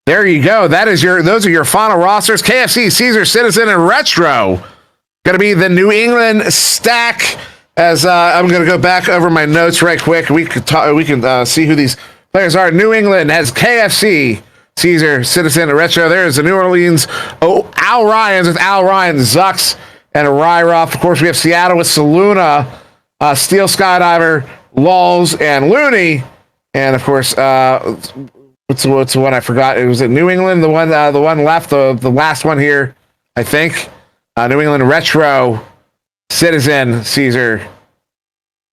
there you go. Those are your final rosters. KFC, Caesar, Citizen, and Retro. Going to be the New England Stack. As I'm going to go back over my notes right quick. We can see who these players are. New England has KFC, Caesar, Citizen, and Retro. There's the New Orleans Al Ryans with Al Ryan, Zucks, and Ryroff. Of course, we have Seattle with Saluna, Steel Skydiver, Lulz, and Looney. And of course, what's the one I forgot? It was at New England, the one left, the last one here, I think. New England Retro Citizen, Caesar.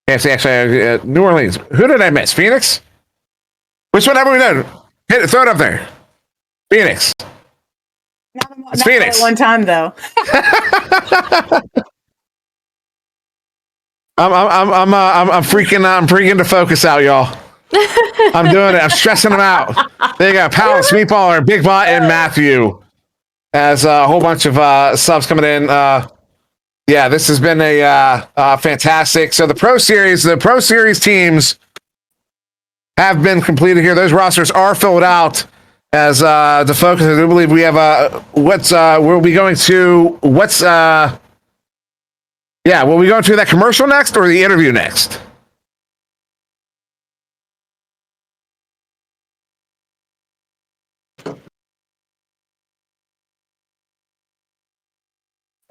Actually, New Orleans. Who did I miss? Phoenix? Which one have we done? Hit it, throw it up there. Phoenix. It's Phoenix. At one time, though. I'm freaking the focus out, y'all. I'm doing it. I'm stressing them out. They got Palace, Meatballer, Big Bot, and Matthew. As a whole bunch of subs coming in. Yeah, this has been a fantastic. So the Pro Series teams have been completed here. Those rosters are filled out. As the focus, I do believe we have we'll be going to will we go to that commercial next or the interview next?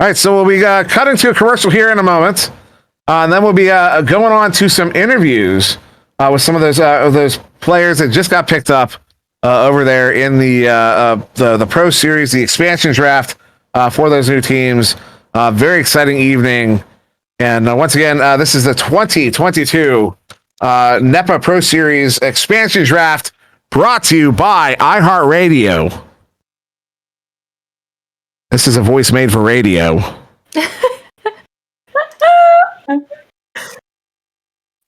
All right, so we'll be cutting to a commercial here in a moment, and then we'll be going on to some interviews with some of those players that just got picked up over there in the Pro Series, the expansion draft for those new teams. Very exciting evening, and once again, this is the 2022 NEPA Pro Series expansion draft brought to you by iHeartRadio. This is a voice made for radio.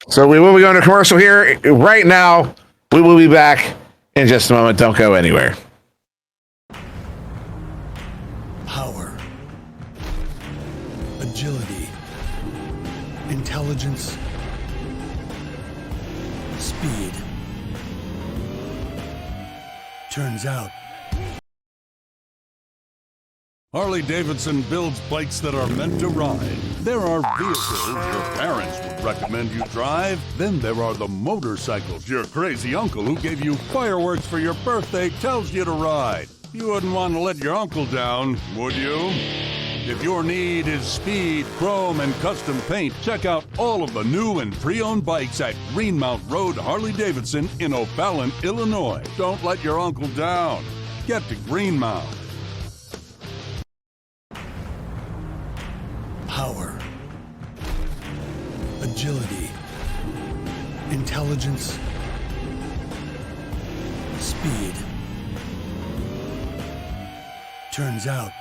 So we will be going to commercial here right now. We will be back in just a moment. Don't go anywhere. Power, agility, intelligence, speed. Turns out, Harley-Davidson builds bikes that are meant to ride. There are vehicles your parents would recommend you drive. Then there are the motorcycles your crazy uncle who gave you fireworks for your birthday tells you to ride. You wouldn't want to let your uncle down, would you? If your need is speed, chrome, and custom paint, check out all of the new and pre-owned bikes at Greenmount Road Harley-Davidson in O'Fallon, Illinois. Don't let your uncle down. Get to Greenmount. power, agility, intelligence, speed. Turns out,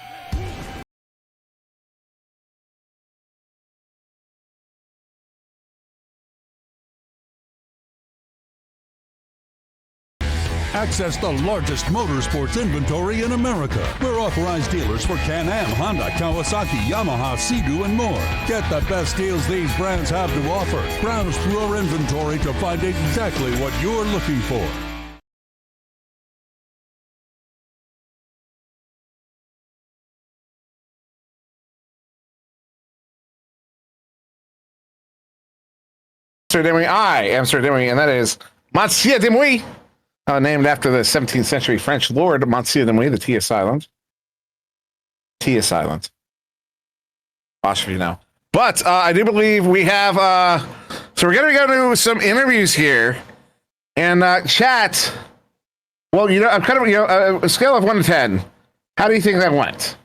Access the largest motorsports inventory in America. We're authorized dealers for Can-Am, Honda, Kawasaki, Yamaha, Sea-Doo, and more. Get the best deals these brands have to offer. Browse through our inventory to find exactly what you're looking for. I am Sir Demouy, and that is Monsieur Demouy. Named after the 17th century French lord Monsieur de Demouy, the T is silent. T is silent. Watch you know. But I do believe we have. So we're going to go to some interviews here, and chat. Well, you know, I'm kind of a scale of 1 to 10. How do you think that went?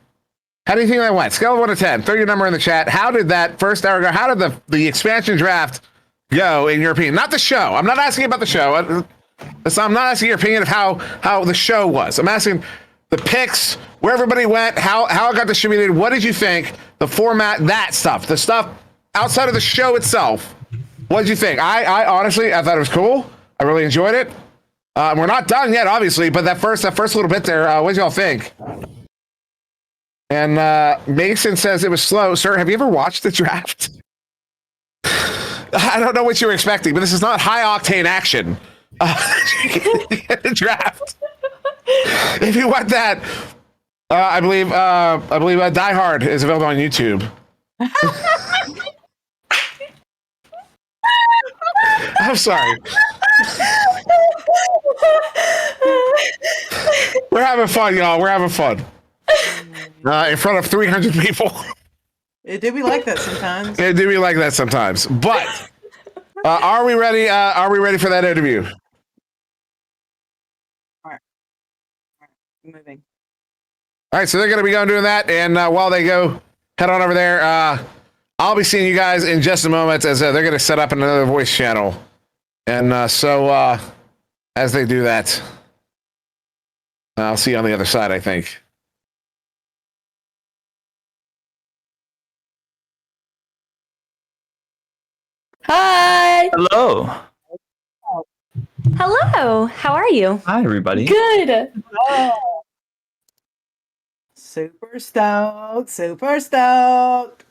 How do you think that went? Scale of 1 to 10. Throw your number in the chat. How did that first hour go? How did the expansion draft go in your opinion? Not the show. I'm not asking about the show. I'm not asking your opinion of how the show was. I'm asking the picks, where everybody went, how it got distributed. What did you think? The format, that stuff, the stuff outside of the show itself. What did you think? I honestly, I thought it was cool. I really enjoyed it. We're not done yet, obviously, but that first little bit there, what did y'all think? And Mason says it was slow. Sir, have you ever watched the draft? I don't know what you were expecting, but this is not high octane action. The draft. If you want that, I believe Die Hard is available on YouTube. I'm sorry. We're having fun, y'all. We're having fun. In front of 300 people. Do we like that sometimes? Yeah, do we like that sometimes? But are we ready? Are we ready for that interview? All right. Moving. All right, so they're going to be going doing that, and while they go, head on over there. I'll be seeing you guys in just a moment as they're going to set up another voice channel. And so as they do that, I'll see you on the other side, I think. Hi. Hello. Hello. How are you? Hi, everybody. Good. Super stoked. Super stoked.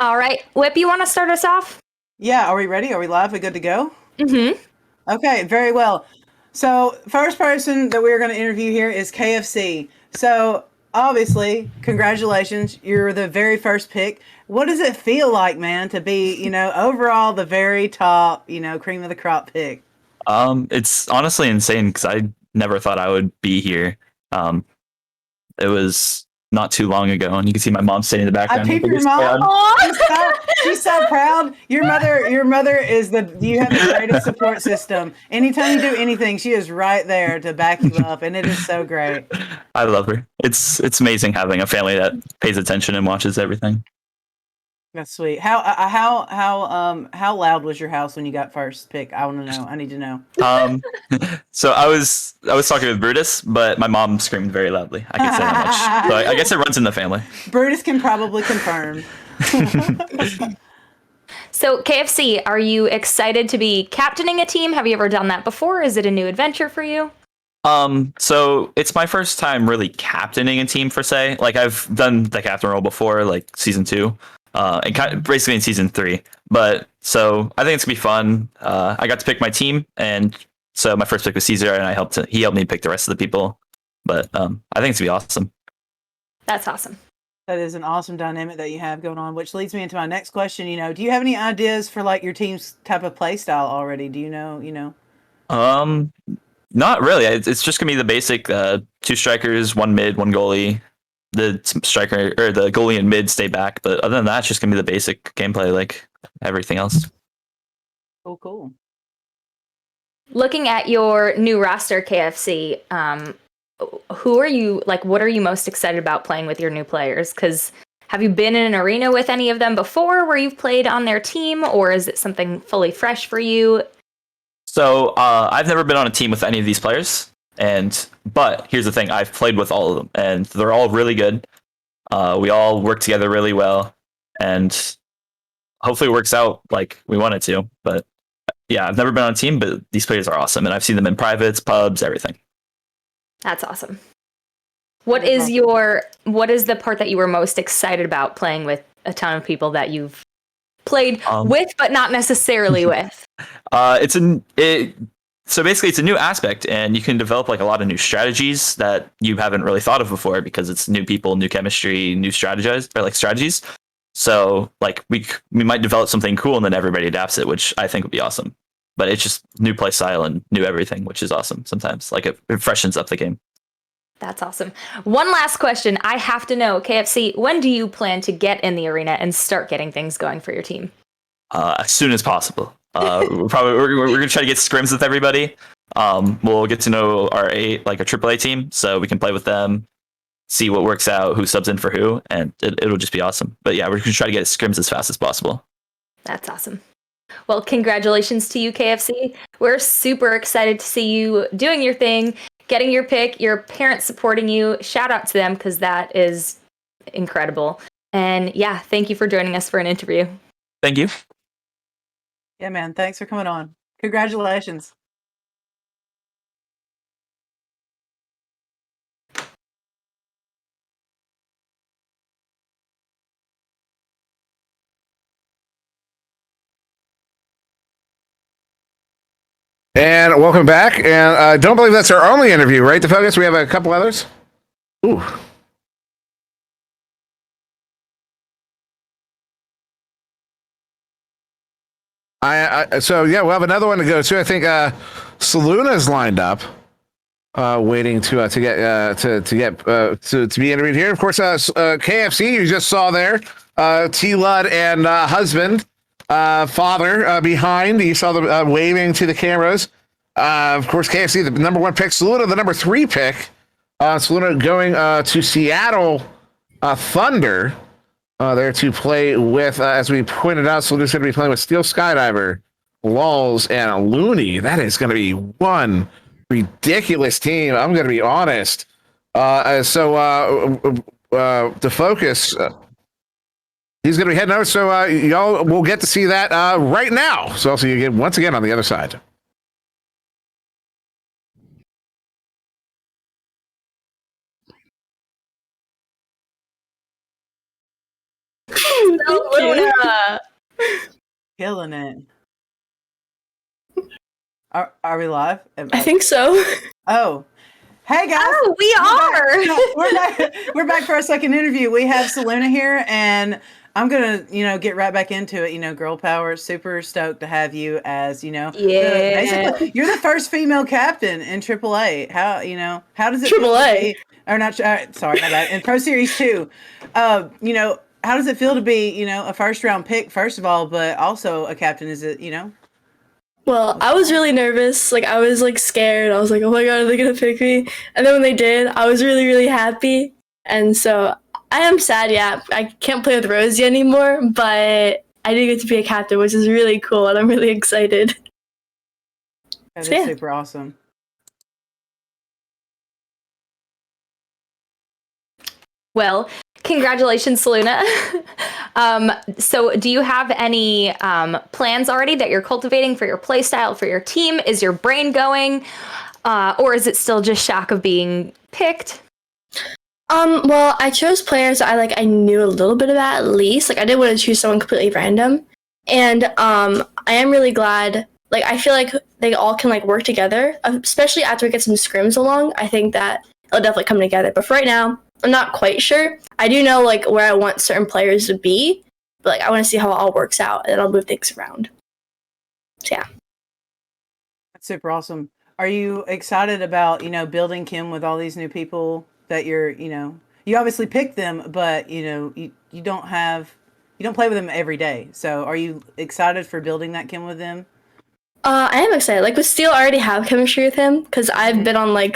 All right. Whip, you want to start us off? Yeah, are we ready? Are we live? We good to go? Mm-hmm. Okay, very well. So, first person that we're going to interview here is KFC. So, obviously, congratulations. You're the very first pick. What does it feel like, man, to be, overall the very top, cream of the crop pick? It's honestly insane because I never thought I would be here. It was not too long ago, and you can see my mom sitting in the I background. peeped your mom. She's so proud. Your mother is you have the greatest support system. Anytime you do anything, she is right there to back you up, and it is so great. I love her. It's amazing having a family that pays attention and watches everything. That's sweet. How loud was your house when you got first pick? I want to know. I need to know. So I was talking with Brutus, but my mom screamed very loudly. I can say that much. So I guess it runs in the family. Brutus can probably confirm. So, KFC, are you excited to be captaining a team? Have you ever done that before? Is it a new adventure for you? So it's my first time really captaining a team per se. Like I've done the captain role before, like season 2. And basically in season 3. But so I think it's gonna be fun. I got to pick my team, and so my first pick was Caesar, and he helped me pick the rest of the people. But I think it's gonna be awesome. That's awesome. That is an awesome dynamic that you have going on, which leads me into my next question. Do you have any ideas for like your team's type of play style already? Do you know? Not really. It's just gonna be the basic 2 strikers, 1 mid, 1 goalie. The striker or the goalie and mid stay back, but other than that, it's just gonna be the basic gameplay like everything else. Oh, cool. Looking at your new roster, KFC, who are you like? What are you most excited about playing with your new players? Because have you been in an arena with any of them before, where you've played on their team, or is it something fully fresh for you? So I've never been on a team with any of these players. But here's the thing, I've played with all of them, and they're all really good. We all work together really well, and hopefully it works out like we want it to. But yeah, I've never been on a team, but these players are awesome, and I've seen them in privates, pubs, everything. That's awesome. What is the part that you were most excited about playing with a ton of people that you've played with, but not necessarily with? So basically, it's a new aspect, and you can develop like a lot of new strategies that you haven't really thought of before because it's new people, new chemistry, new strategies. So like we might develop something cool, and then everybody adapts it, which I think would be awesome. But it's just new play style and new everything, which is awesome. Sometimes like it freshens up the game. That's awesome. One last question. I have to know, KFC, when do you plan to get in the arena and start getting things going for your team? As soon as possible. We're gonna try to get scrims with everybody. We'll get to know our AAA team, so we can play with them, see what works out, who subs in for who, and it'll just be awesome. But yeah, we're gonna try to get scrims as fast as possible. That's awesome. Well, congratulations to you, KFC. We're super excited to see you doing your thing, getting your pick, your parents supporting you. Shout out to them because that is incredible. And yeah, thank you for joining us for an interview. Thank you. Yeah, man. Thanks for coming on. Congratulations. And welcome back. And I don't believe that's our only interview, right, DeFocus? We have a couple others. Ooh. So yeah, we'll have another one to go to. I think Saluna's lined up, waiting to be interviewed here. Of course, KFC you just saw there, T Lud and husband, father behind. You saw them waving to the cameras. Of course, KFC the number 1 pick, Saluna the number 3 pick. Saluna going to Seattle Thunder. there to play with, as we pointed out, so there's going to be playing with Steel Skydiver, Lulls, and Looney. That is going to be one ridiculous team. I'm going to be honest. To focus, he's going to be heading over. So y'all will get to see that right now. So I'll see you again, once again on the other side. Luna. Killing it. Are we live? I think so. Oh, hey guys! Oh, we are. We're back for our second interview. We have Saluna here, and I'm gonna, get right back into it. Girl power. Super stoked to have you as, basically you're the first female captain in AAA. How does it feel to be, or not? Sorry, my bad. In Pro Series 2, how does it feel to be, a first round pick, first of all, but also a captain? Is it, Well, I was really nervous. I was scared. I was like, oh my God, are they going to pick me? And then when they did, I was really, really happy. And so I am sad. Yeah, I can't play with Rosie anymore, but I did get to be a captain, which is really cool. And I'm really excited. That is super awesome. Well, congratulations, Saluna. So do you have any plans already that you're cultivating for your playstyle, for your team? Is your brain going? Or is it still just shock of being picked? Well, I chose players that I knew a little bit about at least. I didn't want to choose someone completely random. And I am really glad. I feel like they all can work together, especially after we get some scrims along. I think that it'll definitely come together. But for right now, I'm not quite sure. I do know where I want certain players to be, but I want to see how it all works out, and then I'll move things around. So yeah. That's super awesome. Are you excited about, building Kim with all these new people that you're, you obviously picked them, but you don't play with them every day. So are you excited for building that Kim with them? I am excited. With Steel, I already have chemistry with him because I've been on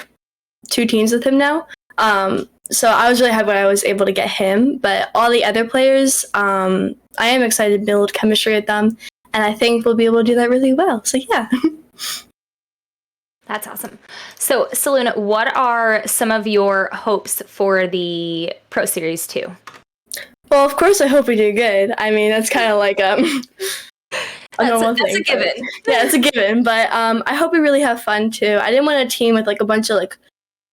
2 teams with him now. So I was really happy when I was able to get him, but all the other players, I am excited to build chemistry with them, and I think we'll be able to do that really well. So yeah. That's awesome. So Saluna, what are some of your hopes for the Pro Series 2? Well, of course, I hope we do good. I mean, that's kind of that's a given. Yeah, it's a given, but I hope we really have fun too. I didn't want a team with a bunch of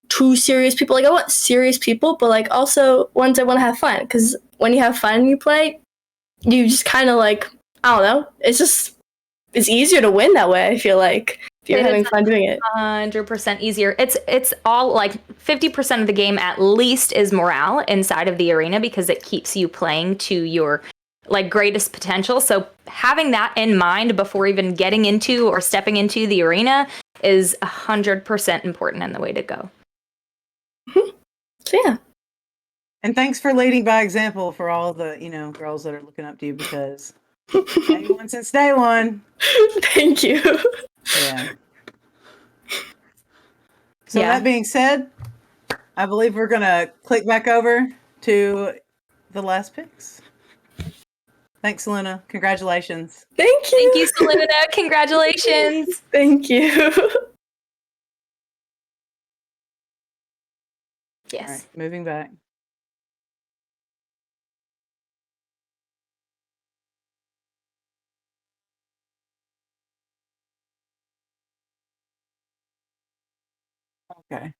too serious people. I want serious people, but also ones that want to have fun. Because when you have fun and you play, you just kind of I don't know. It's easier to win that way. I feel like if you're having fun doing it. 100% easier. It's all 50% of the game at least is morale inside of the arena because it keeps you playing to your greatest potential. So having that in mind before even getting into or stepping into the arena is 100% important and the way to go. So yeah. And thanks for leading by example for all the, girls that are looking up to you because day one since day one. Thank you. Yeah. So that being said, I believe we're going to click back over to the last picks. Thanks, Saluna. Congratulations. Thank you. Thank you, Saluna. Congratulations. Thank you. Yes. All right, moving back. Okay.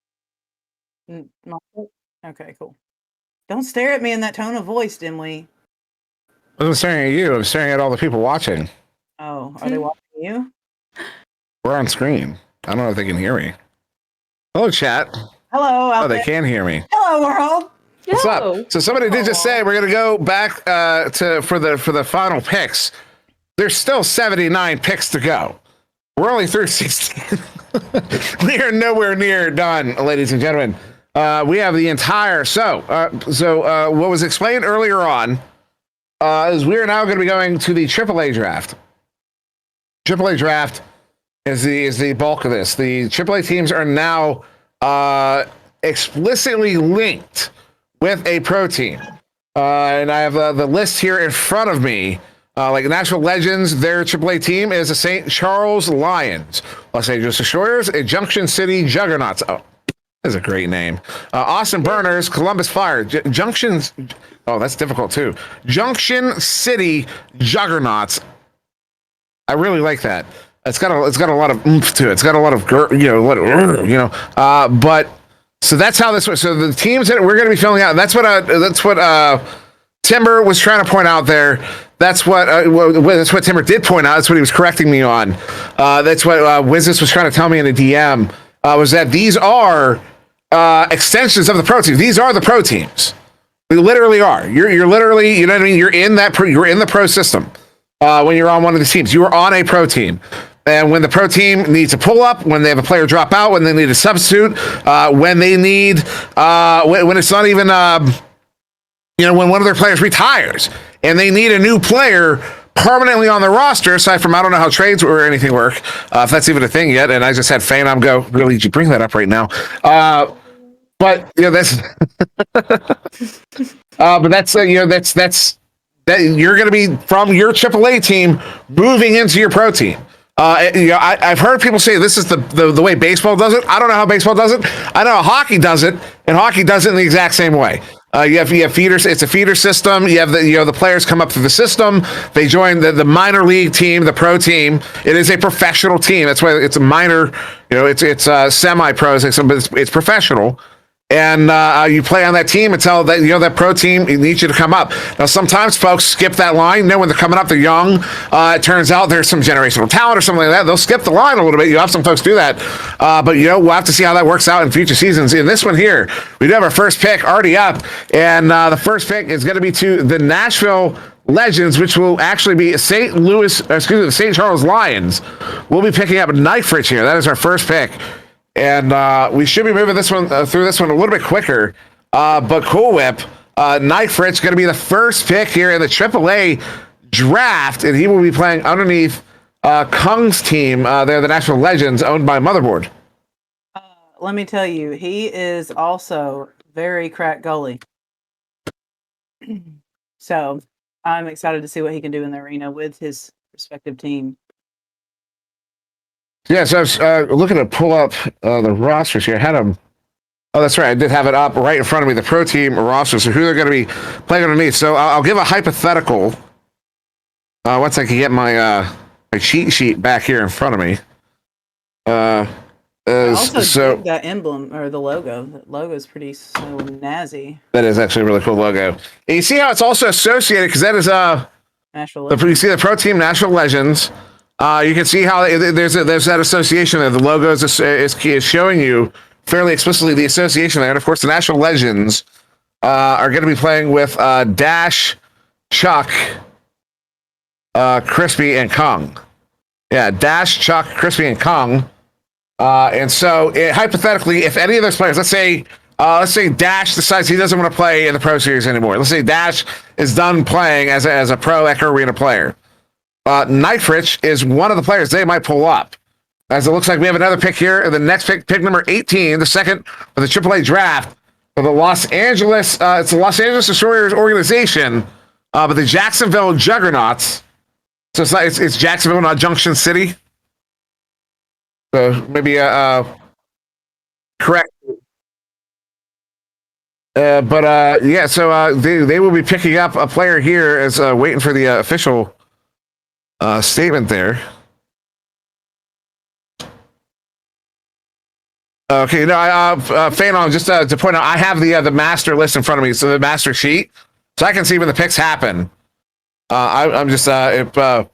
Okay, cool. Don't stare at me in that tone of voice, Dimly. I wasn't staring at you. I'm staring at all the people watching. Oh, are they watching you? We're on screen. I don't know if they can hear me. Hello, chat. Hello. Oh, they can hear me. Hello, world. What's up? So somebody did just say we're gonna go back for the final picks. There's still 79 picks to go. We're only through 16. We are nowhere near done, ladies and gentlemen. We have the entire so what was explained earlier on is we are now going to be going to the AAA draft. AAA draft is the bulk of this. The AAA teams are now explicitly linked with a pro team. And I have the list here in front of me. Like National Legends, their AAA team is the St. Charles Lions, Los Angeles Destroyers, and Junction City Juggernauts. Oh, that's a great name. Austin Burners, Columbus Fire, Junctions. Oh, that's difficult too. Junction City Juggernauts. I really like that. It's got a lot of oomph to it. It's got a lot of but so that's how this was. So the teams that we're going to be filling out. That's what Timber was trying to point out there. That's what Timber did point out. That's what he was correcting me on. That's what Wizus was trying to tell me in a DM. Was that these are extensions of the pro teams. These are the pro teams. They literally are. You're literally, you know what I mean? You're in the pro system. When you're on one of the teams, you are on a pro team. And when the pro team needs a pull up, when they have a player drop out, when they need a substitute, when they need, when it's not even, when one of their players retires and they need a new player permanently on the roster, aside from, I don't know how trades or anything work, if that's even a thing yet. And I just had Phenom go, really, did you bring that up right now? But that's, but that's that you're going to be from your AAA team moving into your pro team. I've heard people say this is the way baseball does it. I don't know how baseball does it. I know how hockey does it, and hockey does it in the exact same way. You have feeders. It's a feeder system. You have the players come up through the system. They join the minor league team, the pro team. It is a professional team. That's why it's a minor. It's semi-pros. It's professional. And you play on that team until that pro team needs you to come up. Now, sometimes folks skip that line. When they're coming up, they're young. It turns out there's some generational talent or something like that. They'll skip the line a little bit. You have some folks do that. But we'll have to see how that works out in future seasons. In this one here, we do have our first pick already up. And the first pick is going to be to the Nashville Legends, which will actually be the St. Charles Lions. We'll be picking up Knifrich here. That is our first pick. And we should be moving this one through this one a little bit quicker. But Cool Whip, Knifrich going to be the first pick here in the AAA draft, and he will be playing underneath Kung's team. They're the National Legends, owned by Motherboard. Let me tell you, he is also very crack goalie. So I'm excited to see what he can do in the arena with his respective team. Yeah, so I was looking to pull up the rosters here. I had them. Oh, that's right. I did have it up right in front of me, the pro team rosters, so who they're going to be playing underneath. So I'll give a hypothetical. Once I can get my cheat sheet back here in front of me. Also, that emblem or the logo. The logo is pretty so snazzy. That is actually a really cool logo. And you see how it's also associated, because that is National Legends. you see the pro team National Legends. You can see how there's that association there. The logo is showing you fairly explicitly the association there. And of course, the National Legends are going to be playing with Dash, Chuck, Crispy, and Kong. Yeah, Dash, Chuck, Crispy, and Kong. And so, hypothetically, if any of those players, let's say Dash decides he doesn't want to play in the Pro Series anymore. Let's say Dash is done playing as a Pro Echo Arena player. Knifrich is one of the players they might pull up. As it looks like we have another pick here. The next pick number 18, the second for the AAA draft for the Los Angeles. It's the Los Angeles Destroyers organization, but the Jacksonville Juggernauts. So it's Jacksonville, not Junction City. So maybe correct. Yeah. So they will be picking up a player here as waiting for the official statement there. Okay, no, Phenom, just to point out, I have the master list in front of me, so the master sheet, so I can see when the picks happen. I'm just the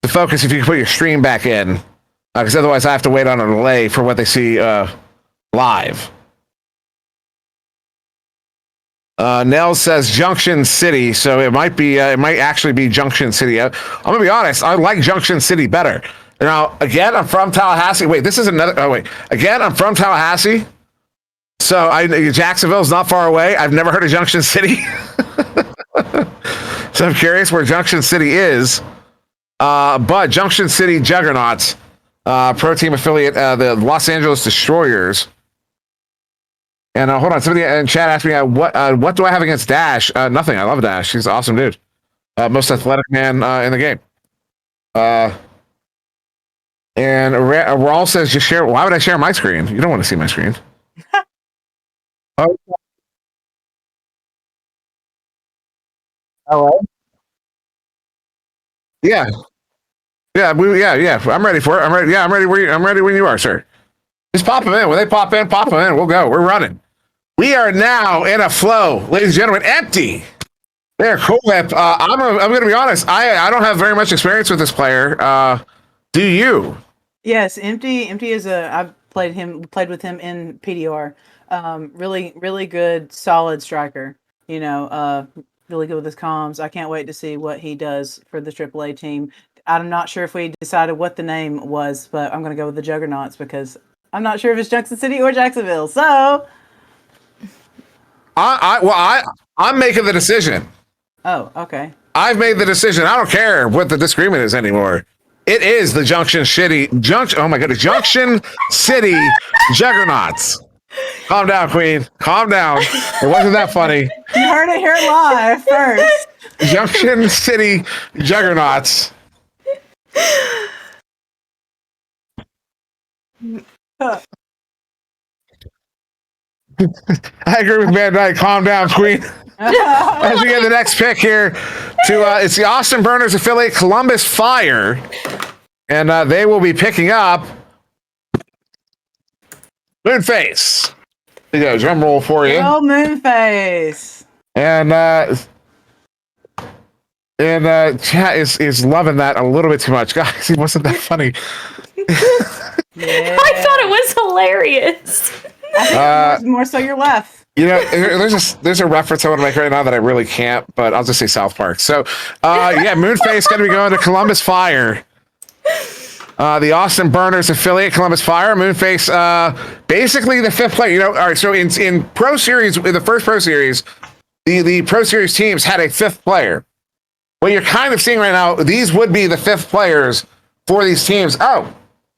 focus if you can put your stream back in, because otherwise I have to wait on a delay for what they see live. Nell says Junction City, so it might actually be Junction City. I'm gonna be honest, I like Junction City better. Now, again, I'm from Tallahassee. Wait, this is another. Oh, wait. Again, I'm from Tallahassee. So Jacksonville's not far away. I've never heard of Junction City. So I'm curious where Junction City is. But Junction City Juggernauts, pro team affiliate, the Los Angeles Destroyers. And hold on, somebody in chat asked me what do I have against Dash? Nothing. I love Dash. He's an awesome dude. Most athletic man in the game. And Raul says, just share. Why would I share my screen? You don't want to see my screen. Oh, hello. Yeah, yeah. I'm ready for it. I'm ready. Yeah, I'm ready. I'm ready when you are, sir. Just pop them in. When they pop in, pop them in. We'll go. We're running. We are now in a flow, ladies and gentlemen. Empty. There, cool whip. I'm going to be honest. I don't have very much experience with this player. Do you? Yes, Empty is I've played with him in PDR. Really good, solid striker. Really good with his comms. I can't wait to see what he does for the AAA team. I'm not sure if we decided what the name was, but I'm going to go with the Juggernauts because I'm not sure if it's Junction City or Jacksonville. So, I'm making the decision. oh, okay. I've made the decision. I don't care what the disagreement is anymore. It is the Junction City Oh my goodness, Junction City Juggernauts. Calm down, Queen. Calm down. It wasn't that funny. You heard it here live first. Junction City Juggernauts. I agree with Van Dyke. Calm down, Queen. As we get the next pick here it's the Austin Burners affiliate Columbus Fire, and they will be picking up Moonface. There you go, drum roll for you. Oh, Moonface. And chat is loving that a little bit too much, guys. He wasn't that funny. Yeah. I thought it was hilarious. I think more so your left. There's a reference I want to make right now that I really can't, but I'll just say South Park. So, yeah, Moonface going to be going to Columbus Fire. The Austin Burners affiliate, Columbus Fire. Moonface, basically the fifth player. All right, so in Pro Series, in the first Pro Series, the Pro Series teams had a fifth player. What you're kind of seeing right now, these would be the fifth players for these teams. Oh,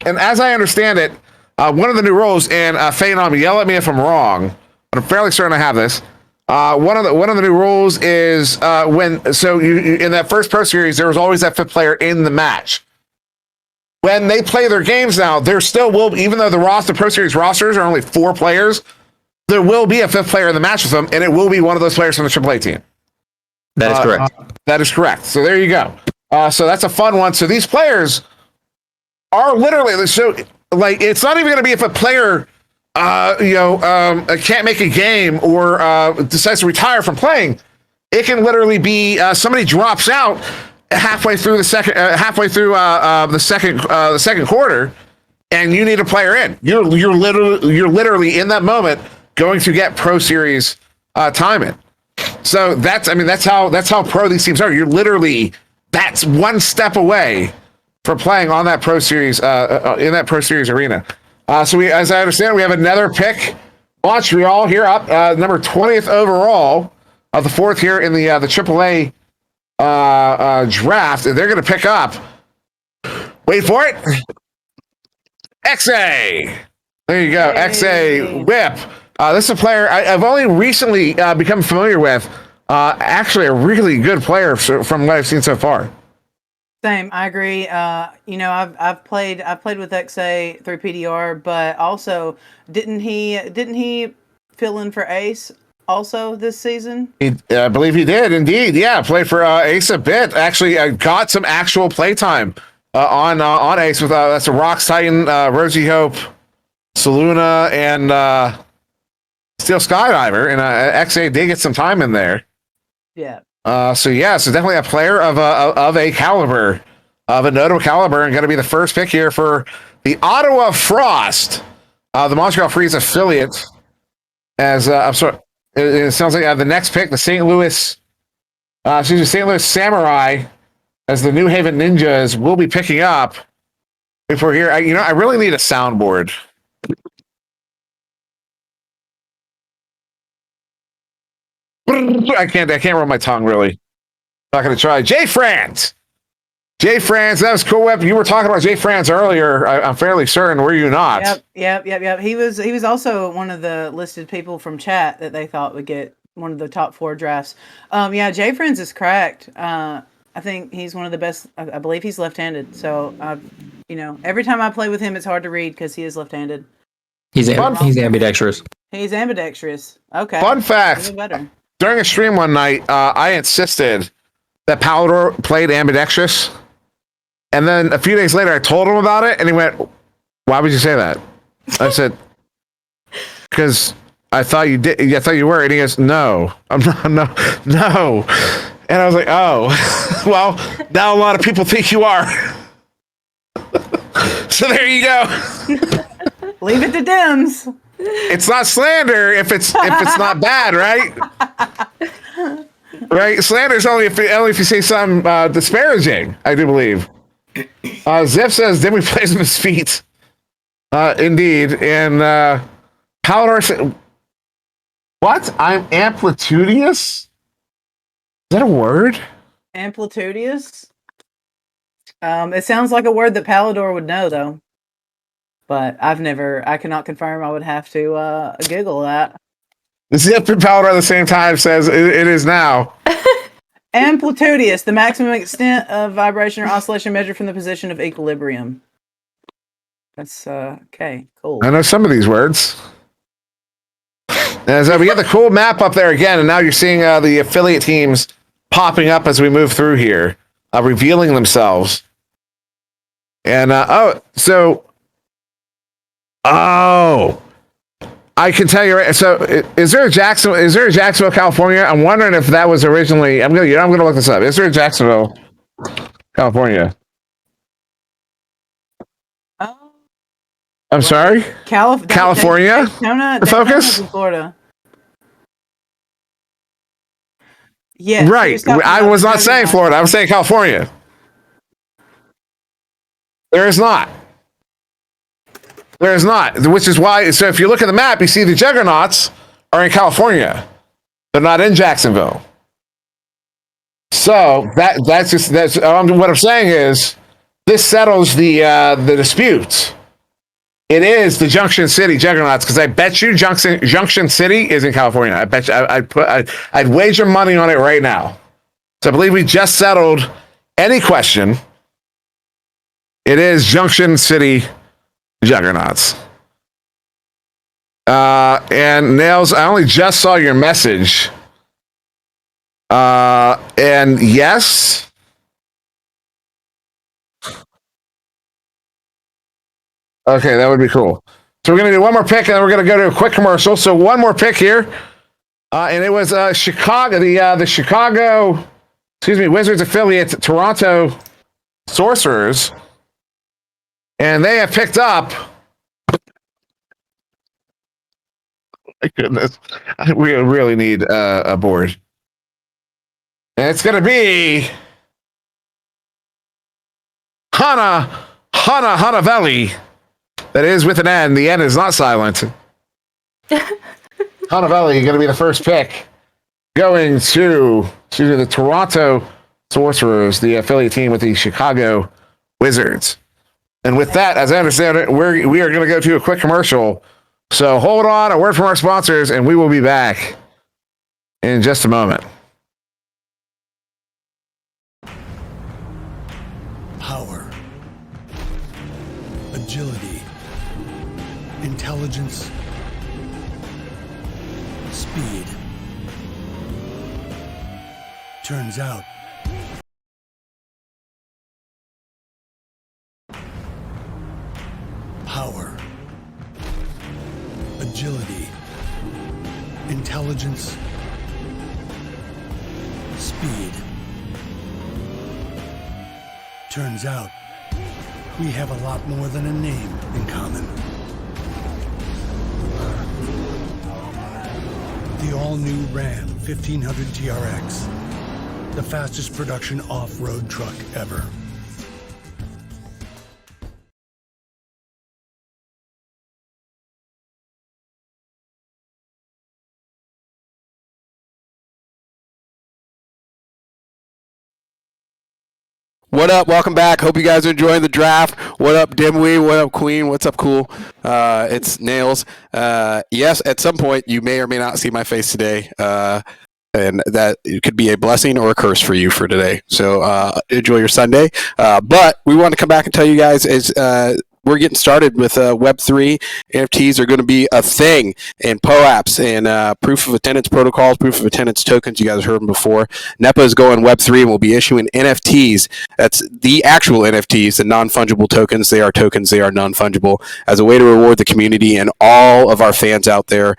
and as I understand it, one of the new rules, and Phenom, yell at me if I'm wrong, but I'm fairly certain I have this. One of the new rules is you in that first Pro Series, there was always that fifth player in the match. When they play their games now, there still will, even though the Pro Series rosters are only 4 players, there will be a fifth player in the match with them, and it will be one of those players from the AAA team. That is correct. That is correct. So there you go. So that's a fun one. So these players are literally it's not even going to be if a player can't make a game or decides to retire from playing. It can literally be somebody drops out halfway through the second quarter, and you need a player in. You're literally in that moment going to get Pro Series time in. So that's how pro these teams are. You're literally that's one step away from playing on that Pro Series in that Pro Series arena. So as I understand, we have another pick. Montreal here up number 20th overall of the 4th here in the AAA draft. And they're going to pick up. Wait for it. XA. There you go. Hey. XA Whip. This is a player I've only recently become familiar with. Actually, a really good player from what I've seen so far. Same, I agree. I've played with XA through PDR, but also didn't he fill in for Ace also this season? I believe he did indeed. Yeah, played for Ace a bit. Actually, got some actual play time on Ace with that's a Rocks Titan, Rosie Hope, Saluna, and Steel Skydiver, and XA did get some time in there. Yeah. So definitely a player of a caliber, of a notable caliber, and going to be the first pick here for the Ottawa Frost, the Montreal Freeze affiliate. As I'm sorry, it sounds like the next pick, the St. Louis Samurai, as the New Haven Ninjas will be picking up. If we're here, I really need a soundboard. I can't roll my tongue really. Not gonna try. Jay France. Jay Franz, that was cool. You were talking about Jay Franz earlier. I'm fairly certain. Were you not? Yep. He was also one of the listed people from chat that they thought would get one of the top 4 drafts. Yeah, Jay Friends is correct. I think he's one of the best. I believe he's left-handed. So, every time I play with him, it's hard to read because he is left-handed. He's ambidextrous. He's ambidextrous. Okay. Fun fact. Even better. During a stream one night, I insisted that Palador played ambidextrous. And then a few days later, I told him about it, and he went, "Why would you say that?" I said, "Because I thought you did. I thought you were." And he goes, "No, I'm not. No." And I was like, "Oh, well, now a lot of people think you are." So there you go. Leave it to Dims. It's not slander if it's not bad, right? Right? Slander is only if you say something disparaging, I do believe. Zip says, then we plays on his feet. Indeed. And Palador said, what? I'm amplitudious? Is that a word? Amplitudious? It sounds like a word that Palador would know, though. But I cannot confirm. I would have to Google that. Zip and Palador at the same time says it is now. Amplitudious, the maximum extent of vibration or oscillation measured from the position of equilibrium. That's okay, cool. I know some of these words. And so we got the cool map up there again, and now you're seeing the affiliate teams popping up as we move through here, revealing themselves. And I can tell you right. So, is there a Jacksonville, California? I'm wondering if that was originally. I'm gonna look this up. Is there a Jacksonville, California? I'm sorry. Daytona, California. Focus. Florida. Yeah. Right. I was not saying Florida. I was saying California. There is not. There is not, which is why. So if you look at the map, you see the Juggernauts are in California. They're not in Jacksonville. So that's what I'm saying is this settles the dispute. It is the Junction City Juggernauts because I bet you Junction City is in California. I bet you I'd wager money on it right now. So I believe we just settled any question. It is Junction City Juggernauts. And Nails, I only just saw your message. And yes. Okay, that would be cool. So we're going to do one more pick, and then we're going to go to a quick commercial. So one more pick here. And it was Chicago, the Chicago, Wizards affiliate, Toronto Sorcerers. And they have picked up. My goodness, we really need a board, and it's going to be Hanavelli. That is with an N. The N is not silent. Hanavelli going to be the first pick, going to the Toronto Sorcerers, the affiliate team with the Chicago Wizards. And with that, as I understand it, we are going to go to a quick commercial. So hold on, a word from our sponsors, and we will be back in just a moment. Power, agility, intelligence, speed. Turns out, power, agility, intelligence, speed. Turns out, we have a lot more than a name in common. The all-new Ram 1500 TRX, the fastest production off-road truck ever. What up? Welcome back. Hope you guys are enjoying the draft. What up, Dimwee? What up, Queen? What's up, Cool? It's Nails. Yes, at some point you may or may not see my face today, and that it could be a blessing or a curse for you for today. So enjoy your Sunday. But we want to come back and tell you guys we're getting started with Web3. NFTs are going to be a thing, and POAPs and proof of attendance protocols, proof of attendance tokens. You guys heard them before. NEPA is going Web3 and will be issuing NFTs. That's the actual NFTs, the non-fungible tokens. They are tokens. They are non-fungible as a way to reward the community and all of our fans out there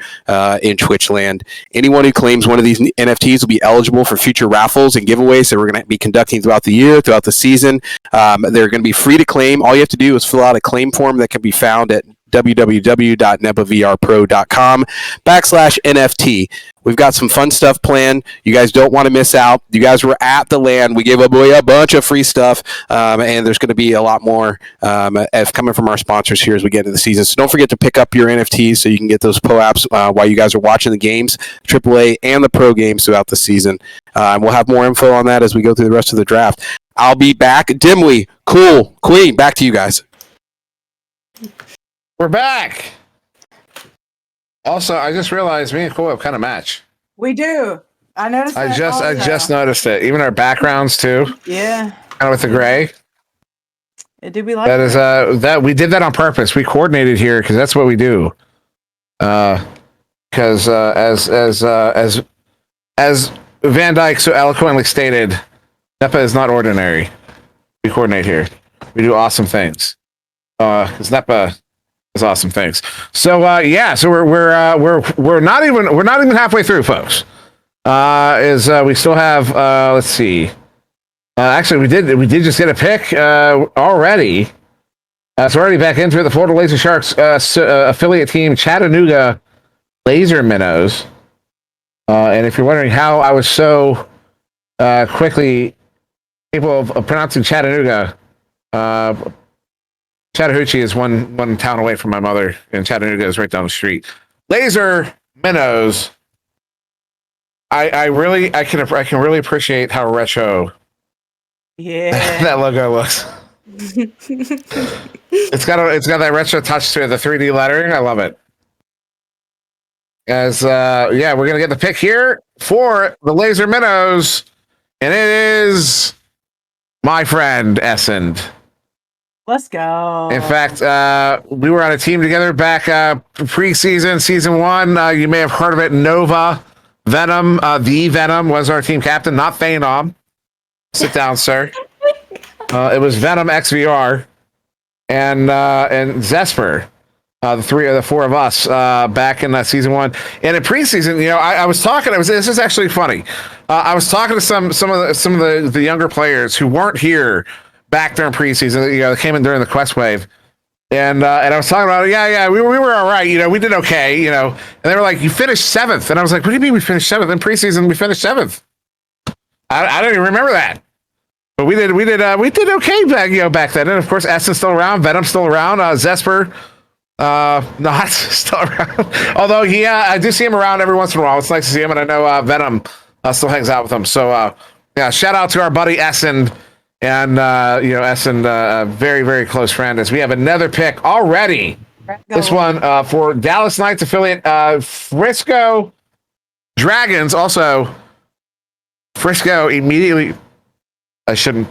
in Twitch land. Anyone who claims one of these NFTs will be eligible for future raffles and giveaways that we're going to be conducting throughout the year, throughout the season. They're going to be free to claim. All you have to do is fill out a claim form that can be found at www.nepavrpro.com/NFT. We've got some fun stuff planned. You guys don't want to miss out. You guys were at the land. We gave away a bunch of free stuff, and there's going to be a lot more coming from our sponsors here as we get into the season. So don't forget to pick up your NFTs so you can get those POAPs while you guys are watching the games, AAA and the pro games throughout the season. And we'll have more info on that as we go through the rest of the draft. I'll be back. Dimly, Cool, Queen, back to you guys. We're back. Also, I just realized me and Cool kind of match. We do. I noticed. I just noticed it. Even our backgrounds too. Yeah. Kind of with the gray. Do we like that? Is that we did that on purpose. We coordinated here because that's what we do. Because as Van Dyke so eloquently stated, NEPA is not ordinary. We coordinate here. We do awesome things. Because NEPA is awesome things. So so we're not even halfway through, folks. We still have let's see. Actually, we did just get a pick already. It's already back into the Florida Laser Sharks affiliate team, Chattanooga Laser Minnows. And if you're wondering how I was so quickly capable of pronouncing Chattanooga, Chattahoochee is one town away from my mother, and Chattanooga is right down the street. Laser Minnows. I can really appreciate how retro that logo looks. It's got that retro touch to it, the 3D lettering. I love it. We're gonna get the pick here for the Laser Minnows, and it is my friend Essend. Let's go. In fact, we were on a team together back preseason, season 1. You may have heard of it. Nova Venom, the Venom was our team captain, not Phenom. Sit down, sir. It was Venom XVR and Zesper. The four of us back in season 1, and in preseason, I was talking. This is actually funny. I was talking to some of the younger players who weren't here back during preseason. They came in during the Quest Wave, and I was talking about we were all right. We did okay. And they were like, "You finished 7th," and I was like, "What do you mean we finished 7th in preseason? We finished 7th." I don't even remember that. But we did okay back then. And of course, Essence still around, Venom's still around, Zesper. Not still around. Although I do see him around every once in a while. It's nice to see him, and I know Venom still hangs out with him. So shout out to our buddy Essen, and Essen, very very close friend. As we have another pick already. This one for Dallas Knights affiliate Frisco Dragons. Also, Frisco immediately. I shouldn't.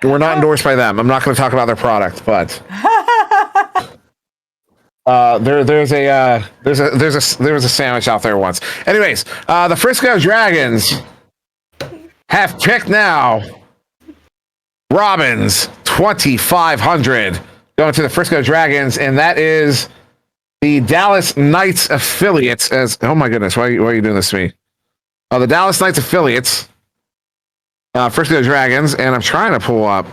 We're not endorsed by them. I'm not going to talk about their product, but there was a sandwich out there once. Anyways, the Frisco Dragons have picked now. Robbins 2,500 going to the Frisco Dragons, and that is the Dallas Knights affiliates. Oh my goodness, why are you doing this to me? The Dallas Knights affiliates. Frisco Dragons, and I'm trying to pull up.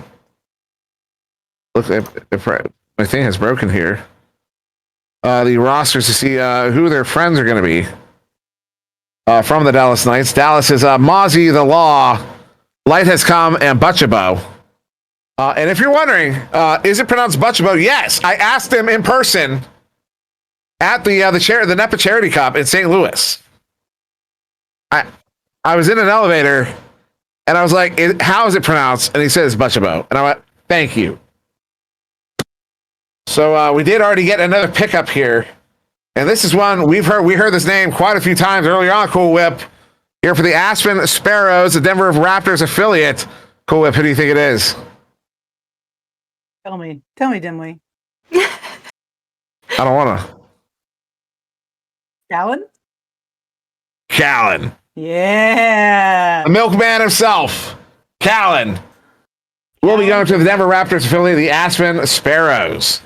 Look, if my thing has broken here. The rosters to see who their friends are going to be from the Dallas Knights. Dallas is Mozzie the Law, Light Has Come, and Butchabo. And if you're wondering, is it pronounced Butchabo? Yes, I asked him in person at the NEPA Charity Cup in St. Louis. I was in an elevator. And I was like, how is it pronounced? And he says Butchabo. And I went, thank you. So we did already get another pickup here. And this is one we heard this name quite a few times earlier on, Cool Whip. Here for the Aspen Sparrows, the Denver Raptors affiliate. Cool Whip, who do you think it is? Tell me, Dimwee. I don't want to. Callan. Yeah. The milkman himself, Callan. We'll be going to the Denver Raptors affiliate, the Aspen Sparrows.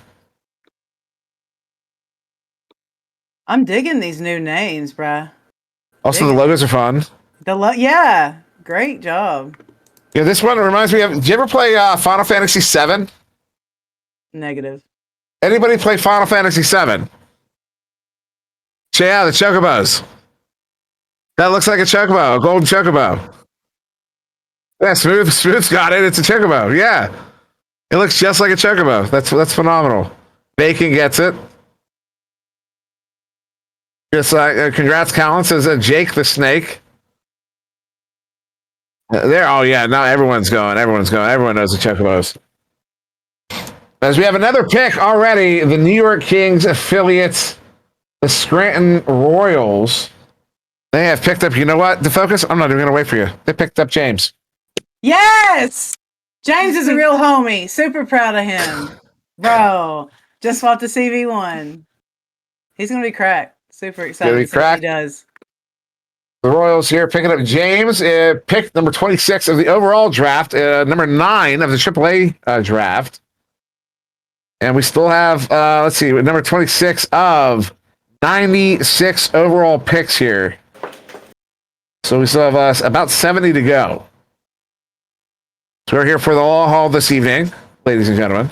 I'm digging these new names, bruh. Also, the logos are fun. Yeah, great job. Yeah, this one reminds me of. Did you ever play Final Fantasy VII? Negative. Anybody play Final Fantasy VII? Yeah, the chocobos. That looks like a chocobo, a golden chocobo. Yeah, Smooth's got it. It's a chocobo. Yeah, it looks just like a chocobo. That's phenomenal. Bacon gets it. Just congrats, Colin, says Jake the Snake. There. Oh yeah, now everyone's going. Everyone knows the chocobos. As we have another pick already, the New York Kings affiliates, the Scranton Royals. They have picked up, you know what, the focus? I'm not even going to wait for you. They picked up James. Yes! James is a real homie. Super proud of him. Bro, just swapped the CV1. He's going to be cracked. Super excited to see what he does. The Royals here picking up James, pick number 26 of the overall draft, number 9 of the AAA draft. And we still have, let's see, number 26 of 96 overall picks here. So we still have about 70 to go. So we're here for the long haul this evening, ladies and gentlemen.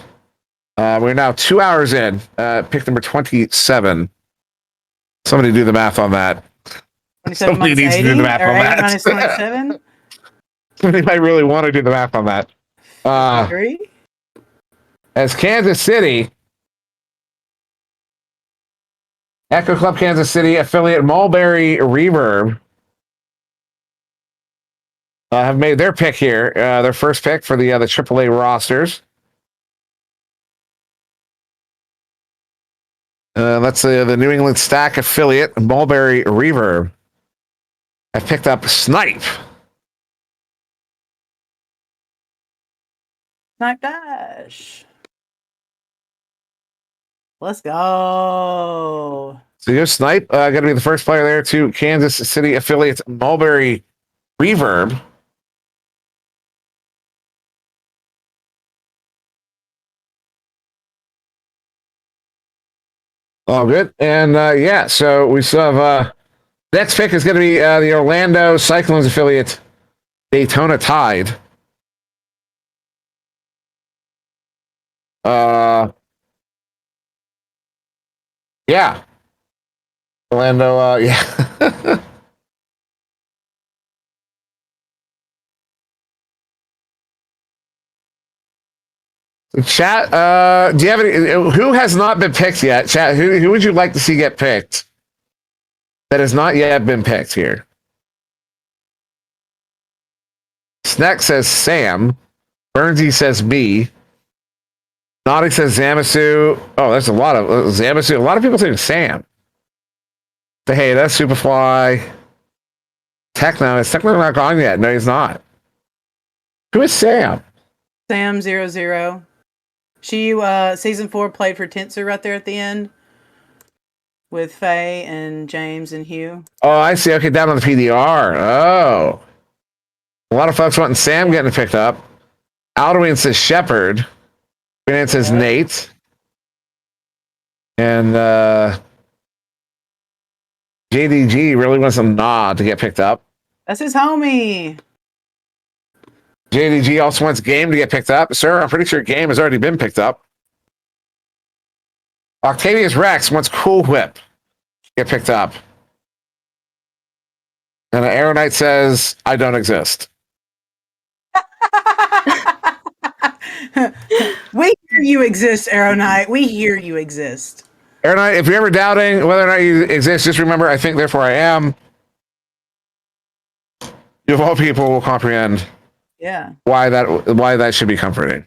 We're now 2 hours in, pick number 27. Somebody do the math on that. Somebody needs to do the math on that. Minus 27? Somebody might really want to do the math on that. Agree? As Kansas City, Echo Club Kansas City affiliate Mulberry Reverb have made their pick here, their first pick for the AAA rosters. That's the New England Stack affiliate, Mulberry Reverb. I picked up Snipe. Snipe Dash. Let's go. So you Snipe, going to be the first player there to Kansas City affiliates Mulberry Reverb. Oh, good. And yeah, so we still have next pick is going to be the Orlando Cyclones affiliate, Daytona Tide. Yeah. Orlando, yeah. Chat, do you have any, who has not been picked yet? Chat, who would you like to see get picked that has not yet been picked here? Snack says Sam. Bernsey says me. Naughty says Zamasu. Oh, there's a lot of Zamasu. A lot of people saying Sam. But hey, that's Superfly. Techno. Is Techno not gone yet? No, he's not. Who is Sam? Sam 00. She season 4 played for Tensor right there at the end with Faye and James and Hugh. Oh, I see. Okay, down on the PDR. Oh. A lot of folks wanting Sam getting picked up. Aldwin says Shepard. Grant says Nate. And JDG really wants some Nod to get picked up. That's his homie. JDG also wants Game to get picked up. Sir, I'm pretty sure Game has already been picked up. Octavius Rex wants Cool Whip to get picked up. And Aeronite says, I don't exist. We hear you exist, Aeronite. We hear you exist. Aeronite, if you're ever doubting whether or not you exist, just remember, I think, therefore I am. You of all people will comprehend. Yeah. why that should be comforting.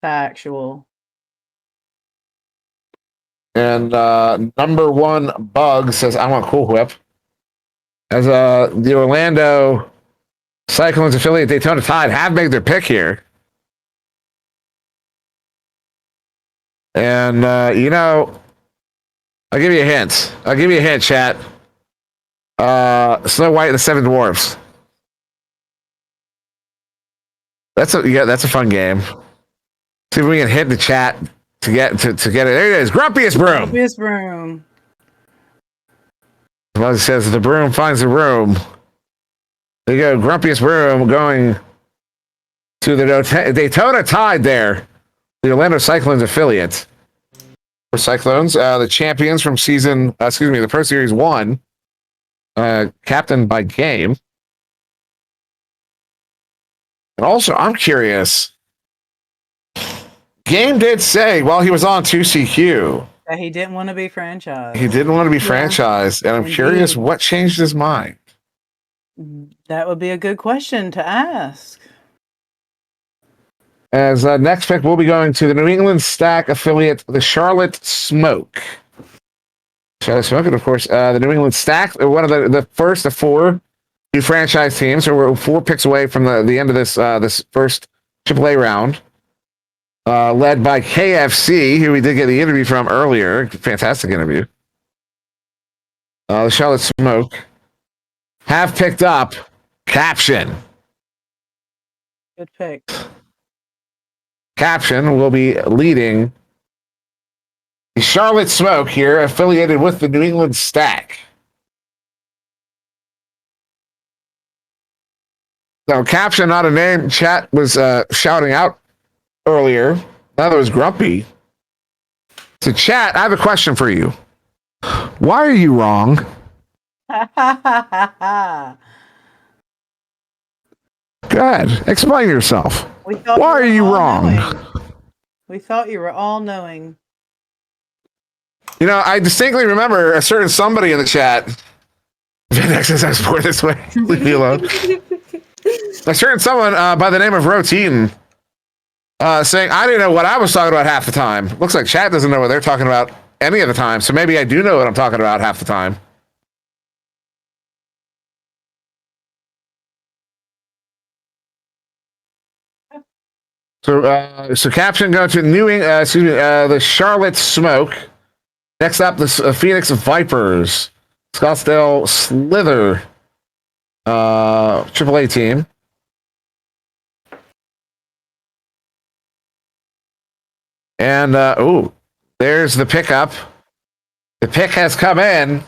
Factual. And number one bug says, I want Cool Whip. As the Orlando Cyclones affiliate Daytona Tide have made their pick here. And, I'll give you a hint. Chat. Snow White and the Seven Dwarfs. That's a fun game. See if we can hit the chat to get it. There it is. Grumpiest Broom. Grumpiest Broom. Well, it says the broom finds the room. There you go. Grumpiest Broom going to the Daytona Tide there. The Orlando Cyclones affiliate. For Cyclones, the champions from the Pro Series 1, captained by Game. And also, I'm curious. Game did say while he was on 2CQ That he didn't want to be franchised. he didn't want to be franchised, and I'm curious what changed his mind. That would be a good question to ask. As next pick, we'll be going to the New England Stack affiliate, the Charlotte Smoke. And of course, the New England Stack, one of the first of four new franchise teams. So we're 4 picks away from the end of this first AAA round. Led by KFC, who we did get the interview from earlier. Fantastic interview. The Charlotte Smoke have picked up Caption. Good pick. Caption will be leading the Charlotte Smoke here, affiliated with the New England Stack. Now, Caption, not a name. Chat was shouting out earlier. Now that was Grumpy. So, Chat, I have a question for you. Why are you wrong? Go ahead. Explain yourself. Why are you wrong? We thought you were all knowing. I distinctly remember a certain somebody in the chat. XSS Sport this way. Leave me alone. A certain someone by the name of Roteen saying, I didn't know what I was talking about half the time. Looks like chat doesn't know what they're talking about any of the time, so maybe I do know what I'm talking about half the time. So Caption going to the Charlotte Smoke. Next up, the Phoenix Vipers, Scottsdale Slither, AAA team. And there's the pickup. The pick has come in.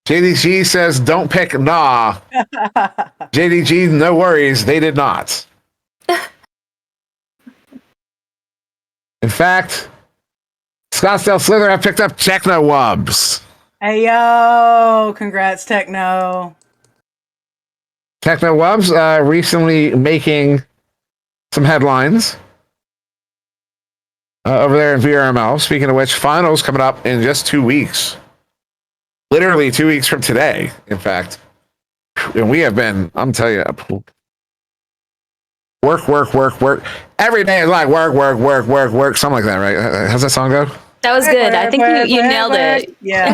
JDG says, "Don't pick nah." JDG, no worries, they did not. In fact, Scottsdale Slither have picked up Techno Wubs. Hey, yo. Congrats, Techno. Techno Wubs recently making some headlines over there in VRML. Speaking of which, finals coming up in just 2 weeks. Literally 2 weeks from today, in fact. And we have been, I'm telling you, work. Every day is like work, something like that, right? How's that song go? That was good. I think you nailed it. Yeah.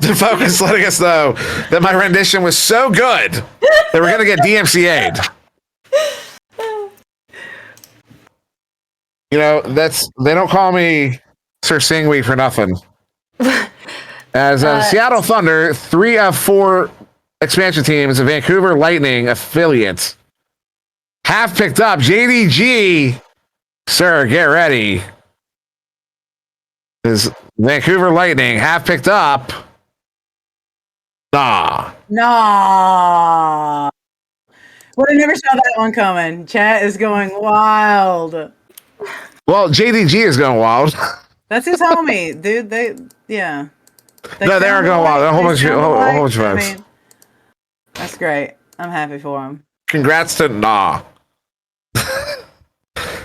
The Focus letting us know that my rendition was so good that we're going to get DMCA'd. They don't call me Sir Singwe for nothing. As Seattle Thunder, 3 of 4 expansion teams, Vancouver Lightning affiliates, have picked up JDG. Sir, get ready. Is Vancouver Lightning have picked up Nah. Well, I never saw that one coming. Chat is going wild. Well, JDG is going wild. That's his homie, dude. They are going wild. A whole bunch of folks. That's great. I'm happy for him. Congrats to Nah.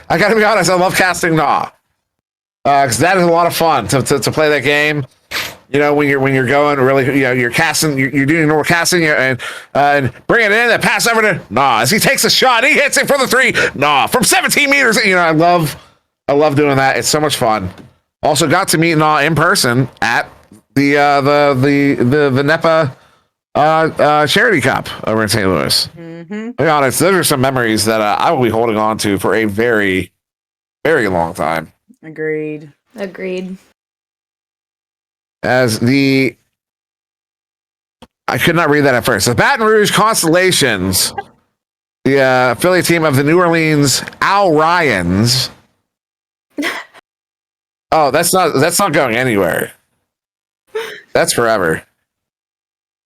I gotta be honest, I love casting Nah. Because that is a lot of fun to play that game. You know, when you're going really, you know, you're casting, you're doing normal casting, and bring it in and pass over to as he takes a shot, he hits it for the 3, from 17 meters. You know, I love doing that. It's so much fun. Also got to meet Nah in person at the NEPA Charity Cup over in St. Louis. To be honest, those are some memories that I will be holding on to for a very, very long time. Agreed. As I could not read that at first. The Baton Rouge Constellations, the affiliate team of the New Orleans Al Ryans. Oh, that's not going anywhere. That's forever.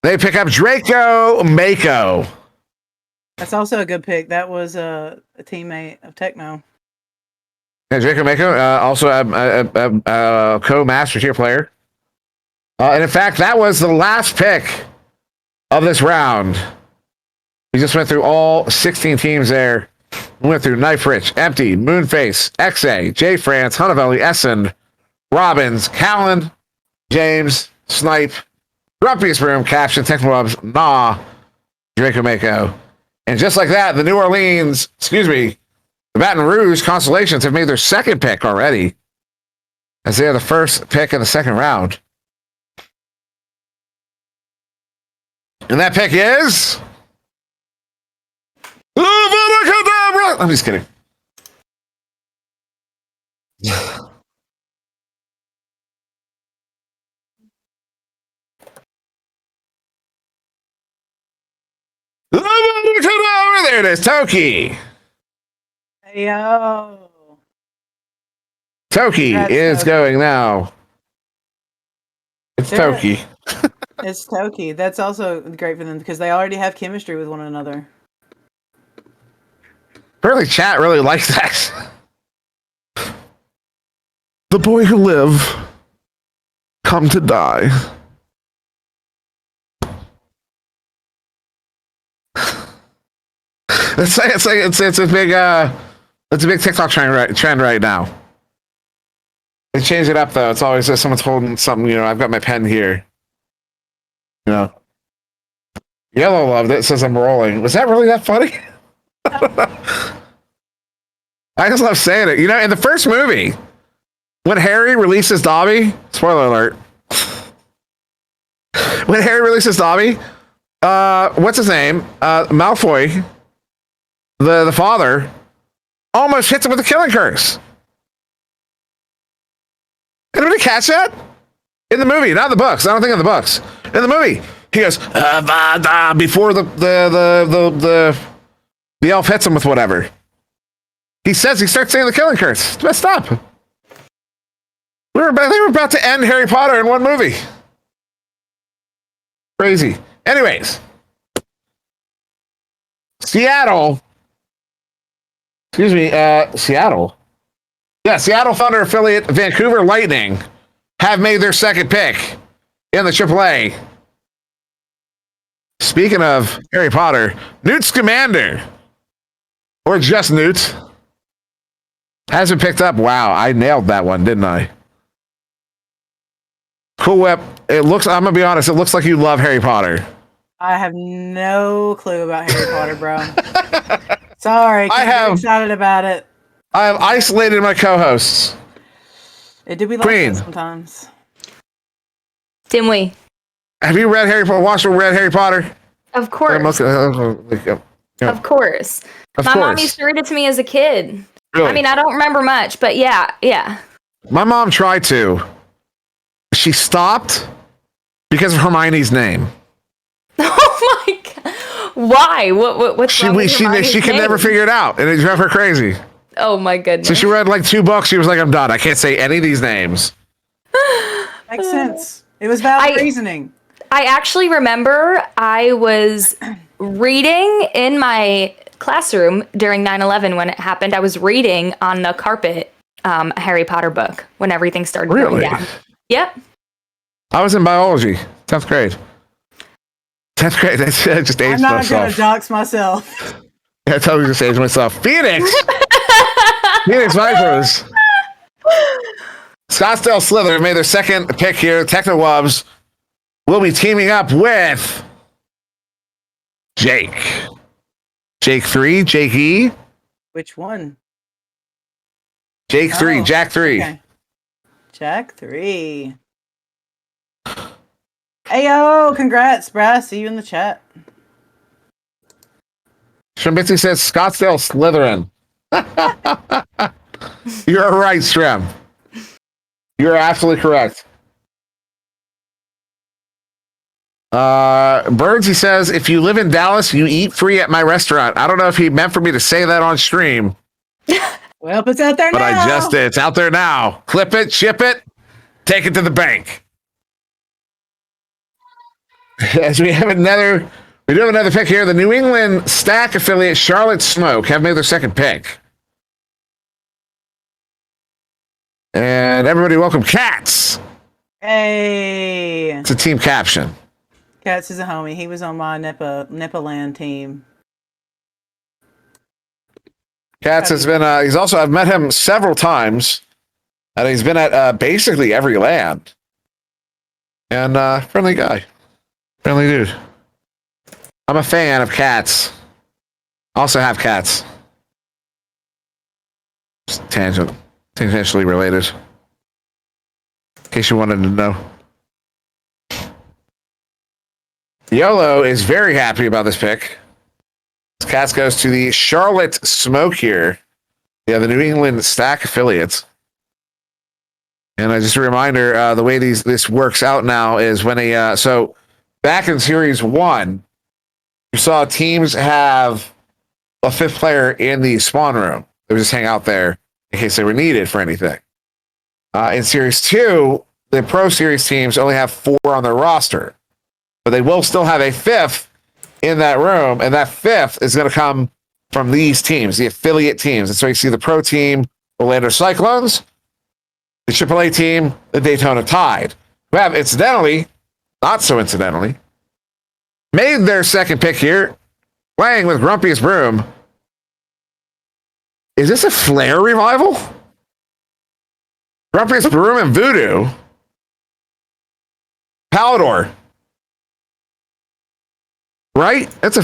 They pick up Draco Mako. That's also a good pick. That was a teammate of Techno. Yeah, Draco Mako, also a co-master tier player. And in fact, that was the last pick of this round. We just went through all 16 teams there. We went through Knife Rich, Empty, Moonface, XA, J France, Hunavelli, Essen, Robbins, Callan, James, Snipe, Grumpiest Room, Caption, Technowebs, Draco Mako. And just like that, the the Baton Rouge Constellations have made their second pick already, as they are the first pick in the second round. And that pick is... I'm just kidding. There it is, Toki. Yo. Toki is going now. It's Toki. It's Toki. That's also great for them because they already have chemistry with one another. Apparently, chat really likes that. The boy who live, come to die. It's a big TikTok trend right now. They change it up though. It's always someone's holding something. You know, I've got my pen here. You know, Yellow loved it. Says I'm rolling. Was that really that funny? I just love saying it. You know, in the first movie, when Harry releases Dobby, spoiler alert. When Harry releases Dobby, what's his name? Malfoy, the father, almost hits him with a killing curse. Anybody catch that? In the movie, not in the books. I don't think in the books. In the movie, he goes before the elf hits him with whatever. He says he starts saying the killing curse. It's messed up. They were about to end Harry Potter in one movie. Crazy. Anyways, Seattle. Yeah, Seattle Thunder affiliate Vancouver Lightning have made their second pick in the AAA. Speaking of Harry Potter, Newt Scamander, or just Newt, has been picked up. Wow, I nailed that one, didn't I? Cool Whip. I'm gonna be honest, it looks like you love Harry Potter. I have no clue about Harry Potter, bro. Sorry, can't get excited about it. I have isolated my co-hosts. It do be like Queen. that sometimes. Dimwee. Have you read Watched or read Harry Potter? Of course. Of course. My mom used to read it to me as a kid. Really? I mean, I don't remember much, but yeah. My mom tried to. She stopped because of Hermione's name. Oh my god! Why? What's wrong with Hermione's she could name? never figure it out, and it drove her crazy. Oh my goodness! So she read like 2 books. She was like, "I'm done. I can't say any of these names." Makes sense. It was valid reasoning. I actually remember I was reading in my classroom during 9/11 when it happened. I was reading on the carpet a Harry Potter book when everything started going down. Yep. I was in biology, 10th grade. 10th grade. I just aged myself. I'm not going to dox myself. Yeah, I totally just aged myself. Phoenix Vipers. Scottsdale Slither made their second pick here. Technowubs will be teaming up with Jake. Jake 3, Jake E. Which one? Jake 3, Jack 3. Okay. Jack 3. Ayo, congrats, Brad. See you in the chat. Shrimpitsy says Scottsdale Slytherin. You're right, Shrem. You're absolutely correct. Birdsy says, if you live in Dallas, you eat free at my restaurant. I don't know if he meant for me to say that on stream. Well, it's out there but now. I just did. It's out there now. Clip it, ship it, take it to the bank. As we do have another pick here. The New England Stack affiliate Charlotte Smoke have made their second pick. And everybody welcome Cats. Hey. It's a team caption. Cats is a homie. He was on my NEPA land team. Cats has been, I've met him several times. And he's been at basically every land. And friendly guy. Friendly dude. I'm a fan of Cats. Also have cats. Just tangentially related. In case you wanted to know. YOLO is very happy about this pick. Cats goes to the Charlotte Smoke here. Yeah, the New England Stack affiliates. And just a reminder, the way this works out now is when so back in Series 1, you saw teams have a fifth player in the spawn room. They would just hang out there in case they were needed for anything. In Series 2, the Pro Series teams only have 4 on their roster. But they will still have a fifth in that room, and that fifth is going to come from these teams, the affiliate teams. And so you see the Pro team, Orlando Cyclones, the AAA team, the Daytona Tide, who have incidentally, not so incidentally, made their second pick here, playing with Grumpiest Broom. Is this a Flare revival? Grumpiest Broom and Voodoo. Palador. Right? That's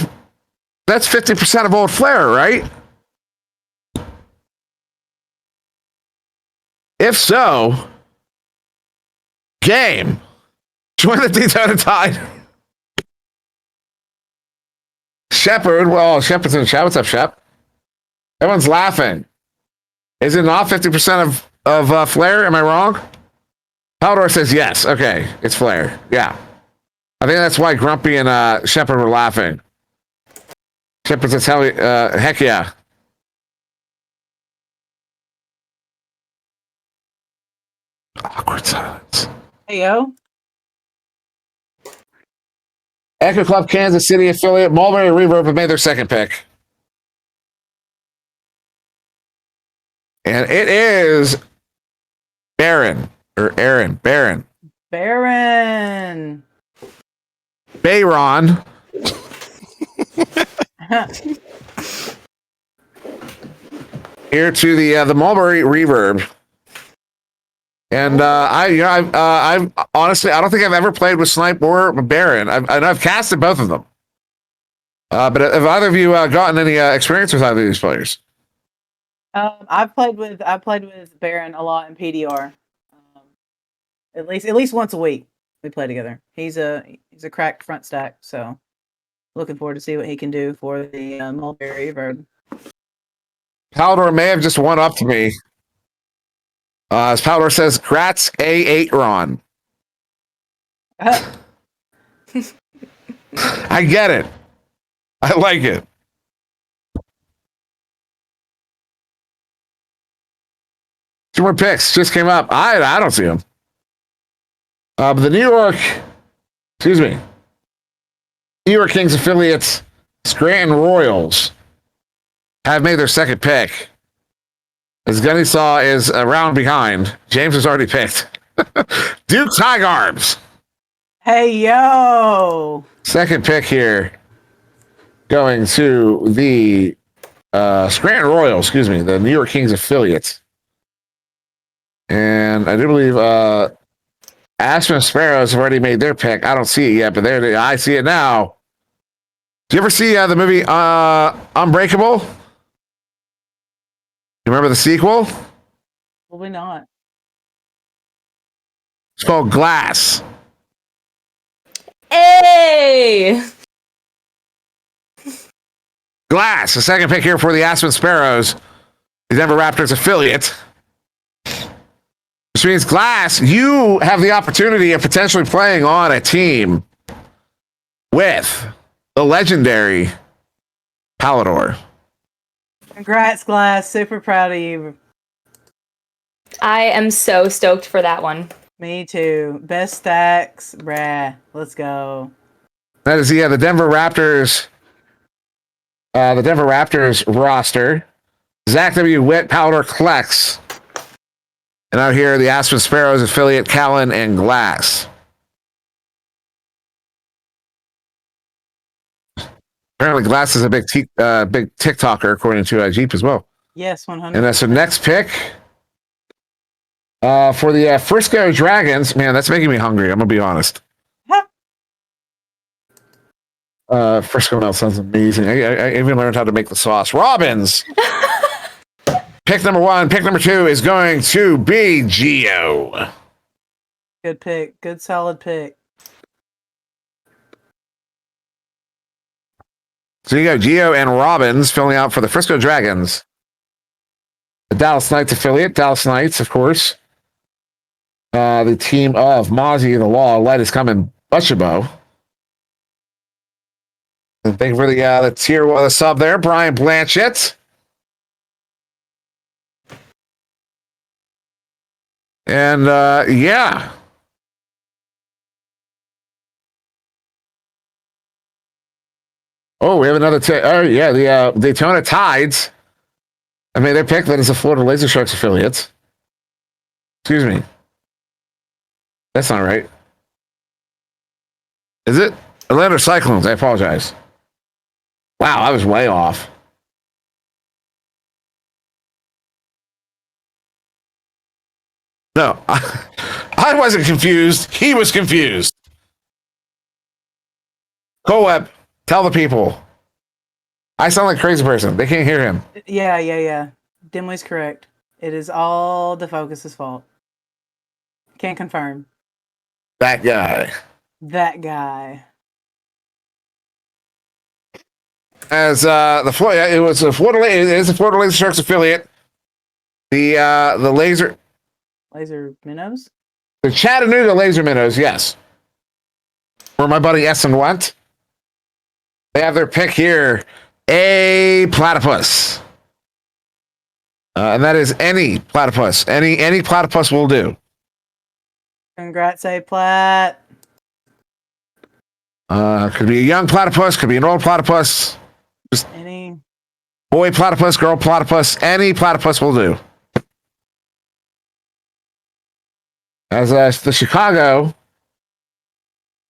50% of old Flare, right? If so, game. Join the Daytona Tide. Shepard, well, Shepard's in the chat. What's up, Shep? Everyone's laughing. Is it not 50% of Flare? Am I wrong? Palador says yes. Okay, it's Flare. Yeah. I think that's why Grumpy and Shepard were laughing. Shepard says, heck yeah. Awkward silence. Hey, yo. Echo Club Kansas City affiliate Mulberry Reverb have made their second pick. And it is Baron. Or Aaron. Baron. Baron. Bayron. Here to the Mulberry Reverb. And I've honestly, I don't think I've ever played with Snipe or Baron. I've casted both of them. But have either of you gotten any experience with either of these players? I've played with Baron a lot in PDR. At least once a week we play together. He's a cracked front stack, so looking forward to see what he can do for the Mulberry Reverb. Palador may have just one up to me. As Palador says, Gratz A8 Ron. I get it. I like it. Two more picks just came up. I don't see them. But the New York Kings affiliates, Scranton Royals, have made their second pick. As Gunny Saw is a round behind. James has already picked. Duke Tigarbs. Hey, yo. Second pick here. Going to the Scranton Royals, the New York Kings affiliates. And I do believe Aspen Sparrows have already made their pick. I don't see it yet, but I see it now. Do you ever see the movie Unbreakable? You remember the sequel? Probably not. It's called Glass. Hey! Glass, the second pick here for the Aspen Sparrows, the Denver Raptors affiliate. Which means, Glass, you have the opportunity of potentially playing on a team with the legendary Palador. Congrats, Glass. Super proud of you. I am so stoked for that one. Me too. Best stacks, brah. Let's go. That is the Denver Raptors. The Denver Raptors roster. Zach W. Witt, Palador Klex. And out here, the Aspen Sparrows affiliate, Callan and Glass. Apparently, Glass is a big TikToker, according to Jeep as well. Yes, 100. And that's the next pick for the Frisco Dragons. Man, that's making me hungry. I'm gonna be honest. Frisco Melt sounds amazing. I even learned how to make the sauce. Robbins. Pick number 1. Pick number 2 is going to be Geo. Good pick. Good solid pick. So you got Geo and Robbins filling out for the Frisco Dragons. The Dallas Knights affiliate. Dallas Knights, of course. The team of Mozzie, the Law, Light is coming, Butchabo. And thank you for the tier 1 sub there, Brian Blanchett. And yeah. Oh, we have another. The Daytona Tides. I made their pick. That is the Florida Laser Sharks affiliates. Excuse me. That's not right. Is it? Atlanta Cyclones. I apologize. Wow, I was way off. No, I wasn't confused. He was confused. Coep, tell the people. I sound like a crazy person. They can't hear him. Yeah. Dimly's correct. It is all the focus's fault. Can't confirm. That guy. That guy. As it was a Florida. It is a Florida Laser Sharks affiliate. The laser Minnows. The Chattanooga Laser Minnows. Yes. Where my buddy Essen went. They have their pick here. A platypus. And that is any platypus. Any platypus will do. Congrats, A Plat. Could be a young platypus, could be an old platypus. Just any boy platypus, girl platypus, any platypus will do. As the Chicago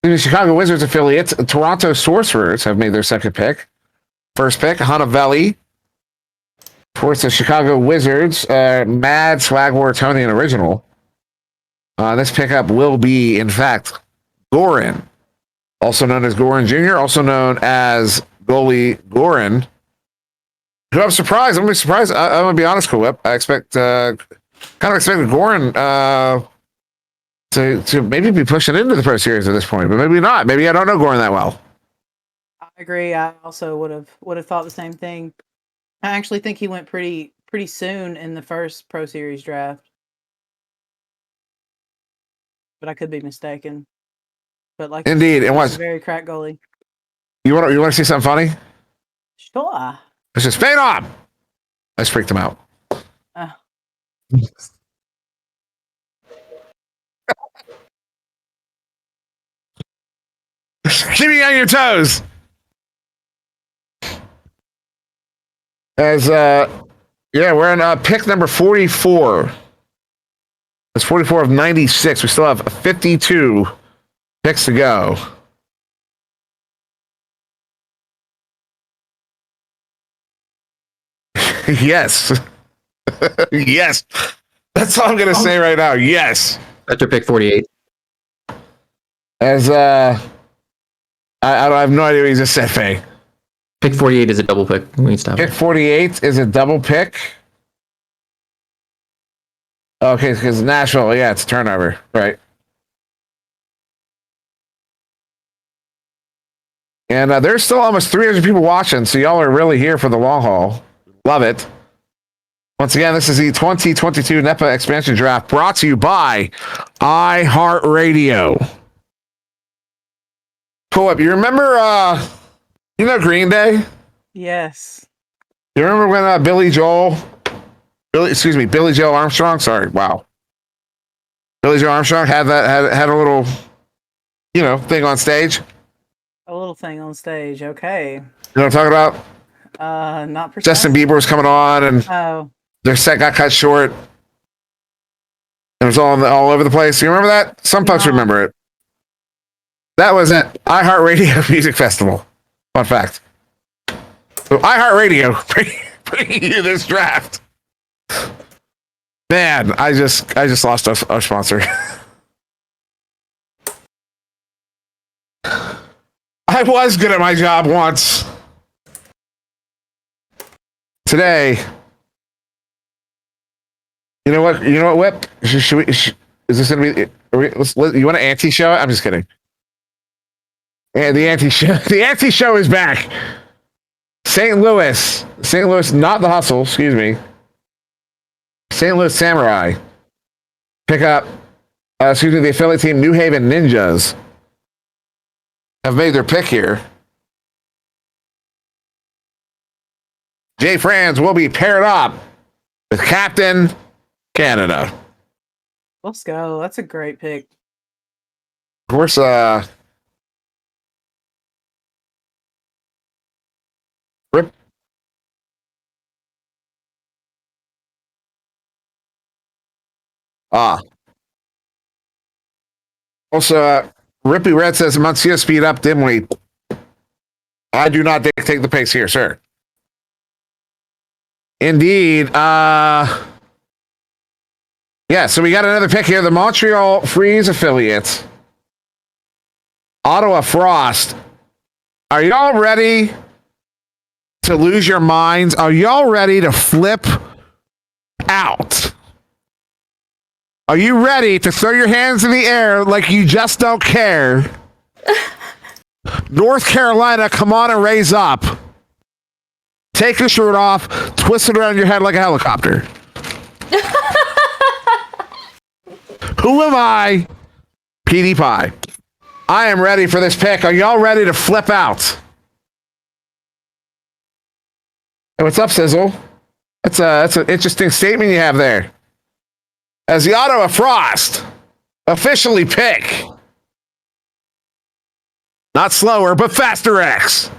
Wizards affiliates, Toronto Sorcerers have made their second pick. First pick, Hanavelli. Towards the Chicago Wizards, Mad Swag Waratonian original. This pickup will be, in fact, Goran. Also known as Goran Jr., also known as goalie Goran. Who I'm surprised. I'm going to be surprised. I'm going to be honest, Cool. I expected Goran to maybe be pushing into the Pro Series at this point, but maybe not. Maybe I don't know Goran that well. I agree. I also would have thought the same thing. I actually think he went pretty soon in the first Pro Series draft, but I could be mistaken. But like, indeed, it was a very crack goalie. You want to see something funny? Sure. It's just fade on. I just freaked him out. Keep me on your toes. As we're in pick number 44. It's 44 of 96. We still have 52 picks to go. Yes. Yes. That's all I'm gonna say right now. Yes. That's your pick 48. As I have no idea what you just said, Faye. Pick 48 is a double pick. We need to stop. Pick 48 is a double pick. Okay, because Nashville, yeah, it's a turnover, right? And there's still almost 300 people watching, so y'all are really here for the long haul. Love it. Once again, this is the 2022 NEPA expansion draft brought to you by iHeartRadio. Pull up. You remember, Green Day? Yes. You remember when Billy Joe Armstrong. Sorry, wow. Billy Joe Armstrong had a little, thing on stage. A little thing on stage. Okay. You know what I'm talking about? Not precisely. Justin Bieber was coming on, and their set got cut short. It was all over the place. You remember that? Some folks remember it. That was at iHeartRadio Music Festival. Fun fact. So iHeartRadio bringing you this draft. Man, I just lost our sponsor. I was good at my job once. Today, you know what, Whip? Is this gonna be? You want an anti-show? I'm just kidding. And the anti-show is back. St. Louis, not the Hustle. Excuse me. St. Louis Samurai pick up. The affiliate team New Haven Ninjas have made their pick here. Jay Franz will be paired up with Captain Canada. Let's go. That's a great pick. Of course, Rip. Also, Rippy Red says, Monsieur, speed up, dimly. I do not dictate the pace here, sir. Indeed. Yeah, so we got another pick here. The Montreal Freeze affiliates. Ottawa Frost. Are y'all ready to lose your minds? Are y'all ready to flip out? Are you ready to throw your hands in the air like you just don't care? North Carolina, come on and raise up. Take your shirt off, twist it around your head like a helicopter. Who am I? PD Pie. I am ready for this pick. Are y'all ready to flip out? Hey, what's up, Sizzle? That's an interesting statement you have there. As the Ottawa Frost officially pick, not slower, but faster X.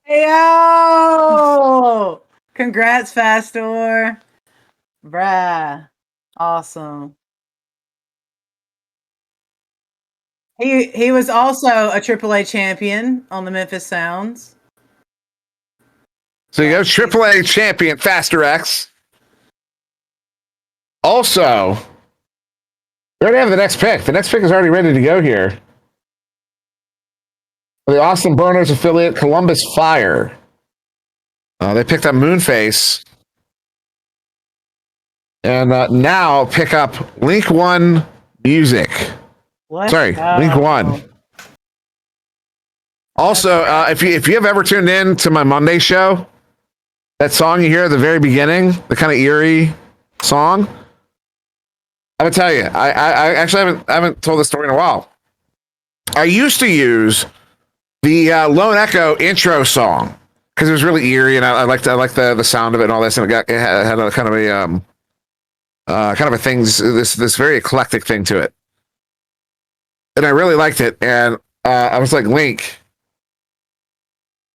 Yo! Congrats, Fastor. Bruh. Awesome. He was also a AAA champion on the Memphis Sounds. So you go AAA champion, Faster X. Also, we already have the next pick. The next pick is already ready to go here. The Austin Burners affiliate, Columbus Fire. They picked up Moonface. And now pick up Link One Music. Sorry, Link One. Also, if you have ever tuned in to my Monday show, that song you hear at the very beginning, the kind of eerie song, I would tell you, I actually haven't told this story in a while. I used to use the Lone Echo intro song because it was really eerie, and I liked the sound of it and all this, and it had a kind of a thing, this very eclectic thing to it, and I really liked it. And I was like, Link,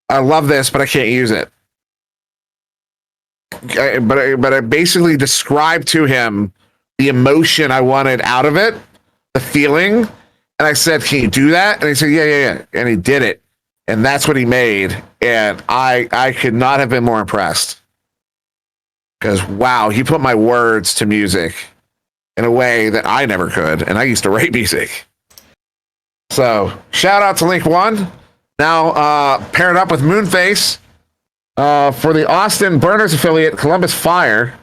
I love this, but I can't use it. But I basically described to him the emotion I wanted out of it, the feeling, and I said, "Can you do that?" And he said, "Yeah," and he did it, and that's what he made. And I could not have been more impressed because wow, he put my words to music, in a way that I never could, and I used to write music. So shout out to Link One, now paired up with Moonface for the Austin Burners affiliate, Columbus Fire.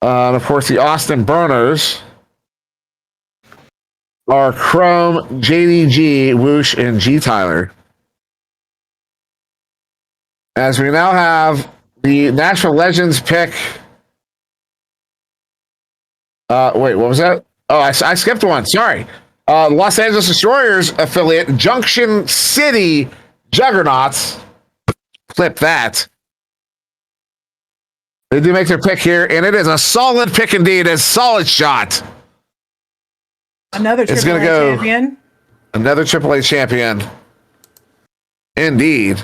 And of course, the Austin Burners are Chrome, JDG, Whoosh, and G Tyler. As we now have the Nashville Legends pick. Wait, what was that? Oh, I skipped one. Sorry. Los Angeles Destroyers affiliate, Junction City Juggernauts. Flip that. They do make their pick here, and it is a solid pick indeed. A solid shot. Another AAA champion. Another AAA champion. Indeed.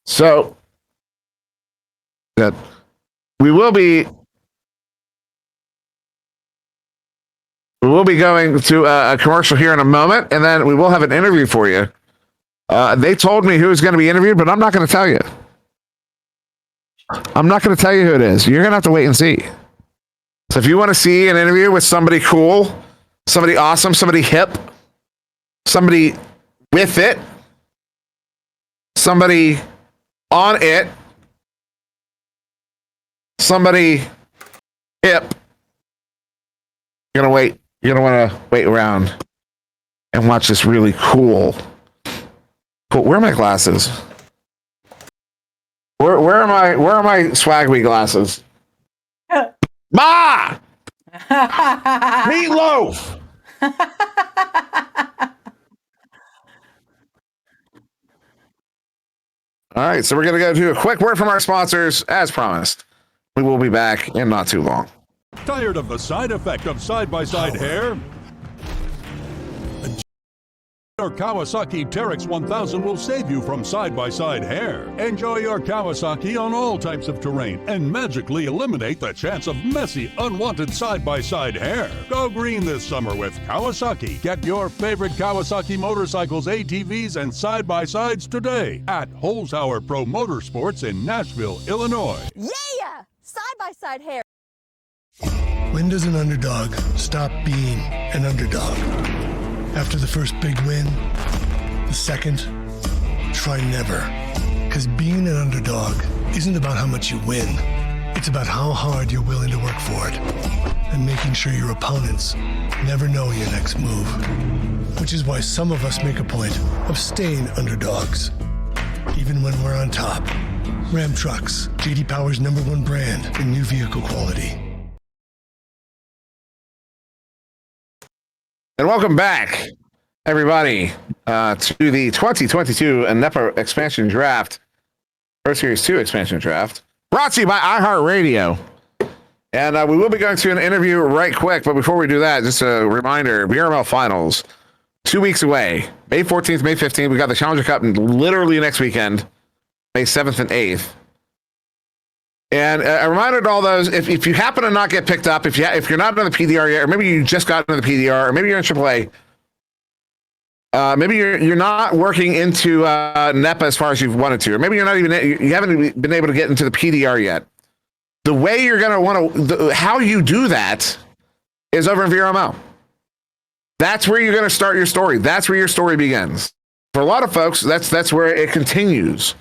So that we will be going to a commercial here in a moment, and then we will have an interview for you. They told me who was going to be interviewed, but I'm not going to tell you. I'm not going to tell you who it is. You're going to have to wait and see. So if you want to see an interview with somebody cool, somebody awesome, somebody hip, somebody with it, somebody on it, somebody hip, you're gonna wait. You're gonna want to wait around and watch this really cool. Where are my glasses? Where are my Swagweed glasses? Ma! Meatloaf! All right, so we're going to go to a quick word from our sponsors, as promised. We will be back in not too long. Tired of the side effect of side-by-side hair? Your Kawasaki Terex 1000 will save you from side-by-side hair. Enjoy your Kawasaki on all types of terrain and magically eliminate the chance of messy, unwanted side-by-side hair. Go green this summer with Kawasaki. Get your favorite Kawasaki motorcycles, ATVs, and side-by-sides today at Holzhauer Pro Motorsports in Nashville, Illinois. Yeah! Side-by-side hair. When does an underdog stop being an underdog? After the first big win, the second, try never. Because being an underdog isn't about how much you win. It's about how hard you're willing to work for it and making sure your opponents never know your next move. Which is why some of us make a point of staying underdogs, even when we're on top. Ram Trucks, J.D. Power's #1 brand in new vehicle quality. And welcome back, everybody, to the 2022 NEPA expansion draft, Pro Series 2 expansion draft, brought to you by iHeartRadio. And we will be going to an interview right quick, but before we do that, just a reminder, VRML Finals, 2 weeks away, May 14th, May 15th. We got the Challenger Cup literally next weekend, May 7th and 8th. And a reminder to all those, if you happen to not get picked up, if you're not in the PDR yet, or maybe you just got into the PDR, or maybe you're in AAA, maybe you're not working into NEPA as far as you've wanted to, or maybe you haven't been able to get into the PDR yet. The way you're going to want to, how you do that is over in VRML. That's where you're going to start your story. That's where your story begins. For a lot of folks, that's where it continues.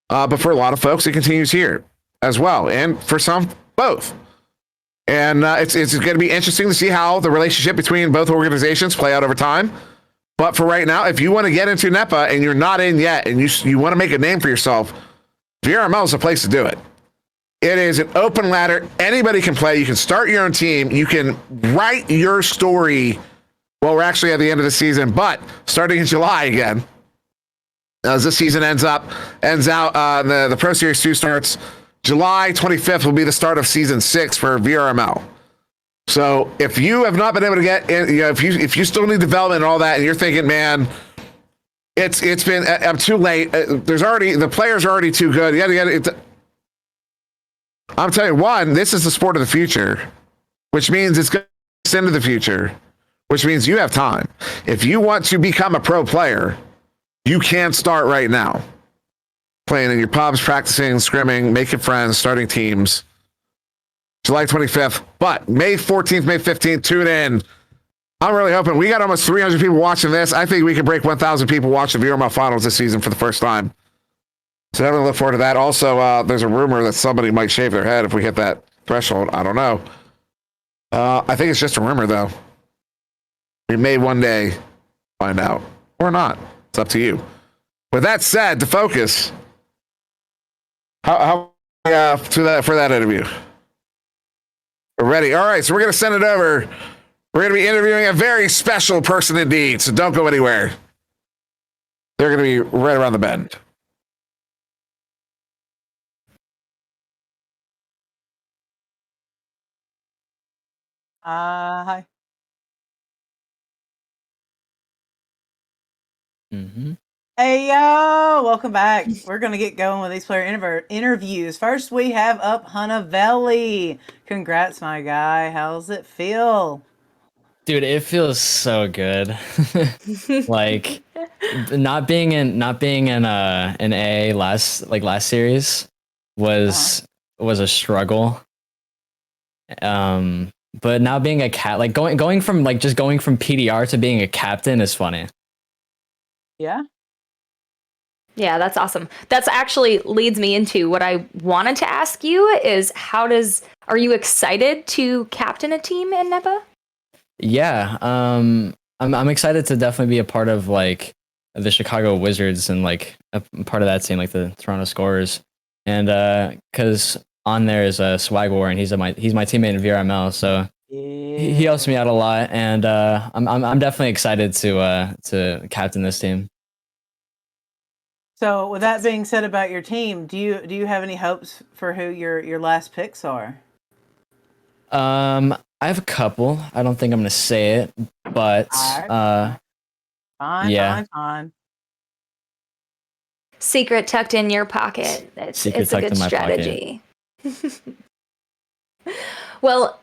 But for a lot of folks, it continues here as well, and for some, both. And it's going to be interesting to see how the relationship between both organizations play out over time. But for right now, if you want to get into NEPA and you're not in yet, and you want to make a name for yourself, VRML is the place to do it. It is an open ladder. Anybody can play. You can start your own team. You can write your story. Well, we're actually at the end of the season, but starting in July again, as this season ends out, the Pro Series 2 starts. July 25th will be the start of season 6 for VRML. So if you have not been able to get in, if you still need development and all that, and you're thinking, man, it's been, I'm too late. The players are already too good. I'm telling you, one, this is the sport of the future, which means it's going to extend into the future. which means you have time. If you want to become a pro player, you can start right now. Playing in your pubs, practicing, scrimming, making friends, starting teams. July 25th, but May 14th, May 15th, tune in. I'm really hoping. We got almost 300 people watching this. I think we can break 1,000 people watching the VRML Finals this season for the first time. So definitely look forward to that. Also, there's a rumor that somebody might shave their head if we hit that threshold. I don't know. I think it's just a rumor, though. We may one day find out. Or not. It's up to you. With that said, to focus, how for that interview? We're ready. All right, so we're going to send it over. We're going to be interviewing a very special person indeed, so don't go anywhere. They're going to be right around the bend. Hi. Mm-hmm. Hey, yo, welcome back. We're going to get going with these player interviews. First, we have up Hunavelli. Congrats, my guy. How's it feel? Dude, it feels so good. Like not being in an AA last series was a struggle. But now being a cat, like going from PDR to being a captain is funny. Yeah. Yeah, that's awesome. That's actually leads me into what I wanted to ask you is are you excited to captain a team in NEPA? Yeah. I'm excited to definitely be a part of like the Chicago Wizards and like a part of that team, like the Toronto Scorers. And because on there is a Swag War and he's my teammate in VRML, so he helps me out a lot, and I'm definitely excited to captain this team. So, with that being said about your team, do you have any hopes for who your last picks are? I have a couple. I don't think I'm gonna say it, but Fine. Secret tucked in your pocket. It's a good strategy. Well,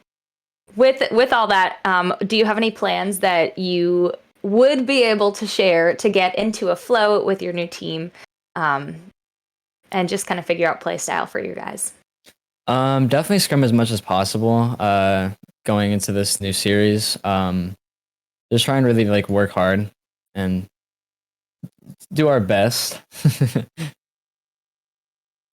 with all that, do you have any plans that you would be able to share to get into a flow with your new team, and just kind of figure out play style for you guys? Definitely scrum as much as possible. Going into this new series, just try and really like work hard and do our best.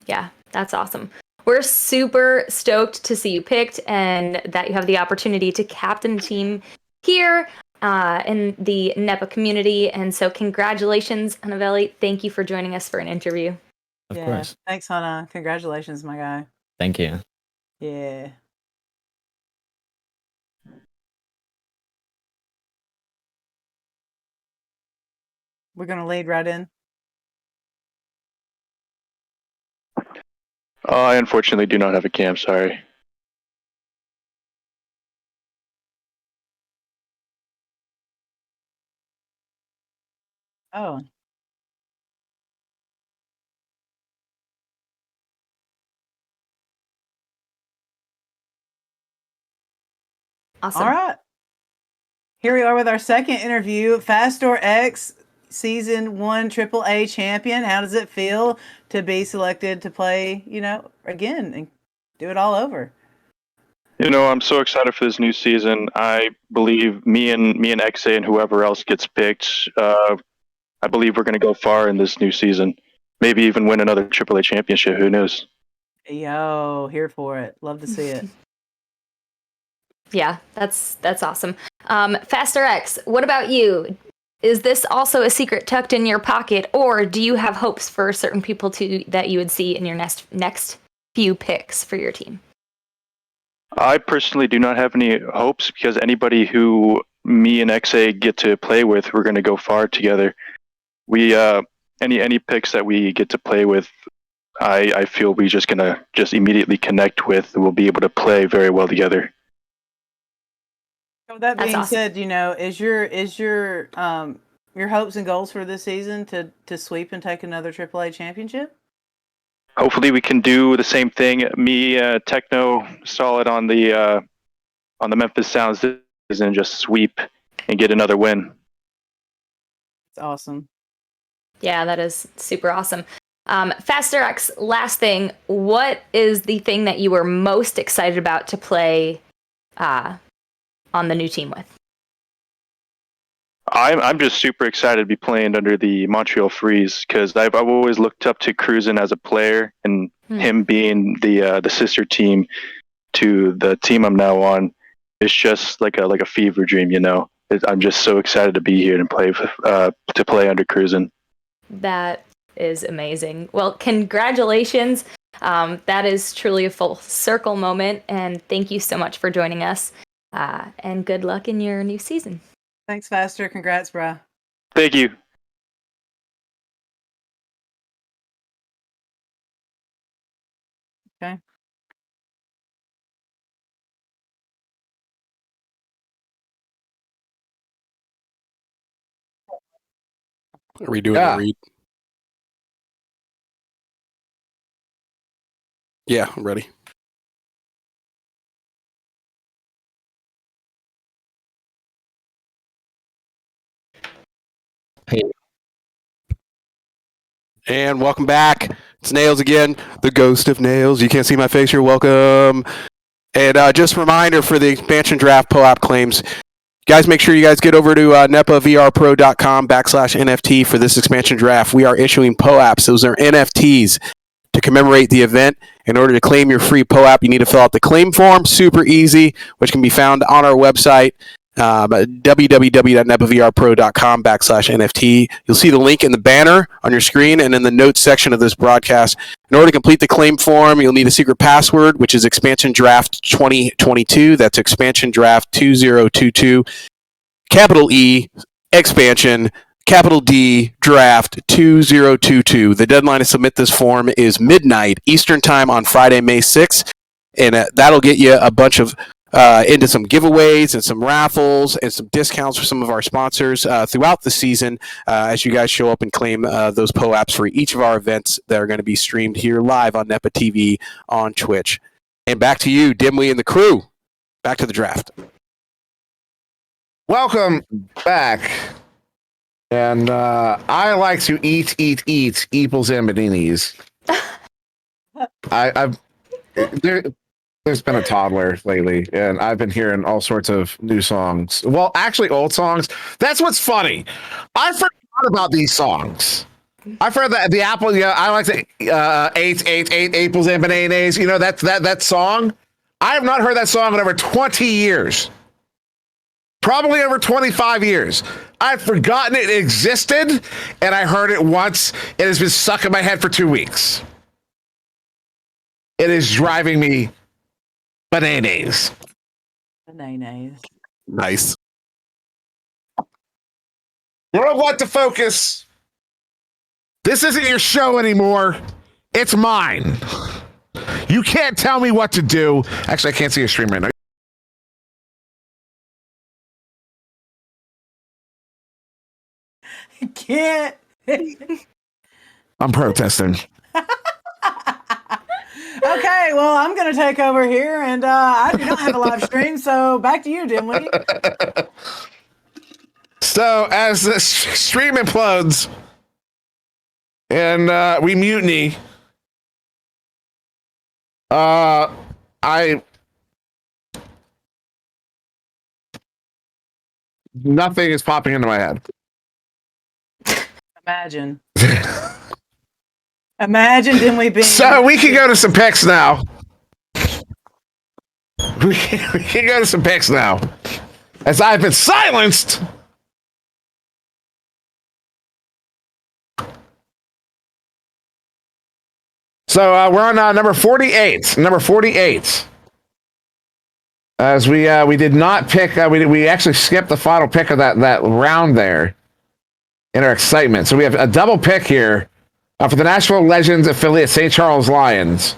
Yeah, that's awesome. We're super stoked to see you picked and that you have the opportunity to captain a team here in the NEPA community. And so congratulations, Hunavelli. Thank you for joining us for an interview. Of course. Thanks, Hana. Congratulations, my guy. Thank you. Yeah. We're going to lead right in. I unfortunately do not have a cam, sorry. Oh. Awesome. All right. Here we are with our second interview. Fastor X, Season 1 AAA champion. How does it feel to be selected to play, again and do it all over? I'm so excited for this new season. I believe me and XA and whoever else gets picked, I believe we're going to go far in this new season. Maybe even win another AAA championship. Who knows? Yo, here for it. Love to see it. Yeah, that's awesome. Faster X, what about you? Is this also a secret tucked in your pocket, or do you have hopes for certain people that you would see in your next few picks for your team? I personally do not have any hopes because anybody who me and XA get to play with, we're going to go far together. We any picks that we get to play with, I feel we're just going to just immediately connect with. We'll be able to play very well together. With that being said, is your hopes and goals for this season to sweep and take another AAA championship? Hopefully, we can do the same thing. Me, Techno, solid on the Memphis Sounds, and just sweep and get another win. It's awesome. Yeah, that is super awesome. Faster X, last thing, what is the thing that you were most excited about to play on the new team with? I'm just super excited to be playing under the Montreal Freeze because I've always looked up to Cruzen as a player, and him being the sister team to the team I'm now on. It's just like a fever dream, you know. I'm just so excited to be here and play under Cruzen. That is amazing. Well, congratulations. That is truly a full circle moment, and thank you so much for joining us. And good luck in your new season. Thanks, Faster. Congrats, bro. Thank you. Okay. Are we doing a read? Yeah, I'm ready. Hey. And welcome back. It's Nails again, the ghost of Nails. You can't see my face, you're welcome. And just a reminder for the expansion draft POAP claims, guys, make sure you guys get over to nepavrpro.com/NFT for this expansion draft. We are issuing POAPs. Those are NFTs to commemorate the event. In order to claim your free POAP, you need to fill out the claim form, super easy, which can be found on our website, www.nepavrpro.com/NFT. You'll see the link in the banner on your screen and in the notes section of this broadcast. In order to complete the claim form, you'll need a secret password, which is Expansion Draft 2022. That's Expansion Draft 2022. Capital E, Expansion, capital D, Draft 2022. The deadline to submit this form is midnight Eastern Time on Friday, May 6th. And that'll get you a bunch of into some giveaways and some raffles and some discounts for some of our sponsors throughout the season as you guys show up and claim those POAPs for each of our events that are going to be streamed here live on NEPA TV on Twitch. And back to you, Dimwee and the crew. Back to the draft. Welcome back. And I like to eat Eeples and Beninis. There's been a toddler lately, and I've been hearing all sorts of new songs. Well, actually, old songs. That's what's funny. I forgot about these songs. I forgot that the apple. Yeah, I like to eight apples and bananas. You know that song. I have not heard that song in over 20 years. Probably over 25 years. I've forgotten it existed, and I heard it once. It has been stuck in my head for 2 weeks. It is driving me bananas. Bananas. Nice. You don't want to focus. This isn't your show anymore. It's mine. You can't tell me what to do. Actually, I can't see your stream right now. I can't. I'm protesting. Okay, well, I'm going to take over here, and I do not have a live stream, so back to you, Dimwee. So, as the stream implodes and we mutiny, nothing is popping into my head. Imagine. Imagine Dimwee being... So, we can go to some picks now. We can go to some picks now. As I've been silenced. So we're on number 48. Number 48. As we did not pick, we actually skipped the final pick of that round there in our excitement. So we have a double pick here for the Nashville Legends affiliate St. Charles Lions.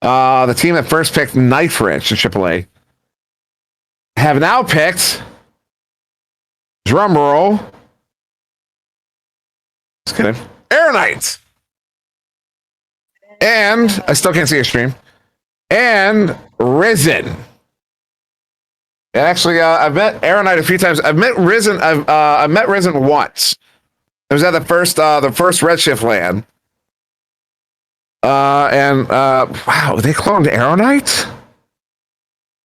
The team that first picked Knife Rich in AAA have now picked, drum roll, just kidding, Air Knights. And I still can't see a stream. And Risen. And actually, I've met Aeronite a few times. I've met Risen. I've met Risen once. It was at the first Redshift LAN. Wow, they cloned Aeronite?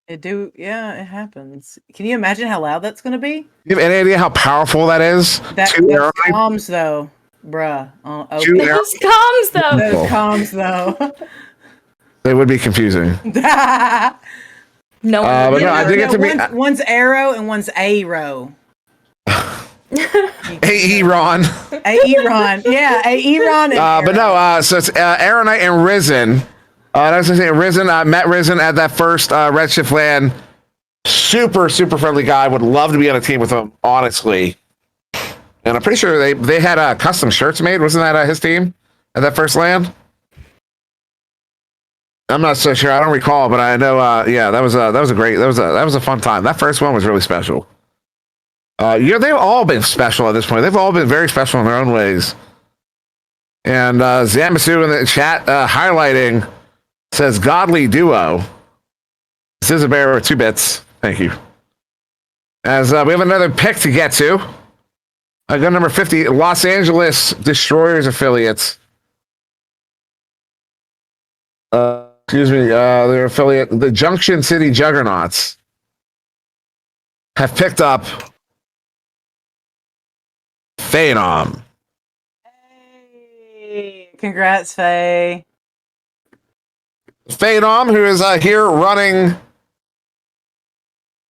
Yeah, it happens. Can you imagine how loud that's going to be? You have any idea how powerful that is? That's comms, though, bruh. Two Okay. Those comms, though. Those comms, though. They would be confusing. No, but no, I did get to meet one's arrow and one's arrow. Aeron. Aeron, yeah, Aeron. But no, so it's Aeronite and Risen. I was gonna say Risen. I met Risen at that first Redshift LAN. Super friendly guy. Would love to be on a team with him, honestly. And I'm pretty sure they had custom shirts made. Wasn't that his team at that first LAN? I'm not so sure. I don't recall, but I know. Yeah, that was a fun time. That first one was really special. They've all been special at this point. They've all been very special in their own ways. And Zamasu in the chat highlighting says "Godly Duo." This is a bear with 2 bits. Thank you. As we have another pick to get to. Gun number 50, Los Angeles Destroyers affiliates. Their affiliate, the Junction City Juggernauts, have picked up Phenom. Hey, congrats, Faye. Phenom, who is here running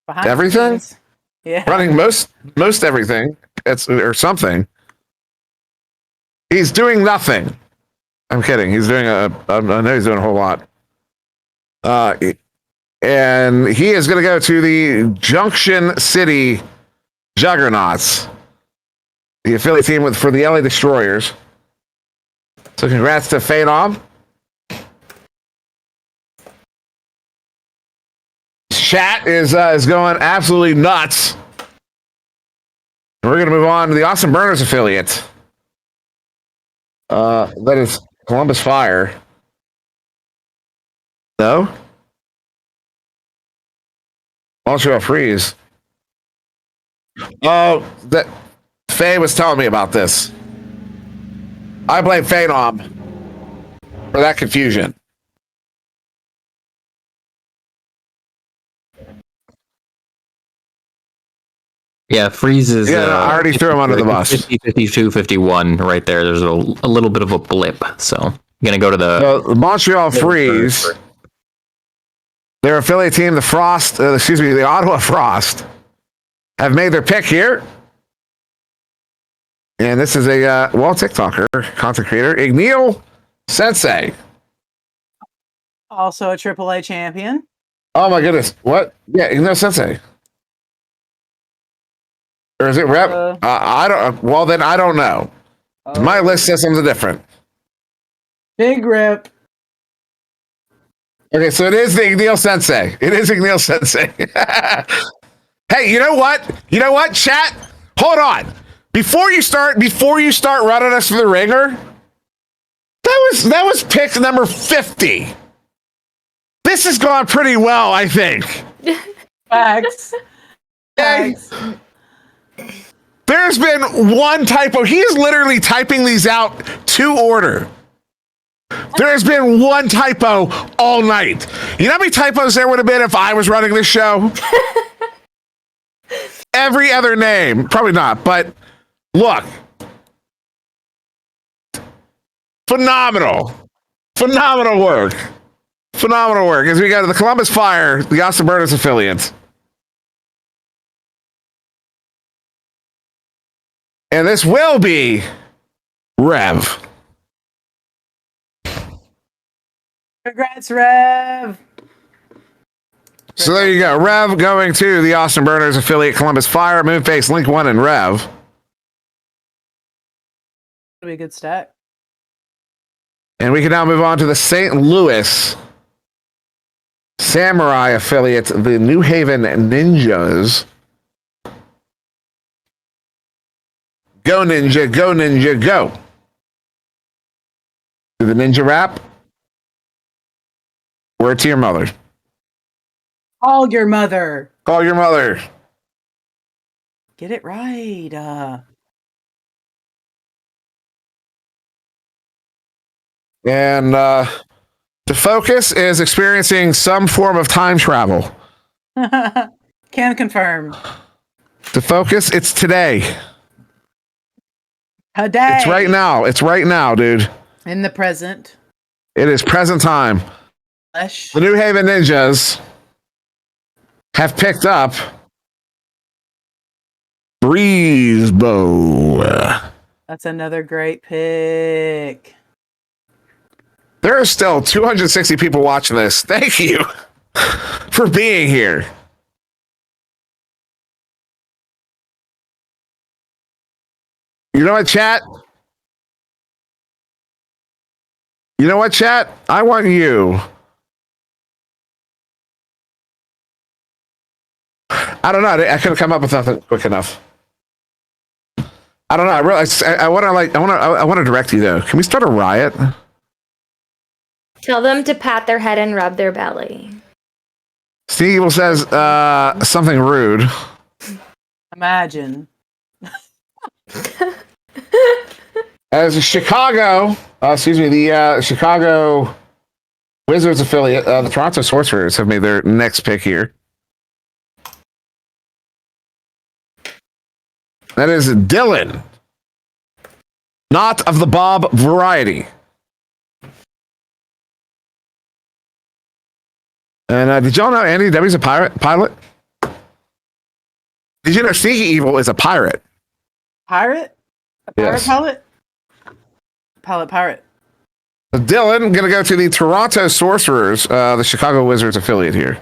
Behind everything. Yeah, running most everything. Or something. He's doing nothing. I'm kidding. He's doing I know he's doing a whole lot. And he is going to go to the Junction City Juggernauts, the affiliate team for the LA Destroyers. So congrats to Phenom. Chat is going absolutely nuts. We're going to move on to the Austin Burners affiliate. That is Columbus Fire. No? Montreal Freeze. Oh, that Faye was telling me about this. I blame Phenom for that confusion. Yeah, Freeze is. Yeah, I already threw him under the bus. 50, 52, 51 right there. There's a little bit of a blip. So I'm going to go to the Montreal Freeze. Their affiliate team, the Ottawa Frost, have made their pick here. And this is a TikToker, content creator, Igneel Sensei. Also a AAA champion. Oh my goodness. What? Yeah, Igneel Sensei. Or is it Rep? I don't. Well, then I don't know. My list says something different. Big Rip. Okay, so it is the Igneel Sensei. It is Igneel Sensei. Hey, you know what? You know what, chat? Hold on. Before you start running us for the ringer, that was pick number 50. This has gone pretty well, I think. Facts. Facts. There's been one typo. He's literally typing these out to order. There's been one typo all night. You know how many typos there would have been if I was running this show? Every other name. Probably not, but look. Phenomenal. Phenomenal work. Phenomenal work. As we go to the Columbus Fire, the Austin Burners affiliate. And this will be Rev. Congrats, Rev. So there you go. Rev going to the Austin Burners affiliate Columbus Fire, Moonface, Link 1, and Rev. That'll be a good stack. And we can now move on to the St. Louis Samurai affiliate, the New Haven Ninjas. Go Ninja, go Ninja, go. Do the Ninja rap. Word to your mother. Call your mother. Call your mother. Get it right. And to focus is experiencing some form of time travel. Can confirm. To focus, it's today. Today. It's right now. It's right now, dude. In the present. It is present time. Flesh. The New Haven Ninjas have picked up Breeze Bow. That's another great pick. There are still 260 people watching this. Thank you for being here. You know what, chat? You know what, chat? I want you. I don't know. I couldn't come up with nothing quick enough. I don't know. I realize I want to direct you though. Can we start a riot? Tell them to pat their head and rub their belly. Steve Evil says something rude. Imagine. As the Chicago Wizards affiliate, the Toronto Sorcerers have made their next pick here. That is Dylan. Not of the Bob variety. And did y'all know Andy W's a pilot? Did you know Sneaky Evil is a pirate? Pirate? A pirate Yes. pilot? Pirate. So Dylan, going to go to the Toronto Sorcerers, the Chicago Wizards affiliate here.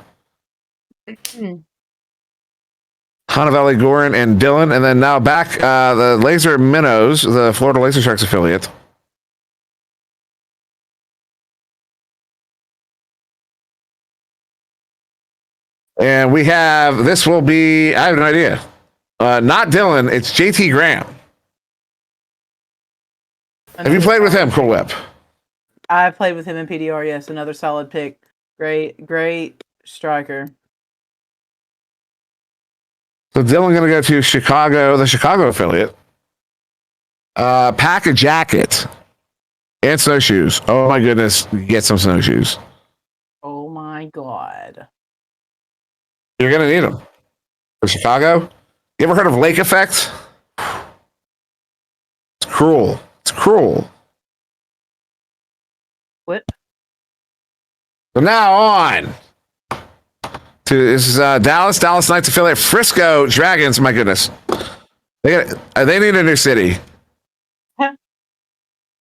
Hannah Valley Gorin and Dylan, and then now back the Laser Minnows, the Florida Laser Sharks affiliate. And we have, this will be, I have no idea. Not Dylan, it's JT Graham. Have you played with him, Cool Whip? I played with him in PDR, yes. Another solid pick. Great striker. So Dylan going to go to Chicago, the Chicago affiliate. Pack a jacket and snowshoes. Oh my goodness, get some snowshoes. Oh my god. You're going to need them. For Chicago? You ever heard of lake effect? It's cruel. It's cruel. What? So now on to this is Dallas Knights affiliate, Frisco Dragons. My goodness, they need a new city. Huh?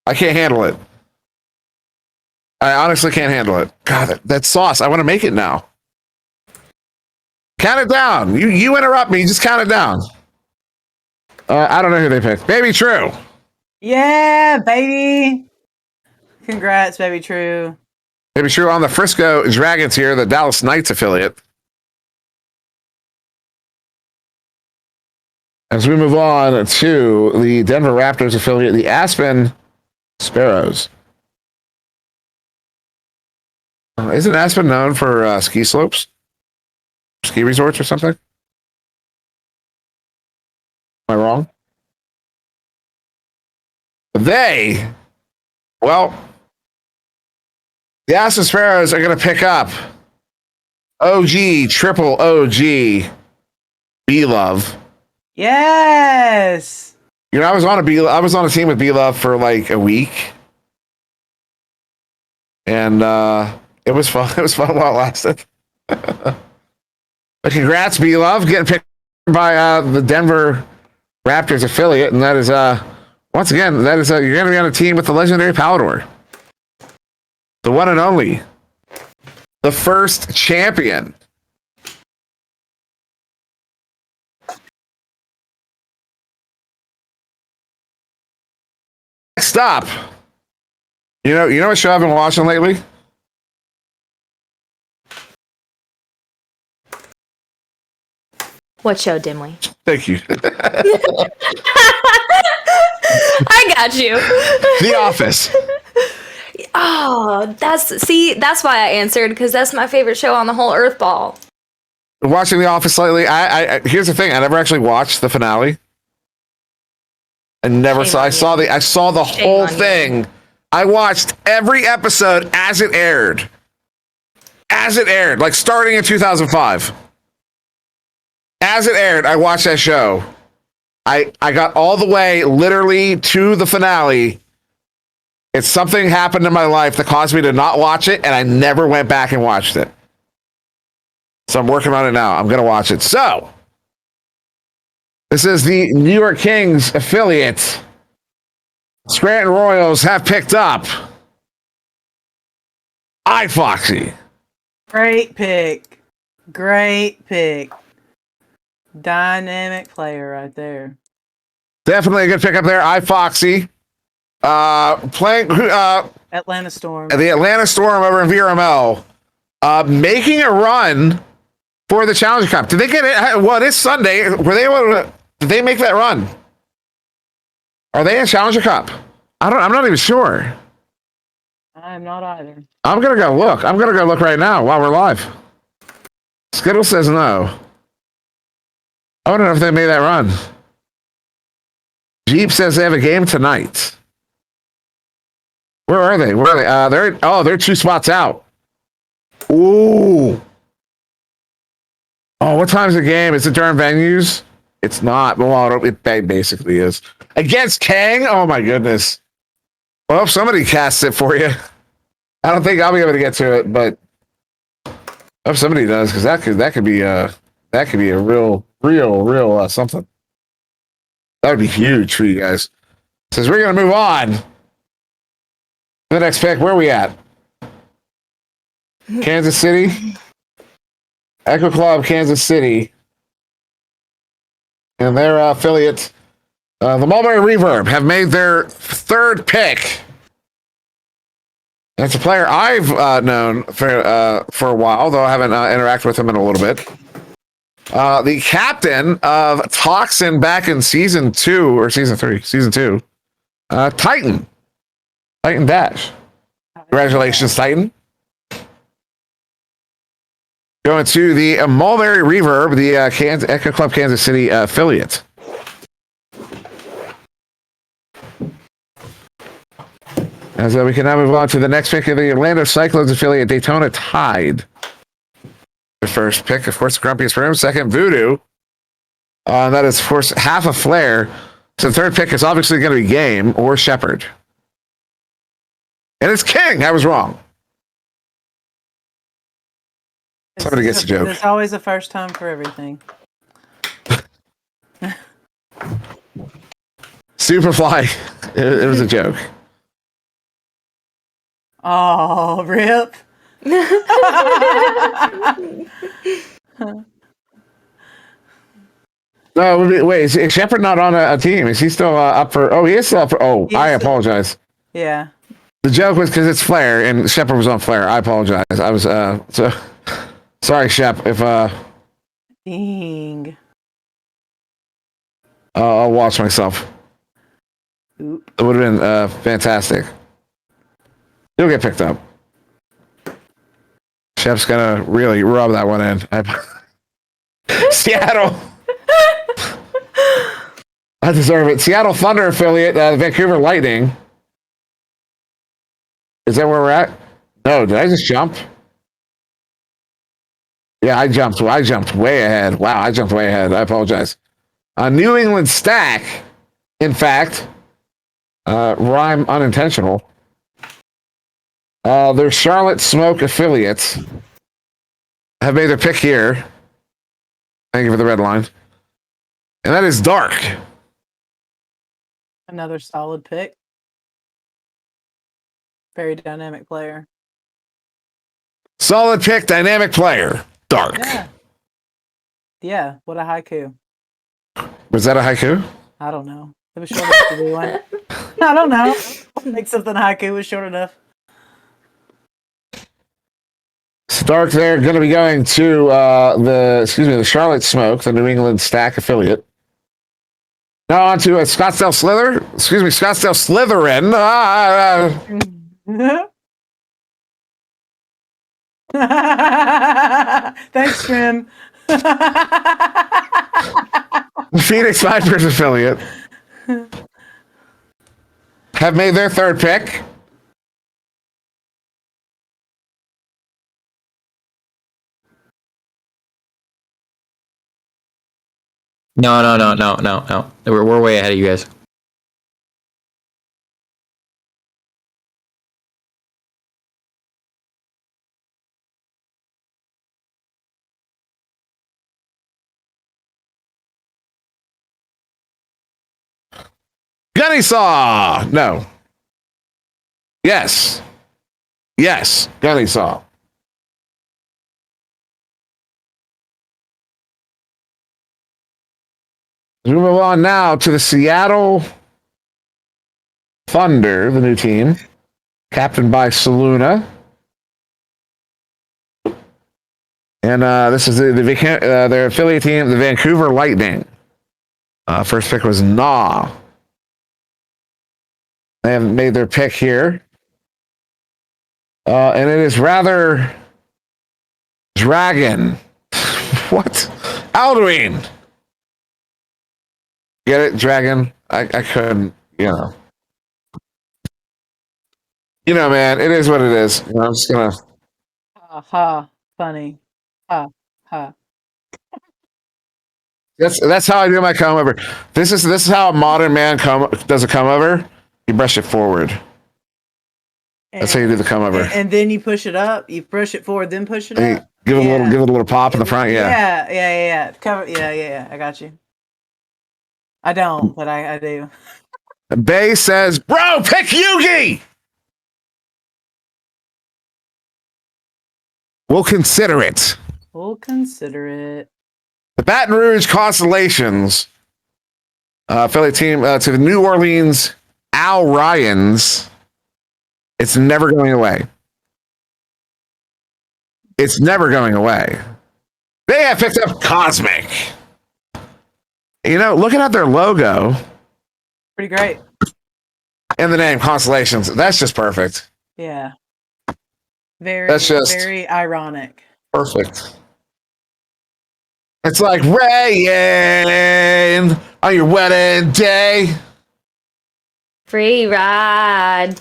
I can't handle it. I honestly can't handle it. God, that sauce. I want to make it now. Count it down. You interrupt me. Just count it down. I don't know who they picked. Baby True. Yeah, baby. Congrats, baby True. Baby True on the Frisco Dragons here, the Dallas Knights affiliate. As we move on to the Denver Raptors affiliate, the Aspen Sparrows. Isn't Aspen known for ski slopes? Ski resorts or something? Am I wrong? The Aspen Sparrows are going to pick up triple OG B-Love. Yes. You know, I was on a team with B-Love for like a week. And it was fun. It was fun while it lasted. But congrats, B-Love, getting picked by the Denver Raptors affiliate. And that is, once again, you're going to be on a team with the legendary Palador. The one and only. The first champion. Next up. You know what show I've been watching lately? What show, Dimly? Thank you. I got you. The Office. Oh, that's why I answered, because that's my favorite show on the whole Earth ball. watching The Office lately. I here's the thing. I never actually watched the finale. I never Shame saw. on I saw you. the. I saw the Shame whole on you. thing. I watched every episode as it aired. As it aired, like starting in 2005. As it aired, I watched that show. I got all the way, literally, to the finale. It's something happened in my life that caused me to not watch it, and I never went back and watched it. So I'm working on it now. I'm going to watch it. So, this is the New York Kings affiliate. Scranton Royals have picked up iFoxy. Great pick. Great pick. Dynamic player right there. Definitely a good pickup there. iFoxy. Playing Atlanta Storm. the Atlanta Storm over in VRML. Making a run for the Challenger Cup. Did they get it? Well, it's Sunday. Were they able to, did they make that run? Are they in Challenger Cup? I'm not even sure. I'm not either. I'm gonna go look. I'm gonna go look right now while we're live. Skittle says no. I don't know if they made that run. Jeep says they have a game tonight. Where are they? Where are they? They're 2 spots out. Ooh. Oh, what time's the game? Is it during venues? It's not. Well, it basically is. Against Kang? Oh my goodness. Well, if somebody casts it for you. I don't think I'll be able to get to it, but if somebody does, because that could be a real something. That would be huge for you guys. Since we're gonna move on to the next pick, where are we at? Kansas City, Echo Club, Kansas City, and their affiliate, the Mulberry Reverb, have made their 3rd pick. It's a player I've known for a while, though I haven't interacted with him in a little bit. The captain of Toxin back in season 2 or season 3, season 2, Titan Dash. Congratulations, Titan. Going to the Mulberry Reverb, the Echo Club Kansas City affiliate. As we can now move on to the next pick of the Orlando Cyclones affiliate, Daytona Tide. The first pick, of course, Grumpiest Room. Second, Voodoo. That is, of course, half a flare. So the 3rd pick is obviously going to be Game or Shepherd. And it's King. I was wrong. Somebody gets a joke. There's always a first time for everything. Superfly. It was a joke. Oh, rip. No, wait, is Shepard not on a team? Is he still up for? Oh, he is still up for. Oh, I apologize. Yeah. The joke was because it's Flair and Shepard was on Flair. I apologize. I was so sorry, Shep. If Dang. I'll watch myself. Oop. It would have been fantastic. You'll get picked up. Shep's gonna really rub that one in. Seattle. I deserve it. Seattle Thunder affiliate, Vancouver Lightning. Is that where we're at? No, did I just jump? Yeah, I jumped way ahead. Wow, I jumped way ahead. I apologize. New England Stack, in fact, rhyme unintentional. Their Charlotte Smoke affiliates have made their pick here. Thank you for the red line. And that is Dark. Another solid pick. Very dynamic player. Solid pick, dynamic player. Dark. Yeah, what a haiku. Was that a haiku? I don't know. It was short enough to be one. I don't know. Make something haiku was short enough. Stark there going to be going to the Charlotte Smoke, the New England Stack affiliate. Now on to Scottsdale Slytherin. Thanks, Trim. The Phoenix Vipers affiliate have made their third pick. No. We're way ahead of you guys. Gunny Saw. No. Yes. Gunny Saw. We move on now to the Seattle Thunder, the new team, captained by Saluna. And this is their affiliate team, the Vancouver Lightning. First pick was Nah. They have made their pick here. And it is rather Dragon. What? Alduin. Get it, Dragon? I couldn't, You know, man, it is what it is. I'm just gonna. Ha ha. Funny. Ha ha. That's how I do my come over. This is how a modern man does a come over. You brush it forward. That's how you do the come over. And then you push it up. You brush it forward, then push it up. Give it a little pop in the front. Yeah. Cover. Yeah. I got you. I don't, but I do. Bay says, "Bro, pick Yugi." We'll consider it. The Baton Rouge Constellations affiliate team to the New Orleans Al Ryans. It's never going away. It's never going away. They have picked up Cosmic. Looking at their logo. Pretty great. And the name Constellations. That's just perfect. Yeah. Very ironic. Perfect. It's like rain on your wedding day. Free ride.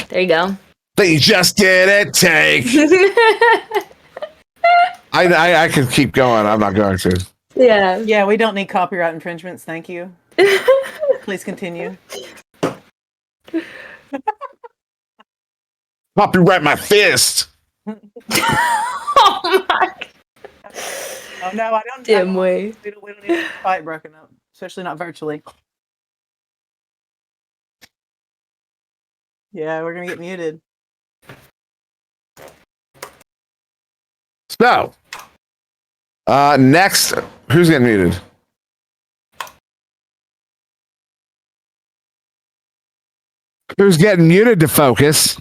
There you go. That you just didn't take. I could keep going. I'm not going to. Yeah, we don't need copyright infringements. Thank you. Please continue. Copyright my fist. Oh my. Oh no, I don't. Dim way. We don't need a fight broken up, especially not virtually. Yeah, we're gonna get muted. So, next, who's getting muted? Who's getting muted to focus?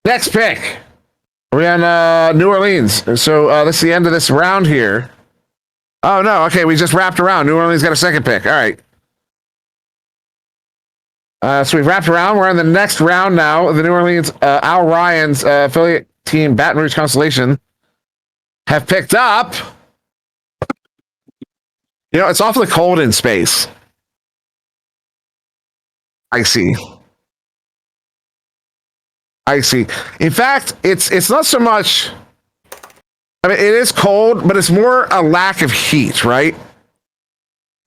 Next pick. We're on New Orleans. So this is the end of this round here. Oh, no. Okay, we just wrapped around. New Orleans got a second pick. All right. So we've wrapped around. We're in the next round now. The New Orleans Al Ryans affiliate team, Baton Rouge Constellation, have picked up. It's awfully cold in space. I see. In fact, it's not so much. I mean, it is cold, but it's more a lack of heat, right?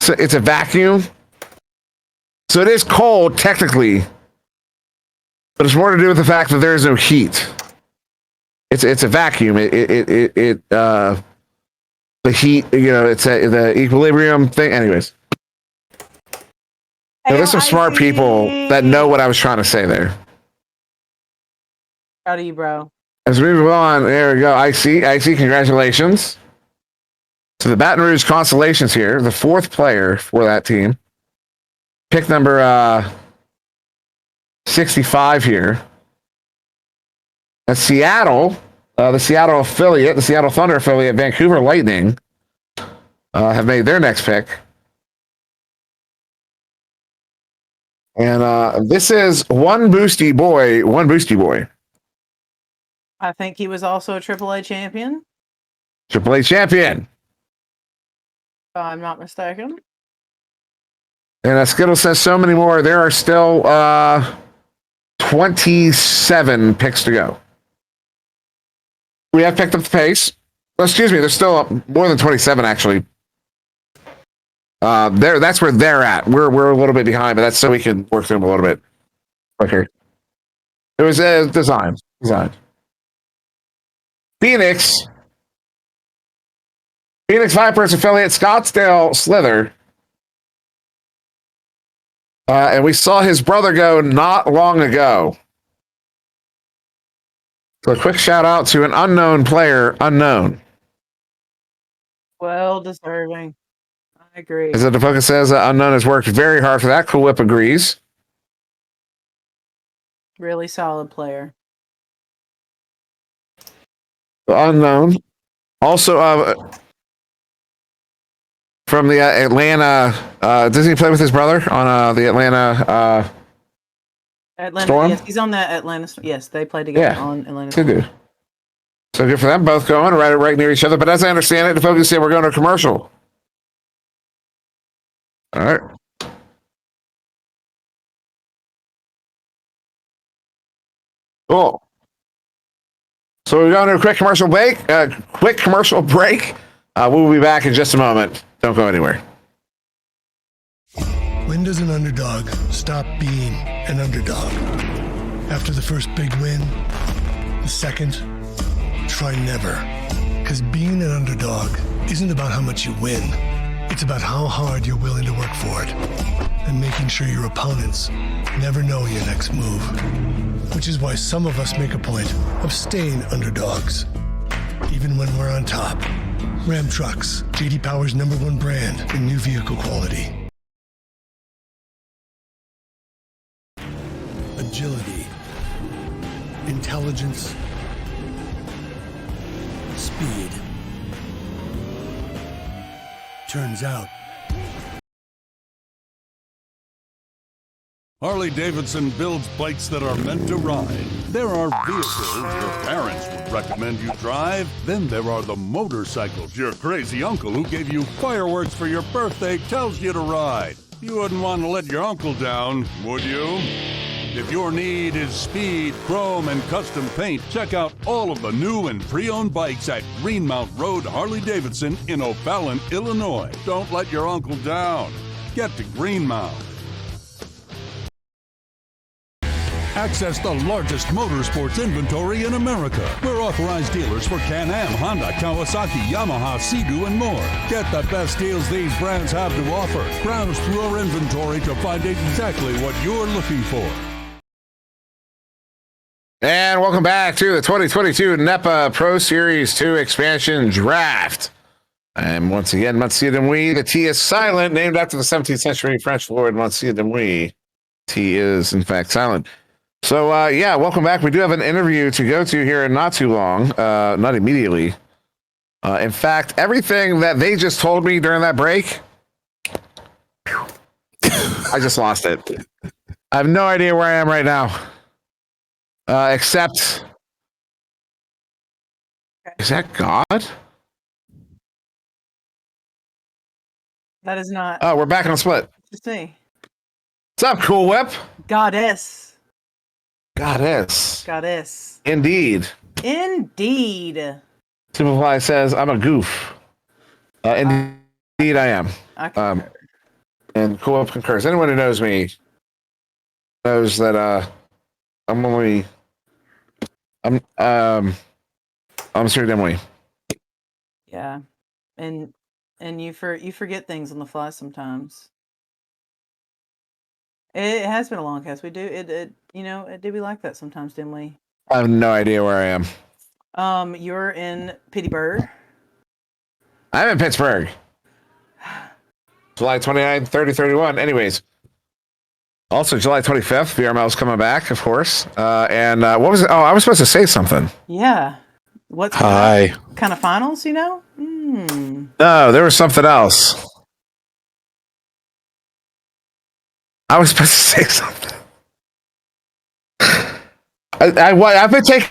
So it's a vacuum. So it is cold technically, but it's more to do with the fact that there is no heat. It's a vacuum. The heat. It's the equilibrium thing. Anyways, there's some smart people that know what I was trying to say there. Proud of you, bro. As we move on, there we go. I see. Congratulations to the Baton Rouge Constellations here, the fourth player for that team. Pick number 65 here. That's Seattle, the Seattle affiliate, the Seattle Thunder affiliate, Vancouver Lightning, have made their next pick. And this is one boosty boy. I think he was also a AAA champion. AAA champion. If I'm not mistaken. And Skittle says so many more. There are still 27 picks to go. We have picked up the pace. Oh, excuse me, there's still more than 27 actually. That's where they're at. We're a little bit behind, but that's so we can work through them a little bit quicker. It was designed. Phoenix 5-person affiliate, Scottsdale Slither. And we saw his brother go not long ago. So a quick shout out to an unknown player, unknown. Well deserving. I agree. As the focus says, unknown has worked very hard for that. Cool Whip agrees. Really solid player. Unknown. Also, from the Atlanta, does he play with his brother on the Atlanta Storm? Yes, he's on that Atlanta. Yes, they play together on Atlanta. They do. So good for them, both going right near each other. But as I understand it, the focus said we're going to a commercial. All right. Cool. So we're going to a quick commercial break. We'll be back in just a moment. Don't go anywhere. When does an underdog stop being an underdog? After the first big win? The second? Try never. Because being an underdog isn't about how much you win. It's about how hard you're willing to work for it. And making sure your opponents never know your next move. Which is why some of us make a point of staying underdogs. Even when we're on top. Ram Trucks, J.D. Power's #1 brand in new vehicle quality. Agility, intelligence, speed. Turns out, Harley-Davidson builds bikes that are meant to ride. There are vehicles your parents would recommend you drive. Then there are the motorcycles your crazy uncle who gave you fireworks for your birthday tells you to ride. You wouldn't want to let your uncle down, would you? If your need is speed, chrome, and custom paint, check out all of the new and pre-owned bikes at Greenmount Road Harley-Davidson in O'Fallon, Illinois. Don't let your uncle down. Get to Greenmount. Access the largest motorsports inventory in America. We're authorized dealers for Can-Am, Honda, Kawasaki, Yamaha, Sea-Doo, and more. Get the best deals these brands have to offer. Browse through our inventory to find exactly what you're looking for. And welcome back to the 2022 NEPA Pro Series 2 Expansion Draft. And once again, Monsieur de Mouy. The T is silent, named after the 17th century French lord Monsieur de Mouy. T is, in fact, silent. So, welcome back. We do have an interview to go to here in not too long, not immediately. In fact, everything that they just told me during that break, I just lost it. I have no idea where I am right now. Except, is that God? That is not. Oh, we're back on a split. Just me. What's up, Cool Whip? Goddess. Indeed. Superfly says, I'm a goof. Indeed, I am. And Cool Whip concurs. Anyone who knows me knows that I'm Sir Dimwee. Yeah, and you forget things on the fly sometimes. It has been a long cast. We do it do be like that sometimes, didn't we? I have no idea where I am. You're in Pittsburgh. I'm in Pittsburgh. July 29th, 30, 31. Anyways. Also, July 25th, VRML's coming back, of course. And what was it? Oh, I was supposed to say something. Yeah. What's Hi. Kind of finals, No, there was something else. I was supposed to say something. I've been taking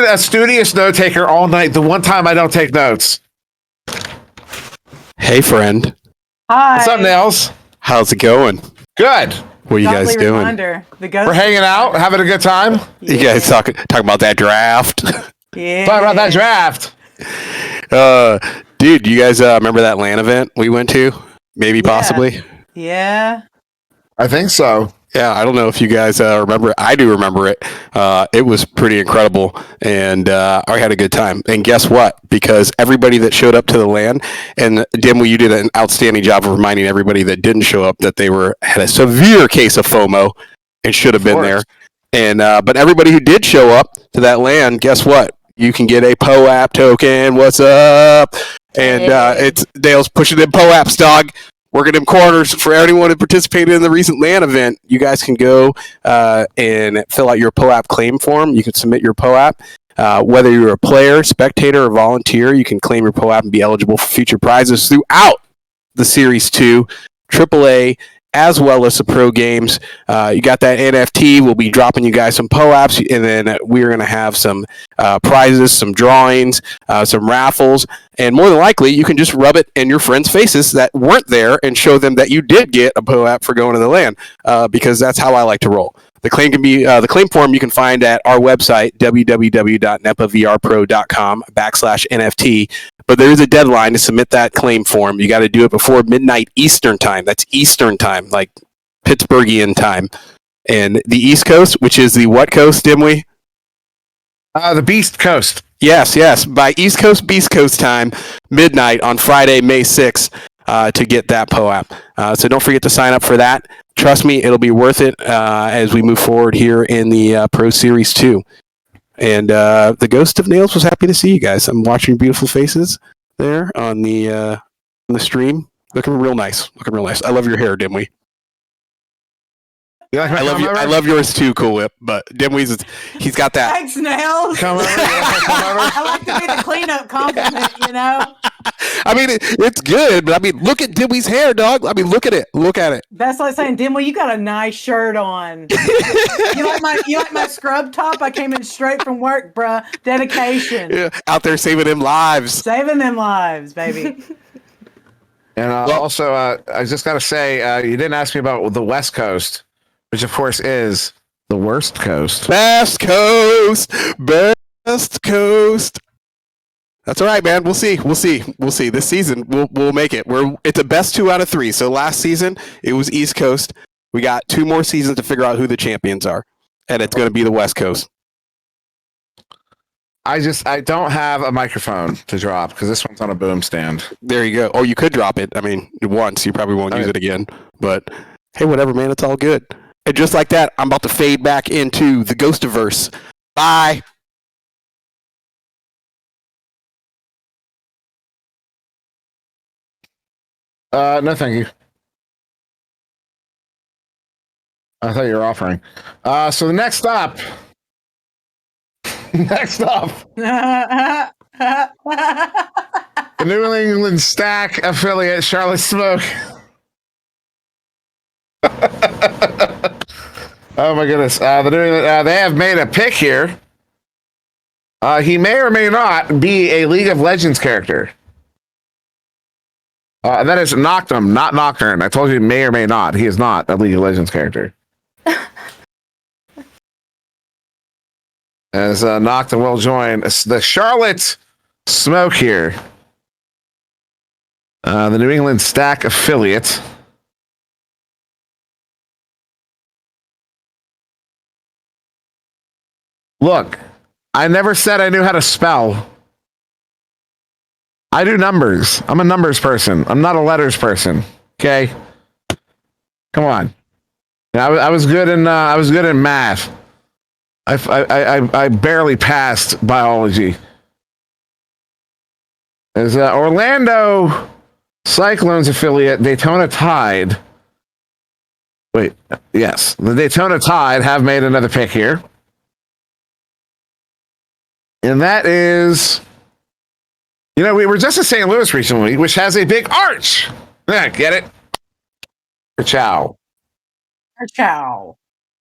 a studious note taker all night. The one time I don't take notes. Hey, friend. Hi. What's up, Nails? How's it going? Good. What are you guys Godly doing? reminder. The ghost We're hanging out, having a good time. You guys talking about that draft? Yeah. Talking about that draft. Dude, you guys remember that LAN event we went to? Maybe, possibly. Yeah. I think so. Yeah, I don't know if you guys remember. I do remember it. It was pretty incredible, and I had a good time. And guess what? Because everybody that showed up to the LAN, and Dimwee, you did an outstanding job of reminding everybody that didn't show up that they had a severe case of FOMO and should have been there. And but everybody who did show up to that LAN, guess what? You can get a POAP token. What's up? And it's Dale's pushing them POAPs, dog. Working them corners for anyone who participated in the recent LAN event. You guys can go and fill out your POAP claim form. You can submit your POAP. Whether you're a player, spectator, or volunteer, you can claim your POAP and be eligible for future prizes throughout the Series 2, AAA, as well as the pro games. You got that NFT. We'll be dropping you guys some POAPs, and then we're going to have some prizes, some drawings, some raffles, and more than likely, you can just rub it in your friends' faces that weren't there and show them that you did get a POAP for going to the LAN, because that's how I like to roll. The claim can be the claim form you can find at our website, www.nepavrpro.com/NFT. But there is a deadline to submit that claim form. You got to do it before midnight Eastern time. That's Eastern time, like Pittsburghian time. And the East Coast, which is the what coast, Dimwee? The Beast Coast. Yes. By East Coast, Beast Coast time, midnight on Friday, May 6th, to get that POAP. So don't forget to sign up for that. Trust me, it'll be worth it as we move forward here in the Pro Series 2. And the Ghost of Nails was happy to see you guys. I'm watching your beautiful faces there on the stream. Looking real nice. I love your hair, Dimwee. You like my I love yours too, Cool Whip. But Dimwee's, he's got that. Thanks, Nails. Come over. I like to be the cleanup compliment, you know? I mean, it's good, but I mean, look at Dimwee's hair, dog. I mean, look at it. Look at it. That's like saying, Dimwee, you got a nice shirt on. you like my scrub top? I came in straight from work, bruh. Dedication. Yeah, out there saving them lives. Saving them lives, baby. And also, I just got to say, you didn't ask me about the West Coast, which of course is the worst coast. Best coast. That's all right, man. We'll see. This season, we'll make it. It's a best 2 out of 3. So last season, it was East Coast. We got 2 more seasons to figure out who the champions are, and it's going to be the West Coast. I don't have a microphone to drop because this one's on a boom stand. There you go. Or you could drop it. I mean, once. You probably won't use it again. But hey, whatever, man. It's all good. And just like that, I'm about to fade back into the Ghostiverse. Bye. No, thank you. I thought you were offering. So the next stop. The New England Stack affiliate, Charlotte Smoke. Oh my goodness! They have made a pick here. He may or may not be a League of Legends character. That is Noctum, not Nocturne. I told you may or may not. He is not a League of Legends character. As Noctum will join the Charlotte Smoke here. The New England Stack affiliate. Look, I never said I knew how to spell. I do numbers. I'm a numbers person. I'm not a letters person. Okay, come on. I was good in math. I barely passed biology. As Orlando Cyclones affiliate Daytona Tide. Wait, yes, the Daytona Tide have made another pick here. And that is, we were just in St. Louis recently, which has a big arch. Yeah, get it? Ciao. Ciao.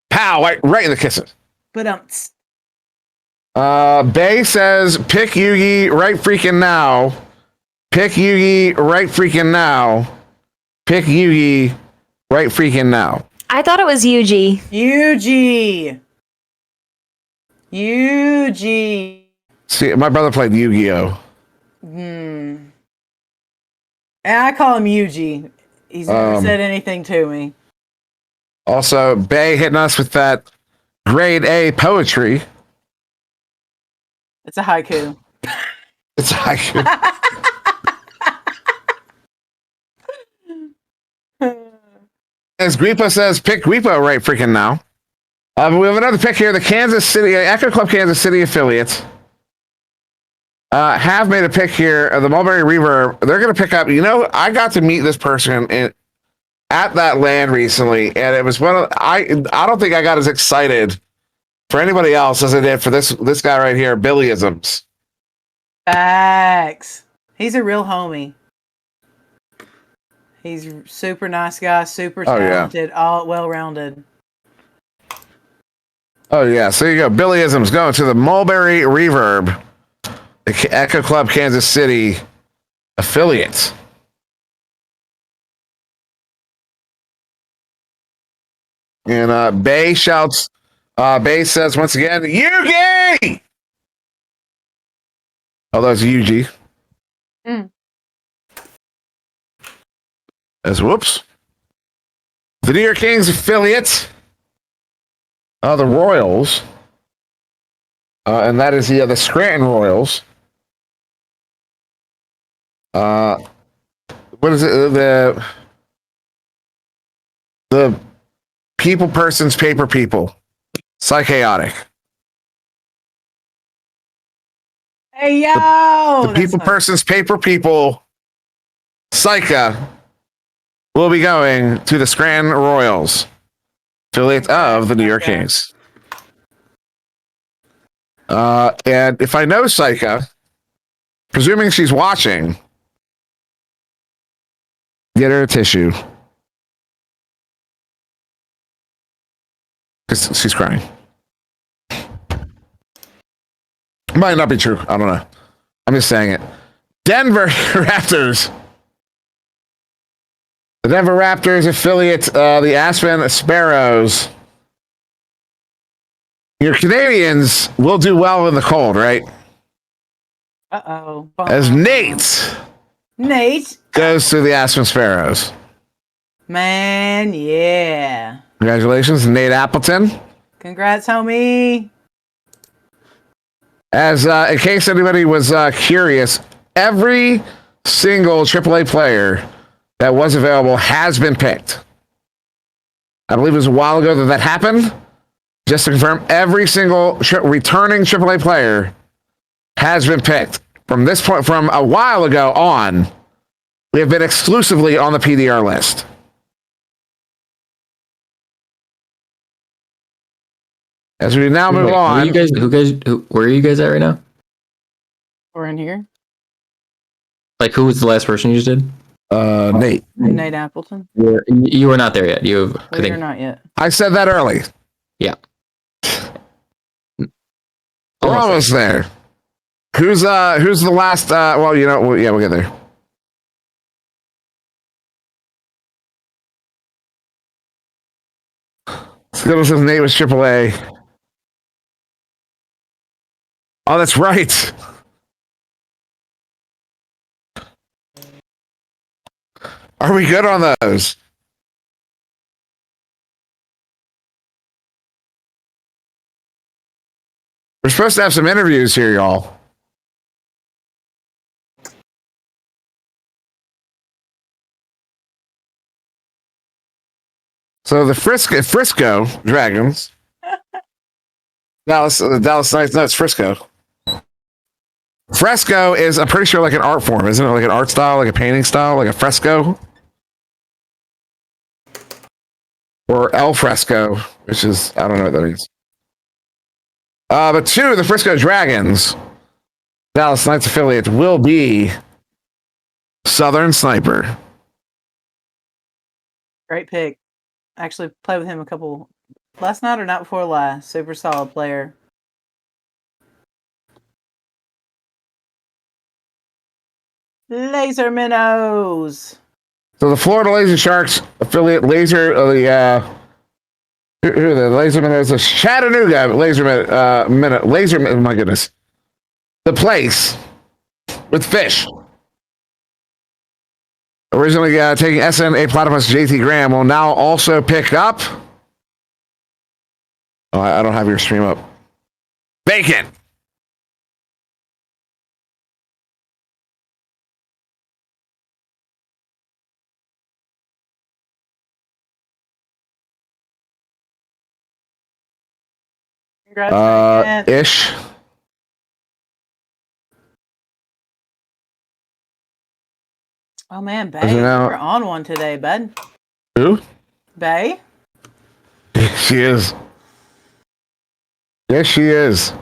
Pow, right in the kisses. But Bay says, pick Yugi right freaking now. Pick Yugi right freaking now. Pick Yugi right freaking now. I thought it was Yugi. Yugi. See, my brother played Yu-Gi-Oh. And I call him Yugi. He's never said anything to me. Also, Bay hitting us with that grade A poetry. It's a haiku. It's a haiku. As Gripo says, pick Gripo right freaking now. We have another pick here. The Kansas City, Echo Club Kansas City affiliates have made a pick here. The Mulberry Reverb, they're going to pick up, I got to meet this person at that land recently, and it was I don't think I got as excited for anybody else as I did for this guy right here, Billyisms. Facts. He's a real homie. He's super nice guy, super talented, all well-rounded. Oh, yeah. So you go. Billyisms going to the Mulberry Reverb, the Echo Club Kansas City affiliates. And Bay shouts, Bay says once again, Yugi! Oh, that's Yugi. As whoops. The New York Kings affiliates, the Royals, and that is the Scranton Royals. What is it? The people, persons, paper people. Psychotic. Hey, yo! The people, persons, paper people, Psycha, will be going to the Scranton Royals, affiliate of the New York Kings. And if I know Psycha, presuming she's watching, get her a tissue. Because she's crying. Might not be true. I don't know. I'm just saying it. Denver Raptors. The Denver Raptors affiliate, the Aspen Sparrows. Your Canadians will do well in the cold, right? Uh-oh. As Nate goes to the Aspen Sparrows. Man, yeah. Congratulations, Nate Appleton. Congrats, homie. As in case anybody was curious, every single AAA player that was available has been picked. I believe it was a while ago that happened. Just to confirm, every single returning AAA player has been picked. From this point, from a while ago on, we have been exclusively on the PDR list. As we now move on. Where are you guys at right now? We're in here. Like, who was the last person you just did? Nate. Nate Appleton. You were not there yet. I think you're not yet. I said that early. Yeah. We're almost there. Who's the last? Well, we'll get there. Skittles says Nate was AAA. Oh, that's right. Are we good on those? We're supposed to have some interviews here, y'all. So the Frisco Dragons. Dallas Knights. No, it's Frisco. Fresco is, I'm pretty sure, like an art form, isn't it? Like an art style, like a painting style, like a fresco, or el fresco, which is, I don't know what that means. But two of the Frisco Dragons, Dallas Knights affiliate, will be Southern Sniper. Great pick. Actually played with him a couple last night or night before last. Super solid player. Laser Minnows. So the Florida Laser Sharks affiliate Laser, who are the Laser Minnows? The Chattanooga Laser Laser. Oh my goodness, the place with fish. Originally taking SN Platypus JT Graham will now also pick up. Oh, I don't have your stream up. Bacon. Congrats, Ish. Oh man, Bay, you're on one today, bud. Who? Bay? She is. Yes, she is.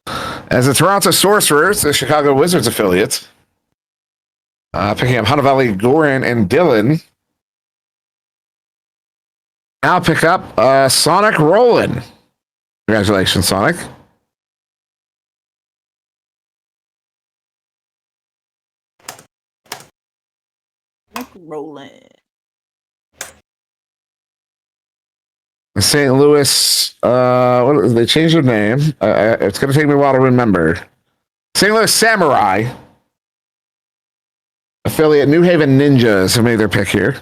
As the Toronto Sorcerers, the Chicago Wizards affiliate, picking up Hunter Valley, Goran, and Dylan. Now pick up Sonic Roland. Congratulations, Sonic. Roland. St. Louis, they changed their name. It's going to take me a while to remember. St. Louis Samurai affiliate New Haven Ninjas have made their pick here.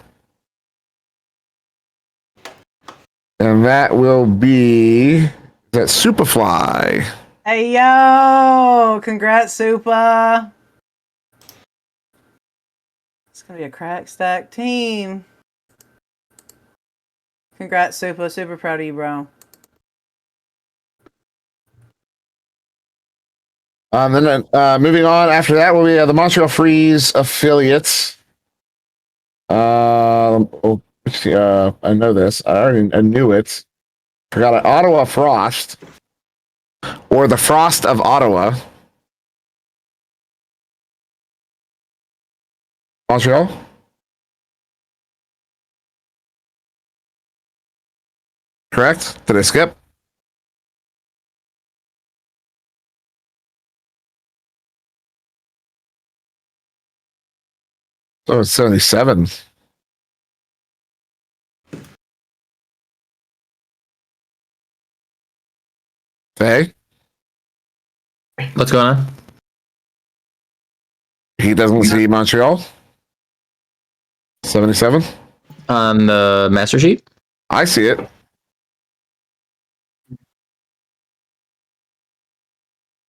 And that will be that Superfly. Hey yo! Congrats, Super. It's gonna be a crack stack team. Congrats, Super. Super proud of you, bro. Then moving on after that will be the Montreal Freeze affiliates. I know this. I knew it. Forgot it. Ottawa Frost, or the Frost of Ottawa. Montreal. Correct? Did I skip? So it's 77. Hey? What's going on? He doesn't see Montreal. 77. On the master sheet? I see it.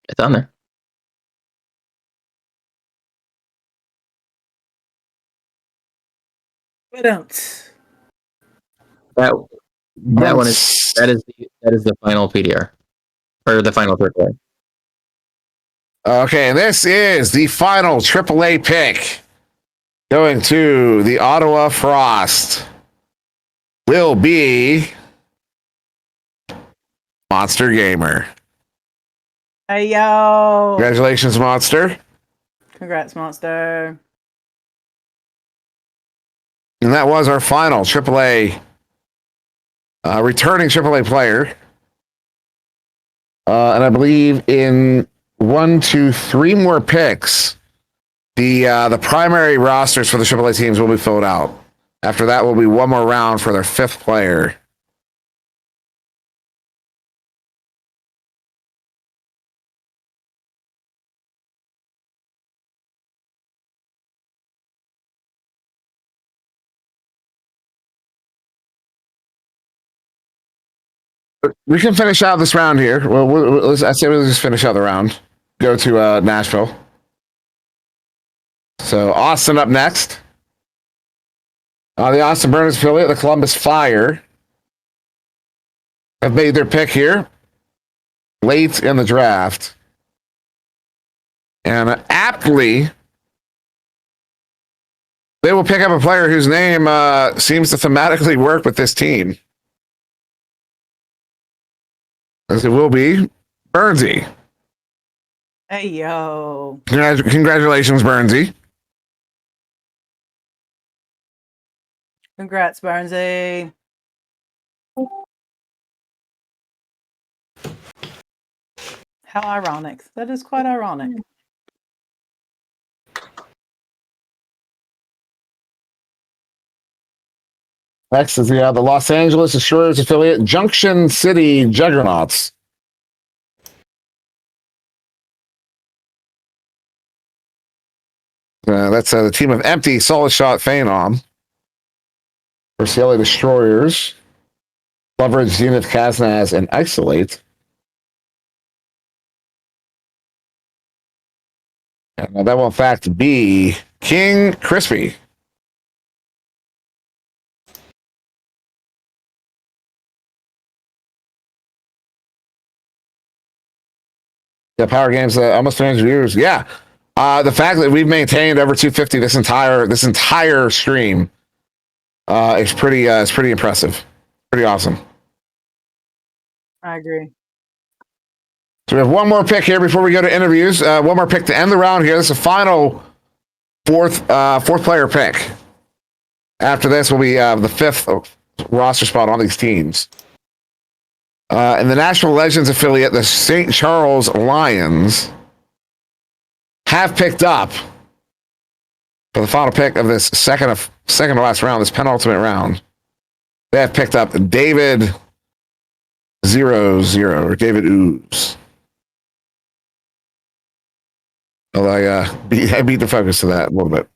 It's on there. That one is the final PDR or the final AAA. Okay, and this is the final AAA pick going to the Ottawa Frost. Will be Monster Gamer. Hey yo! Congratulations, Monster. Congrats, Monster. And that was our final AAA, returning AAA player. And I believe in 1, 2, 3 more picks, the primary rosters for the AAA teams will be filled out. After that will be one more round for their 5th player. We can finish out this round here. Well, I say we'll just finish out the round. Go to Nashville. So Austin up next. The Austin Burners affiliate, the Columbus Fire, have made their pick here late in the draft. And aptly, they will pick up a player whose name seems to thematically work with this team. As it will be Burnsy. Hey yo! Congratulations, Burnsy. Congrats, Barnsey. How ironic. That is quite ironic. Next is the Los Angeles Destroyers affiliate, Junction City Juggernauts. That's the team of Empty, Solid Shot, Phenom. Versus the LA Destroyers, Leverage, Zenith, Kaznaz, and Isolate. And that will, in fact, be King Crispy. Yeah, Power Games, almost 300 years. Yeah. The fact that we've maintained over 250 this entire stream is pretty impressive. Pretty awesome. I agree. So we have one more pick here before we go to interviews. One more pick to end the round here. This is the final fourth player pick. After this will be the fifth roster spot on these teams. And the National Legends affiliate, the St. Charles Lions, have picked up for the final pick of this second to last round, this penultimate round. They have picked up David 00 or David Ooze. Although I beat the focus to that a little bit.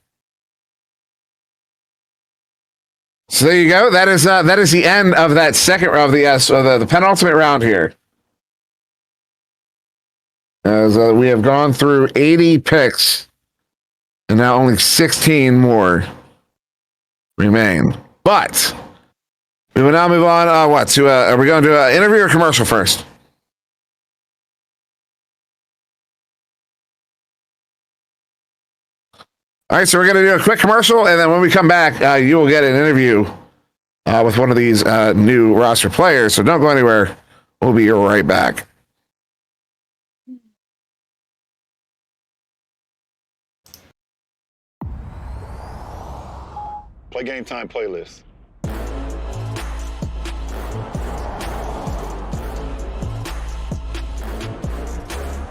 So there you go. That is the end of that second round of the penultimate round here. As we have gone through 80 picks, and now only 16 more remain. But we will now move on. Are we going to do an interview or commercial first? All right, so we're going to do a quick commercial, and then when we come back, you will get an interview with one of these new roster players. So don't go anywhere. We'll be right back. Play Game Time playlist.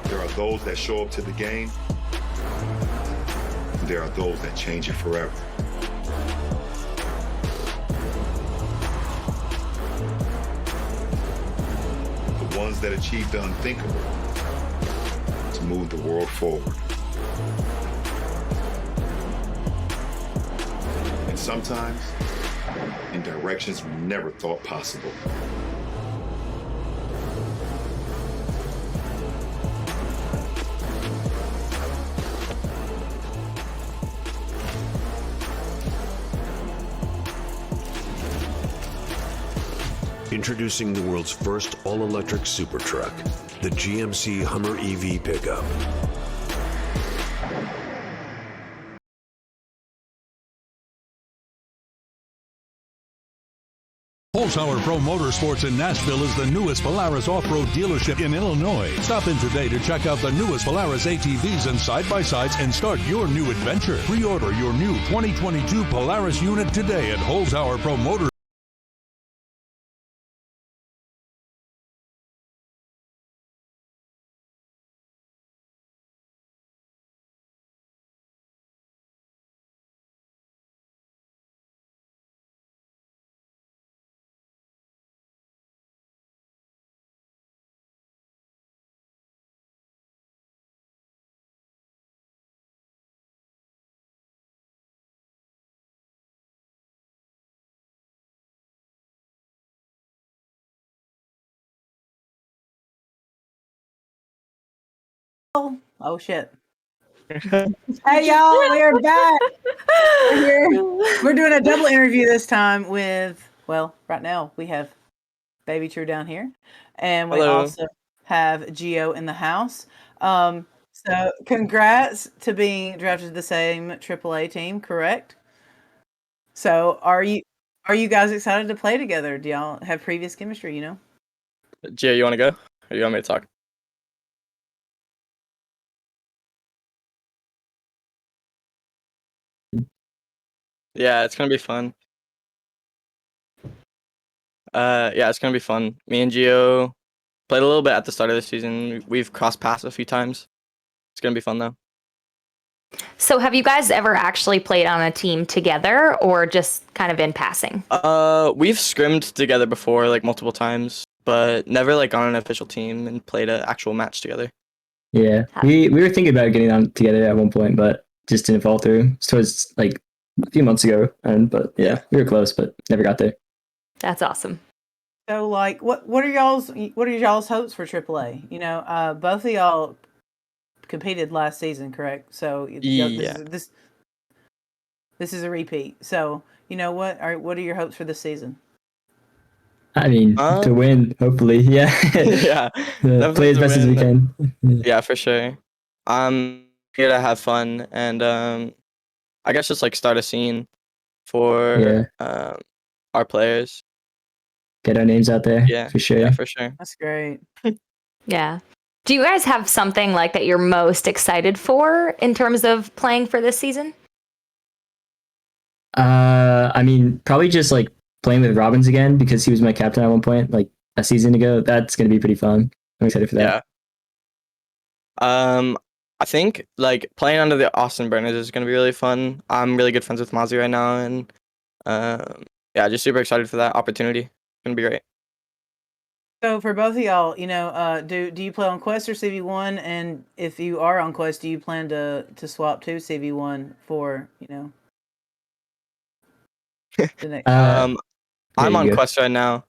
There are those that show up to the game. And there are those that change it forever. The ones that achieve the unthinkable to move the world forward. And sometimes in directions we never thought possible. Introducing the world's first all-electric super truck, the GMC Hummer EV pickup. Holzhauer Pro Motorsports in Nashville is the newest Polaris off-road dealership in Illinois. Stop in today to check out the newest Polaris ATVs and side-by-sides and start your new adventure. Pre-order your new 2022 Polaris unit today at Holzhauer Pro Motorsports. Oh shit. Hey y'all, we are back. We're here. We're doing a double interview this time with, well, right now we have Baby True down here, and we also have Geo in the house. So congrats to being drafted to the same AAA team, correct? So are you guys excited to play together? Do y'all have previous chemistry, you know? Gio, you want to go? Or you want me to talk? Yeah, it's gonna be fun. Yeah, it's gonna be fun. Me and Gio played a little bit at the start of the season. We've crossed paths a few times. It's gonna be fun though. So have you guys ever actually played on a team together or just kind of in passing? We've scrimmed together before, like multiple times, but never like on an official team and played an actual match together. Yeah, we were thinking about getting on together at one point, but just didn't fall through. It was like a few months ago, but yeah, we were close, but never got there. That's awesome. So, like, what are y'all's hopes for AAA? You know, both of y'all competed last season, correct? So Yeah. this is a repeat. So, you know, what are your hopes for this season? I mean, to win, hopefully, yeah. Yeah, Play as best as we can. Yeah, for sure. I'm here to have fun and I guess just like start a scene for our players. Get our names out there, Yeah, for sure. Yeah, for sure. That's great. Yeah. Do you guys have something like that you're most excited for in terms of playing for this season? I mean, probably just like playing with Robbins again because he was my captain at one point, like a season ago. That's gonna be pretty fun. I'm excited for that. Yeah. I think like playing under the Austin Burners is gonna be really fun. I'm really good friends with Mozzie right now, and yeah, just super excited for that opportunity. It's gonna be great. So for both of y'all, you know, do you play on Quest or CV1? And if you are on Quest, do you plan to swap to CV1 for, you know, the next? I'm on Quest right now.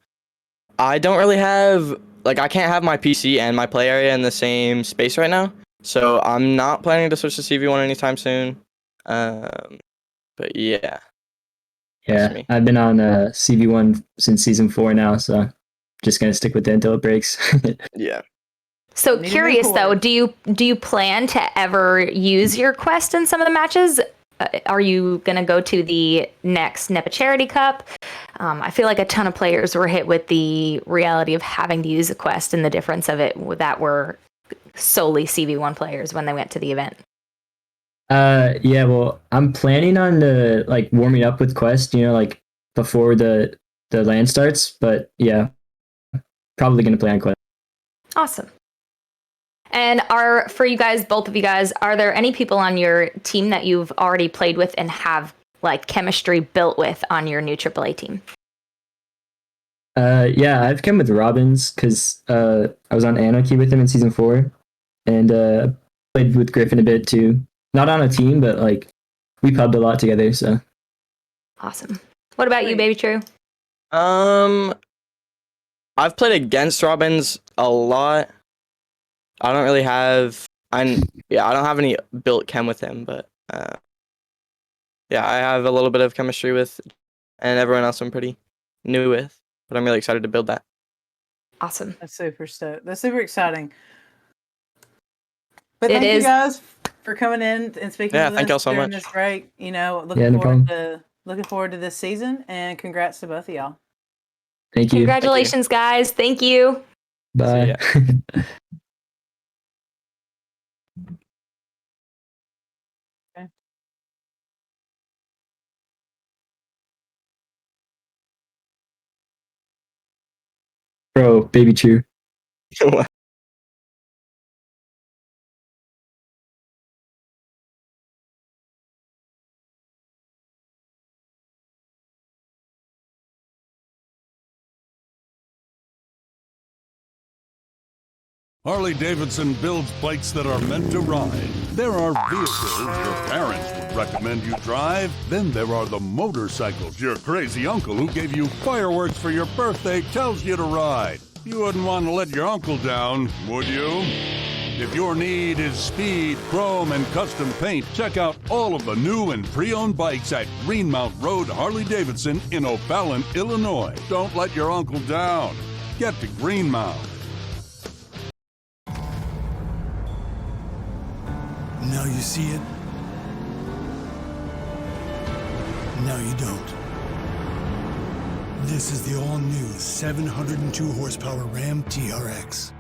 I don't really have like I can't have my PC and my play area in the same space right now, so I'm not planning to switch to CV1 anytime soon. But yeah. Yeah, I've been on CV1 since season 4 now, so just gonna stick with it until it breaks. Yeah. So curious though, do you plan to ever use your quest in some of the matches? Are you going to go to the next NEPA Charity Cup? I feel like a ton of players were hit with the reality of having to use a quest and the difference of it that were solely CV1 players when they went to the event. Yeah, well, I'm planning on like warming up with Quest, like before the LAN starts, but yeah, probably gonna play on Quest. Awesome. And for you guys, both of you guys, are there any people on your team that you've already played with and have like chemistry built with on your new AAA team? Yeah, I've come with Robbins because I was on Anarchy with him in season 4, and played with Griffin a bit too. Not on a team, but like we pubbed a lot together. So awesome. What about you, Baby True? I've played against Robbins a lot. I don't really have I don't have any built chem with him, but yeah, I have a little bit of chemistry with, and everyone else I'm pretty new with, but I'm really excited to build that. Awesome. That's super stoked. That's super exciting. But thank you guys for coming in and speaking with us thank y'all so during much. this break. You know, no looking forward to this season, and congrats to both of y'all. Thank you. Congratulations, guys. Thank you. Bye. Okay. Bro, Baby True. Harley-Davidson builds bikes that are meant to ride. There are vehicles your parents would recommend you drive. Then there are the motorcycles your crazy uncle who gave you fireworks for your birthday tells you to ride. You wouldn't want to let your uncle down, would you? If your need is speed, chrome, and custom paint, check out all of the new and pre-owned bikes at Greenmount Road Harley-Davidson in O'Fallon, Illinois. Don't let your uncle down. Get to Greenmount. Now you see it. Now you don't. This is the all-new 702 horsepower Ram TRX.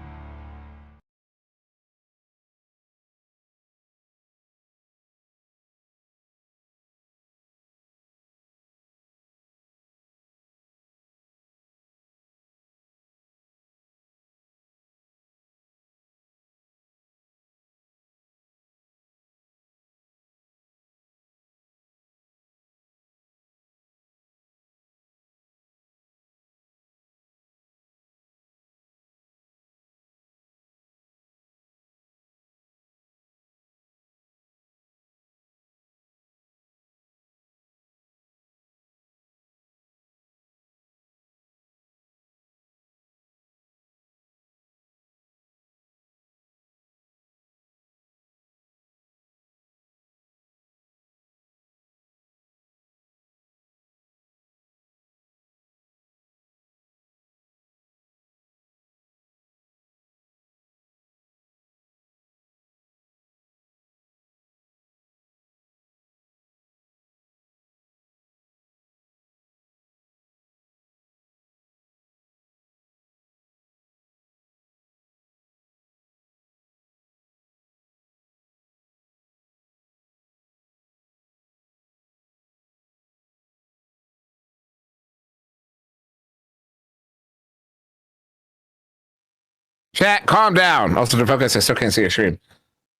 Chat, calm down. Also, the focus, I still can't see a stream.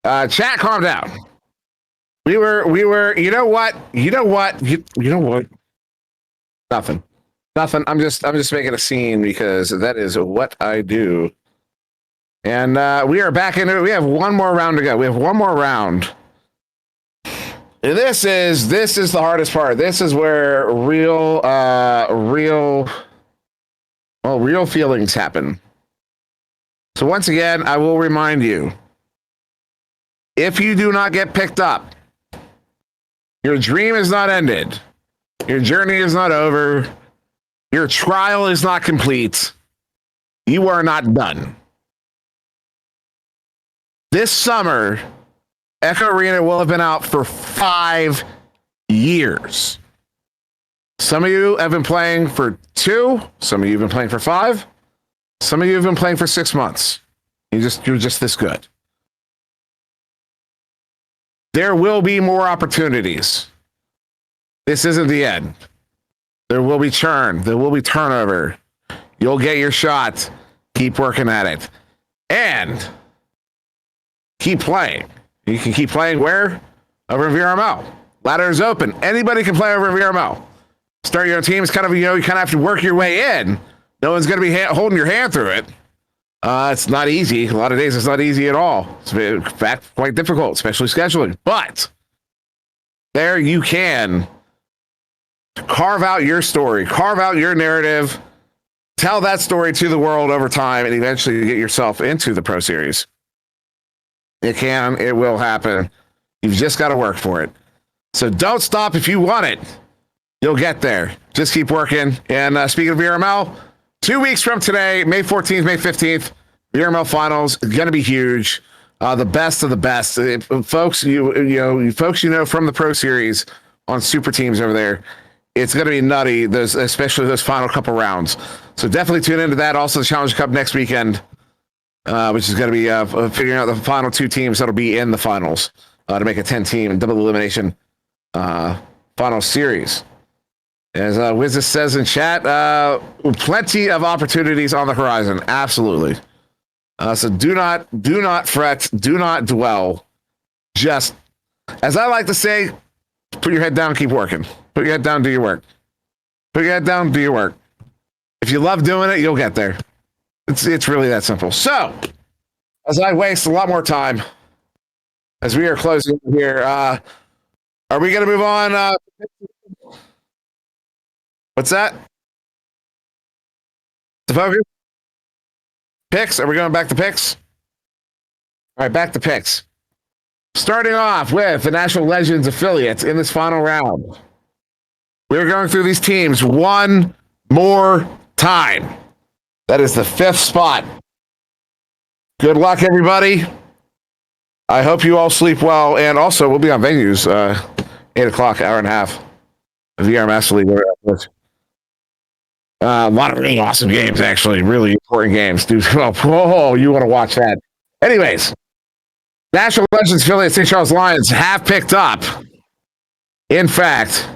Chat, calm down. We were, you know what? You know what? You know what? Nothing. I'm just making a scene because that is what I do. And we are back into it. We have one more round to go. We have one more round. And this is the hardest part. This is where real feelings happen. So once again, I will remind you, if you do not get picked up, your dream is not ended. Your journey is not over. Your trial is not complete. You are not done. This summer, Echo Arena will have been out for 5 years. Some of you have been playing for 2. Some of you have been playing for 5. Some of you have been playing for 6 months. You're just this good. There will be more opportunities. This isn't the end. There will be churn. There will be turnover. You'll get your shot. Keep working at it. And keep playing. You can keep playing where? Over in VRML. Ladder is open. Anybody can play over in VRML. Start your own team. It's kind of, you kind of have to work your way in. No one's going to be holding your hand through it. It's not easy. A lot of days it's not easy at all. It's in fact quite difficult, especially scheduling. But there you can carve out your story, carve out your narrative, tell that story to the world over time, and eventually get yourself into the Pro Series. It will happen. You've just got to work for it. So don't stop if you want it. You'll get there. Just keep working. And speaking of VRML, 2 weeks from today, May 14th, May 15th, VRML Finals, going to be huge. The best of the best. Folks, you know from the Pro Series on super teams over there, it's going to be nutty, especially those final couple rounds. So definitely tune into that. Also, the Challenge Cup next weekend, which is going to be figuring out the final 2 teams that'll be in the finals to make a 10-team double elimination final series. As Wizard says in chat, plenty of opportunities on the horizon. Absolutely. So do not fret, do not dwell. Just, as I like to say, put your head down and keep working. Put your head down, do your work. Put your head down, do your work. If you love doing it, you'll get there. It's really that simple. So, as I waste a lot more time, as we are closing here, are we going to move on? What's that? The focus? Picks? Are we going back to picks? All right, back to picks. Starting off with the National Legends affiliates in this final round. We're going through these teams one more time. That is the 5th spot. Good luck, everybody. I hope you all sleep well. And also, we'll be on venues 8 o'clock, hour and a half. VR Master League. A lot of really awesome games, actually. Really important games. Dude, oh, you want to watch that. Anyways, National Legends affiliate St. Charles Lions have picked up, in fact,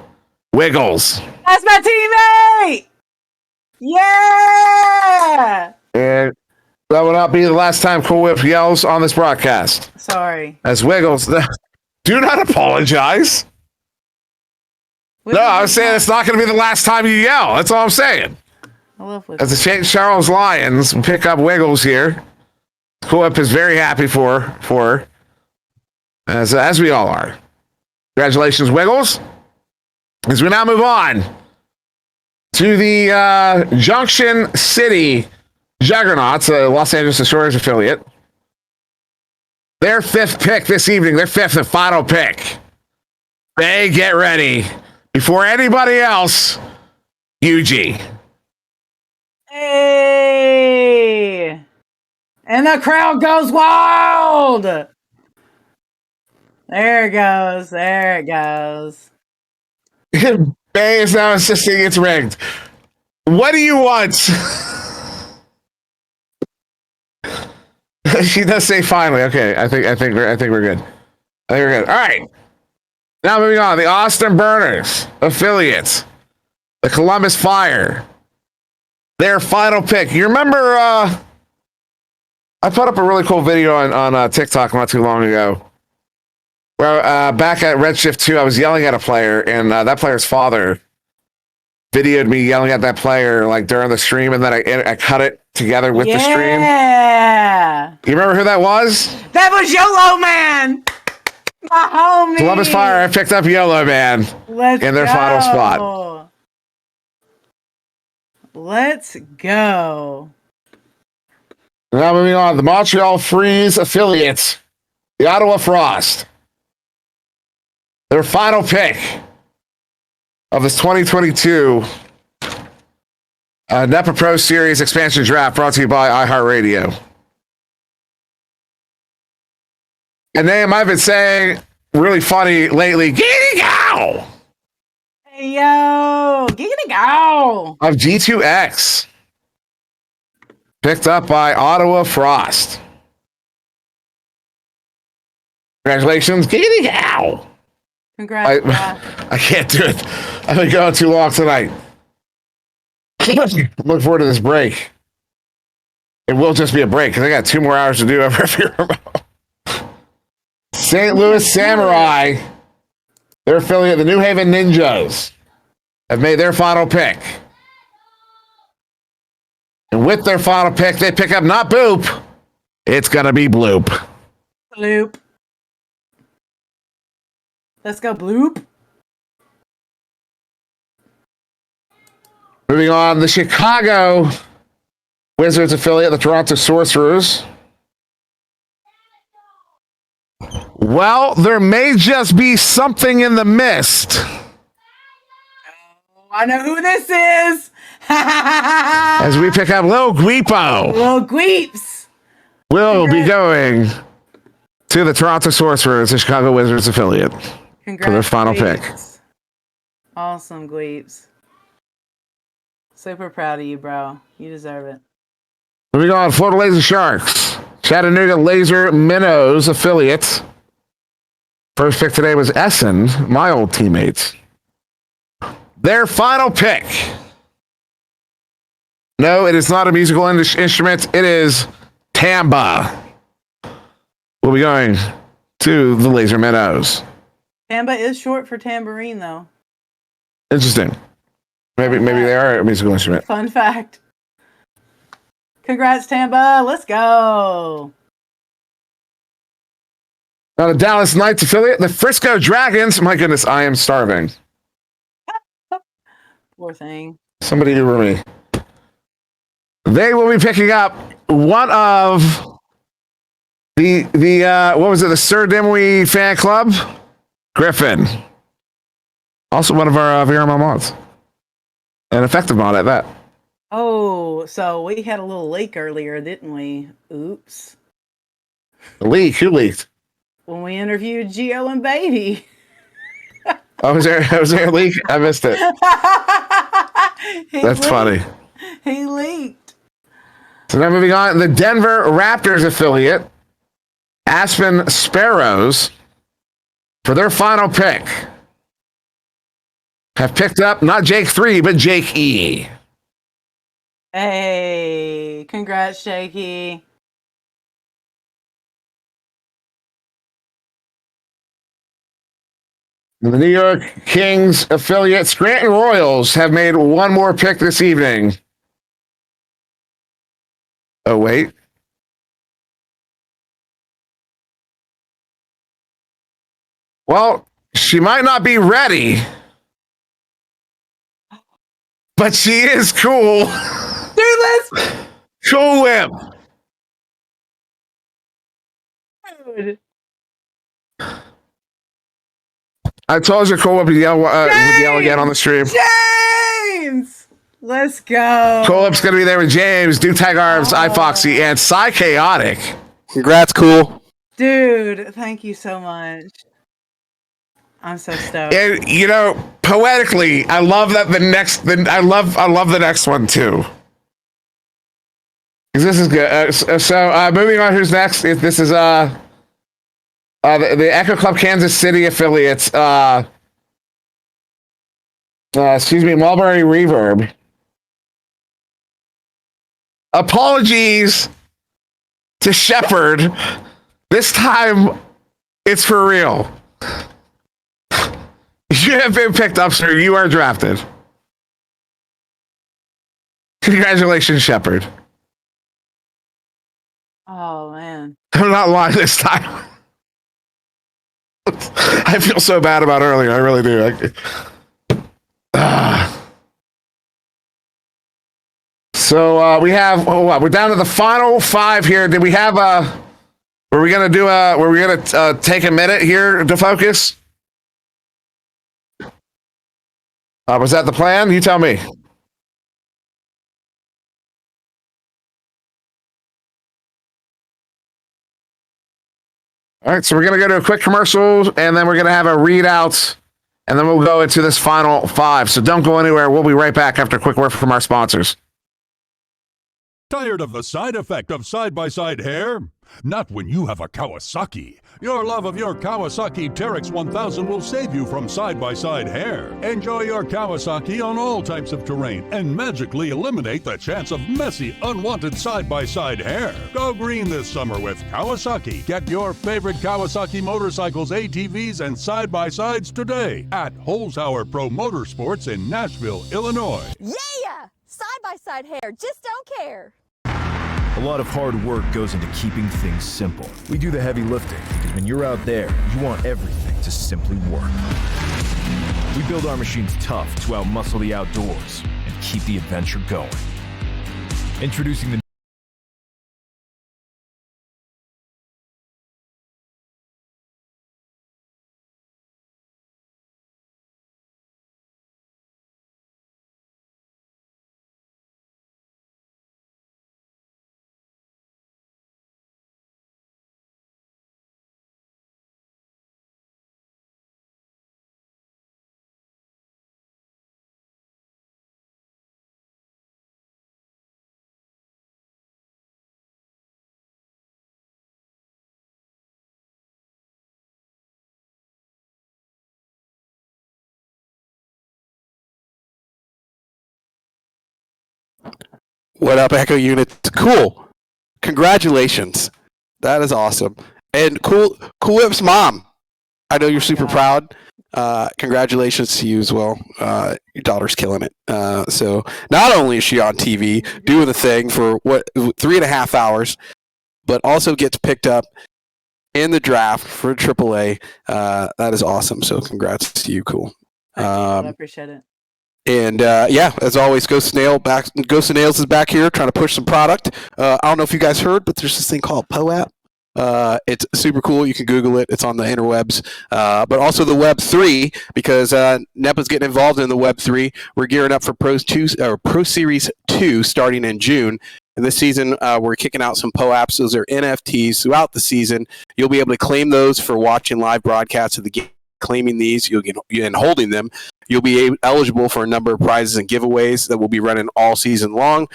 Wiggles. That's my teammate! Yeah! And that will not be the last time Cool Whip yells on this broadcast. Sorry. As Wiggles, do not apologize. No, I was saying it's not going to be the last time you yell. That's all I'm saying. I love Wiggles. As the St. Charles Lions pick up Wiggles here, Cool Whip is very happy for her, as we all are. Congratulations, Wiggles. As we now move on to the Junction City Juggernauts, a Los Angeles Assurance affiliate. Their 5th pick this evening, their 5th and final pick. They get ready. Before anybody else, UG. Hey! And the crowd goes wild! There it goes. There it goes. Bay is now insisting it's rigged. What do you want? She does say finally. Okay, I think we're good. I think we're good. All right. Now moving on, the Austin Burners affiliates, the Columbus Fire. Their final pick. You remember I put up a really cool video on TikTok not too long ago. Where back at Redshift 2, I was yelling at a player, and that player's father videoed me yelling at that player like during the stream, and then I cut it together with the stream. Yeah. You remember who that was? That was YOLO Man. My homie. Columbus Fire. I picked up YOLO Man in their final spot. Let's go. Now moving on, the Montreal Freeze affiliates, the Ottawa Frost. Their final pick of this 2022 NEPA Pro Series expansion draft brought to you by iHeartRadio. And name I've been saying really funny lately, Giggity Gow! Hey, yo, Giggity Gow! Of G2X. Picked up by Ottawa Frost. Congratulations, Giggity Gow! Congrats. I can't do it. I've been going too long tonight. Look forward to this break. It will just be a break because I got 2 more hours to do over here. St. Louis Samurai, their affiliate, the New Haven Ninjas, have made their final pick. And with their final pick, they pick up not Boop. It's going to be Bloop. Bloop. Let's go, Bloop. Moving on, the Chicago Wizards affiliate, the Toronto Sorcerers. Well, there may just be something in the mist. I know who this is. As we pick up Lil Guipo. Lil Gueeps. Will be going to the Toronto Sorcerers, the Chicago Wizards affiliate, for their final pick. Awesome, Gueeps. Super proud of you, bro. You deserve it. Moving on, Florida Laser Sharks, Chattanooga Laser Minnows affiliate. First pick today was Essen, my old teammates. Their final pick. No, it is not a musical instrument. It is Tamba. We'll be going to the Laser Minnows. Tamba is short for tambourine, though. Interesting. Maybe they are a musical instrument. Fun fact. Congrats, Tamba. Let's go. Now the Dallas Knights affiliate, the Frisco Dragons. My goodness, I am starving. Poor thing. Somebody Uber me. They will be picking up one of the what was it? The Sir Dimwee fan club, Griffin. Also one of our VRML mods. An effective mod at that. Oh, so we had a little leak earlier, didn't we? Oops. The leak? Who leaked? When we interviewed GL and Beatty. Oh, was there a leak? I missed it. That's funny. He leaked. So now moving on, the Denver Raptors affiliate, Aspen Sparrows, for their final pick, have picked up not Jake 3, but Jake E. Hey, congrats, Shaky. The New York Kings affiliate, Scranton Royals, have made one more pick this evening. Oh, wait. Well, she might not be ready, but she is cool. Dude, let's... Cool Whip. Dude. I told you Cool Whip would yell again on the stream. James! Let's go. Cool Whip's going to be there with James, Duke Tag Arms, iFoxy, and Psy Chaotic. Congrats, Cool. Dude, thank you so much. I'm so stoked. And you know, poetically, I love that I love the next one too. 'Cause this is good. So moving on, who's next? This is the Echo Club Kansas City affiliates. Excuse me, Mulberry Reverb. Apologies to Shepard. This time, it's for real. You have been picked up, sir. You are drafted. Congratulations, Shepard. Oh man. I'm not lying this time. I feel so bad about earlier. I really do. So we have. We're down to the final 5 here. Did we have a? Were we gonna do a? Were we gonna take a minute here to focus? Was that the plan? You tell me. All right, so we're going to go to a quick commercial, and then we're going to have a readout, and then we'll go into this final 5. So don't go anywhere. We'll be right back after a quick word from our sponsors. Tired of the side effect of side-by-side hair? Not when you have a Kawasaki. Your love of your Kawasaki Teryx 1000 will save you from side-by-side hair. Enjoy your Kawasaki on all types of terrain and magically eliminate the chance of messy, unwanted side-by-side hair. Go green this summer with Kawasaki. Get your favorite Kawasaki motorcycles, ATVs, and side-by-sides today at Holzhauer Pro Motorsports in Nashville, Illinois. Yeah! Side-by-side hair, just don't care. A lot of hard work goes into keeping things simple. We do the heavy lifting because when you're out there, you want everything to simply work. We build our machines tough to outmuscle the outdoors and keep the adventure going. Introducing the What up, Echo Unit? Cool. Congratulations. That is awesome. And Cool Whip's mom. I know you're super proud. Congratulations to you as well. Your daughter's killing it. So not only is she on TV doing the thing for 3.5 hours, but also gets picked up in the draft for AAA. That is awesome. So congrats to you, Cool. I appreciate it. And yeah, as always, Ghost of Nails is back here trying to push some product. I don't know if you guys heard, but there's this thing called POAP. It's super cool. You can Google it. It's on the interwebs. But also the Web 3, because NEPA's getting involved in the Web 3. We're gearing up for Pro Series 2 starting in June. And this season, we're kicking out some POAPs. Those are NFTs throughout the season. You'll be able to claim those for watching live broadcasts of the game. Claiming these, and holding them, you'll be eligible for a number of prizes and giveaways that will be running all season long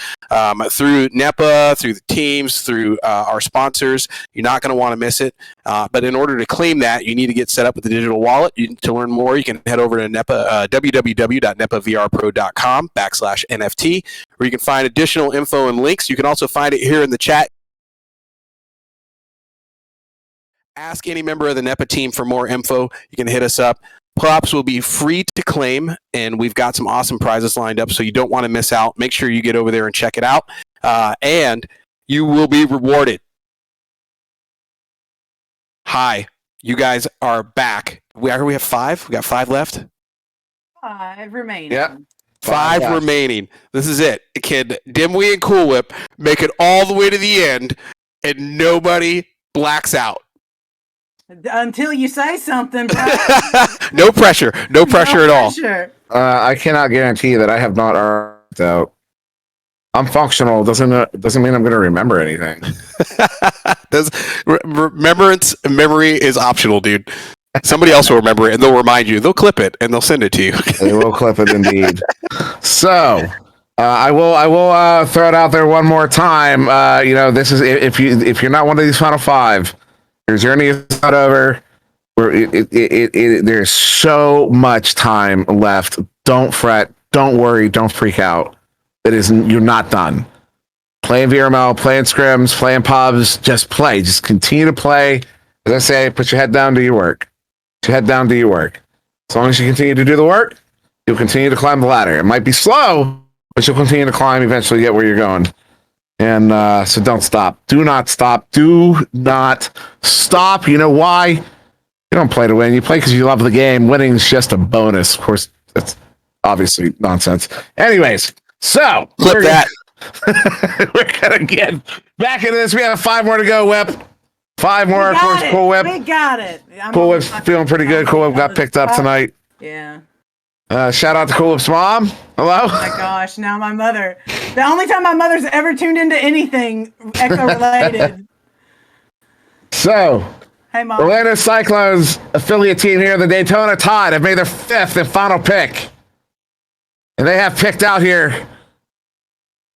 through NEPA, through the teams, through our sponsors. You're not going to want to miss it. But in order to claim that, you need to get set up with the digital wallet. To learn more, you can head over to NEPA, www.nepavrpro.com/NFT, where you can find additional info and links. You can also find it here in the chat. Ask any member of the NEPA team for more info. You can hit us up. Props will be free to claim, and we've got some awesome prizes lined up, so you don't want to miss out. Make sure you get over there and check it out, and you will be rewarded. Hi, you guys are back. We have 5? We got 5 left? 5 remaining. Yep. 5 remaining. This is it. Can Dimwee and Cool Whip make it all the way to the end, and nobody blacks out? Until you say something, bro. No pressure. No pressure at all. I cannot guarantee that I have not arced out. I'm functional. Doesn't mean I'm going to remember anything. Memory is optional, dude. Somebody else will remember it, and they'll remind you. They'll clip it, and they'll send it to you. They will clip it indeed. So I will throw it out there one more time. This is if you're not one of these final 5. Your journey is not over. There's so much time left. Don't fret. Don't worry. Don't freak out. You're not done. playing VRML, playing scrims, playing pubs. Just play. Just continue to play. As I say, put your head down, do your work. Put your head down, do your work. As long as you continue to do the work, you'll continue to climb the ladder. It might be slow, but you'll continue to climb, eventually get where you're going. And so don't stop. Do not stop. Do not stop. You know why? You don't play to win. You play because you love the game. Winning is just a bonus. Of course, that's obviously nonsense. Anyways, so Flip that. we're going to get back into this. We have 5 more to go, Whip. 5 more. Of course, Cool Whip. We got it. Cool Whip's feeling pretty good. Cool Whip got picked up tonight. Yeah. Shout out to Cool Whip's mom. Hello. Oh my gosh, now my mother. The only time my mother's ever tuned into anything Echo related. So, Hey, Mom. Orlando Cyclones affiliate team here, the Daytona Tide, have made their 5th and final pick. And they have picked out here.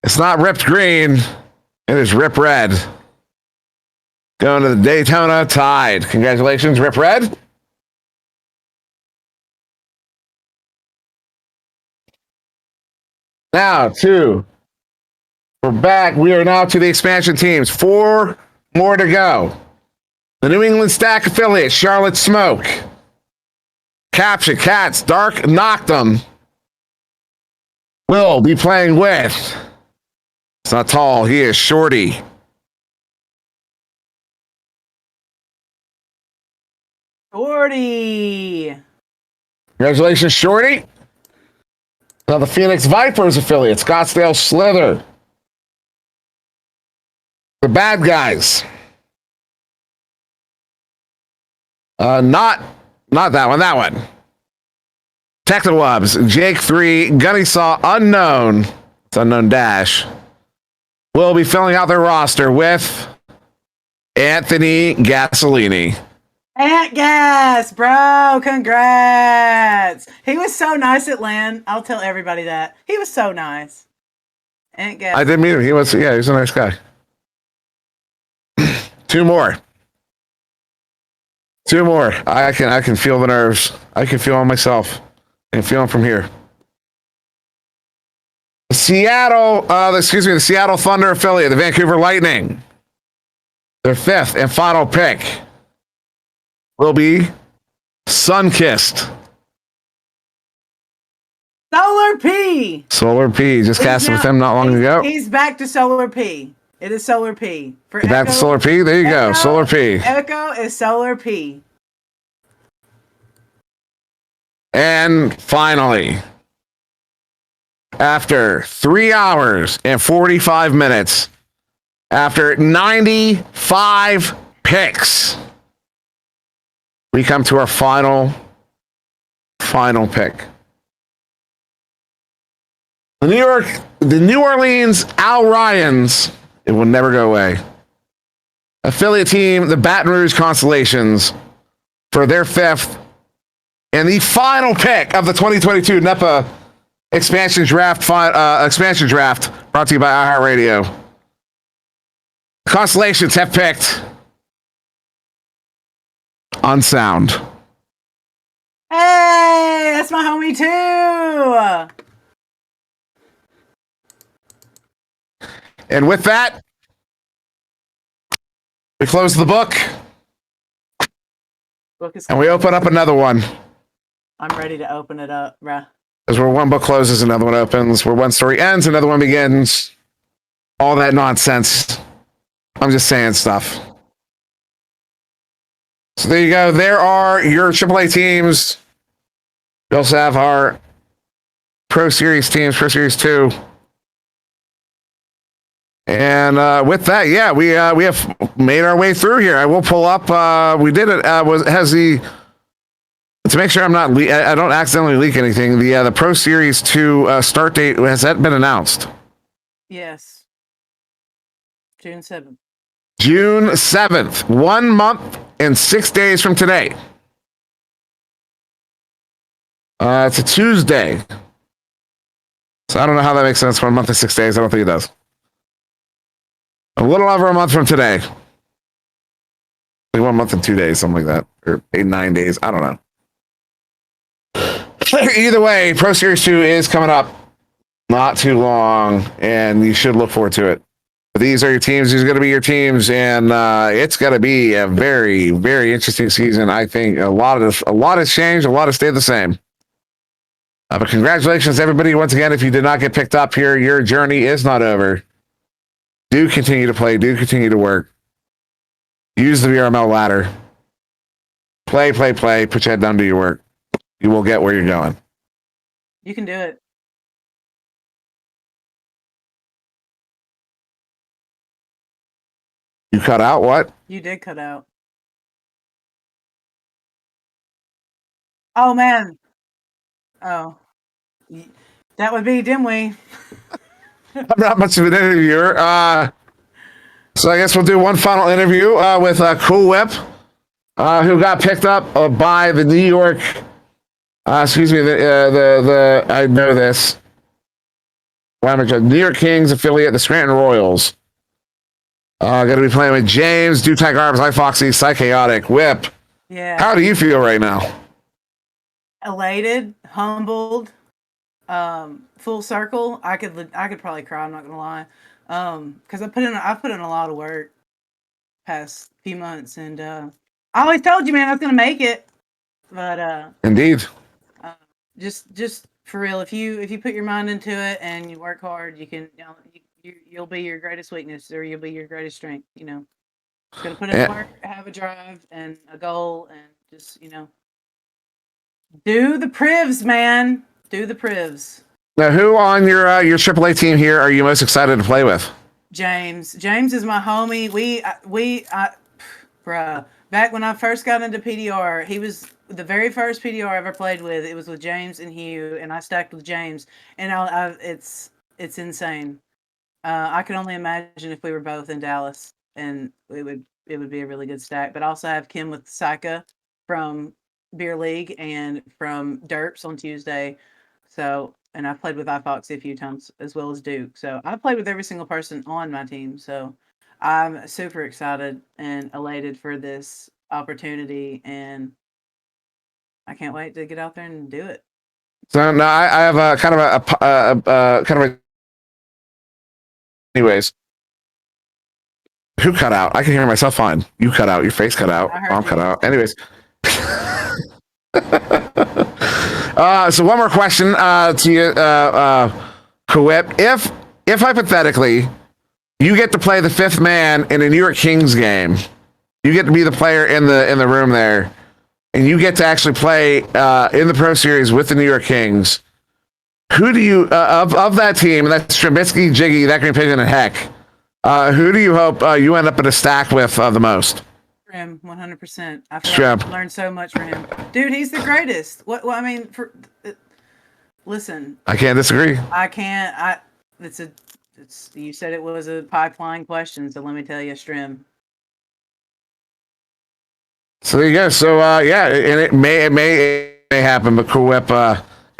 It's not ripped green. It is Rip Red. Going to the Daytona Tide. Congratulations, Rip Red. Now, we're back. We are now to the expansion teams. 4 more to go. The New England Stack affiliate, Charlotte Smoke. Capture Cats, Dark Knocked Them. Will be playing with. It's not tall, he is Shorty. Shorty. Congratulations, Shorty. Now the Phoenix Vipers affiliate, Scottsdale Slither. The bad guys. Not that one, that one. Technowubs, Jake 3, Gunny Saw, Unknown. It's Unknown Dash. Will be filling out their roster with Anthony Gasolini. Ant Gas, bro. Congrats. He was so nice at LAN. I'll tell everybody that. He was so nice. Ant Gas. I did meet him. He was a nice guy. 2 more. 2 more. I can feel the nerves. I can feel them myself. I can feel them from here. The Seattle Thunder affiliate, the Vancouver Lightning. Their 5th and final pick will be Sunkissed. Solar P. Solar P. Just casted with him not long ago. He's back to Solar P. It is Solar P. For Back to Solar P? There you go. Solar P. Echo is Solar P. And finally, after 3 hours and 45 minutes, after 95 picks, we come to our final pick. The New Orleans Al Ryans, it will never go away. Affiliate team, the Baton Rouge Constellations, for their 5th and the final pick of the 2022 NEPA expansion draft, brought to you by iHeartRadio. Constellations have picked Unsound. Hey, that's my homie too. And with that, we close the book and we open up another one. I'm ready to open it up, bruh. Because where one book closes, another one opens. Where one story ends, another one begins. All that nonsense. I'm just saying stuff. So there you go. There are your AAA teams. We also have our Pro Series teams, Pro Series 2. And with that, yeah, we have made our way through here. I will pull up. We did it. To make sure I don't accidentally leak anything. The Pro Series 2 start date, has that been announced? Yes. June 7th. June 7th. 1 month and 6 days from today. It's a Tuesday. So I don't know how that makes sense for 1 month and 6 days. I don't think it does. A little over a month from today. Like 1 month and 2 days, something like that. Or 9 days. I don't know. Either way, Pro Series 2 is coming up not too long, and you should look forward to it. these are your teams. These are going to be your teams, and it's going to be a very, very interesting season. I think a lot has changed, a lot has stayed the same. But congratulations, everybody! Once again, if you did not get picked up here, your journey is not over. Do continue to play. Do continue to work. Use the VRML ladder. Play. Put your head down, do your work. You will get where you're going. You can do it. You cut out what? You did cut out. Oh man. Oh. That would be Dimwee. I'm not much of an interviewer. So I guess we'll do one final interview with Cool Whip, who got picked up by the New York. Excuse me. The I know this. Why am I New York Kings affiliate, the Scranton Royals. Going to be playing with James, Do Tiger Arms, iFoxy, Psychaotic, Whip. Yeah. How do you feel right now? Elated, humbled, full circle. I could probably cry. I'm not gonna lie, because I put in a lot of work past few months, and I always told you, man, I was gonna make it. But Indeed. Just for real, if you put your mind into it and you work hard, you can you'll be your greatest weakness, or you'll be your greatest strength. Just gonna put in work, have a drive and a goal, and just do the privs, man. Do the privs. Now, who on your AAA team here are you most excited to play with? James is my homie. Bruh, back when I first got into PDR, he was the very first PDR I ever played with. It was with James and Hugh, and I stacked with James, and it's insane. I can only imagine if we were both in Dallas, and it would be a really good stack. But I also have Kim with Sika from Beer League and from Derps on Tuesday. So, and I've played with iFoxy a few times as well as Duke. So I've played with every single person on my team. So I'm super excited and elated for this opportunity, and I can't wait to get out there and do it. So now I have a kind of a. Anyways, who cut out? I can hear myself fine. You cut out. Your face cut out. I'm cut out. Anyways. So one more question to you, Kawip. If hypothetically you get to play the fifth man in a New York Kings game, you get to be the player in the room there, and you get to actually play in the Pro Series with the New York Kings. Who do you of that team? That's Strabitsky, Jiggy, that Green Pigeon, and Heck. Who do you hope you end up in a stack with the most? Him 100%. I feel like I've learned so much from him, dude. He's the greatest. What I mean, listen. I can't disagree. I can't. You said it was a pipeline question, so let me tell you, Strim. So there you go. So yeah, and it may happen, but Cool Whip,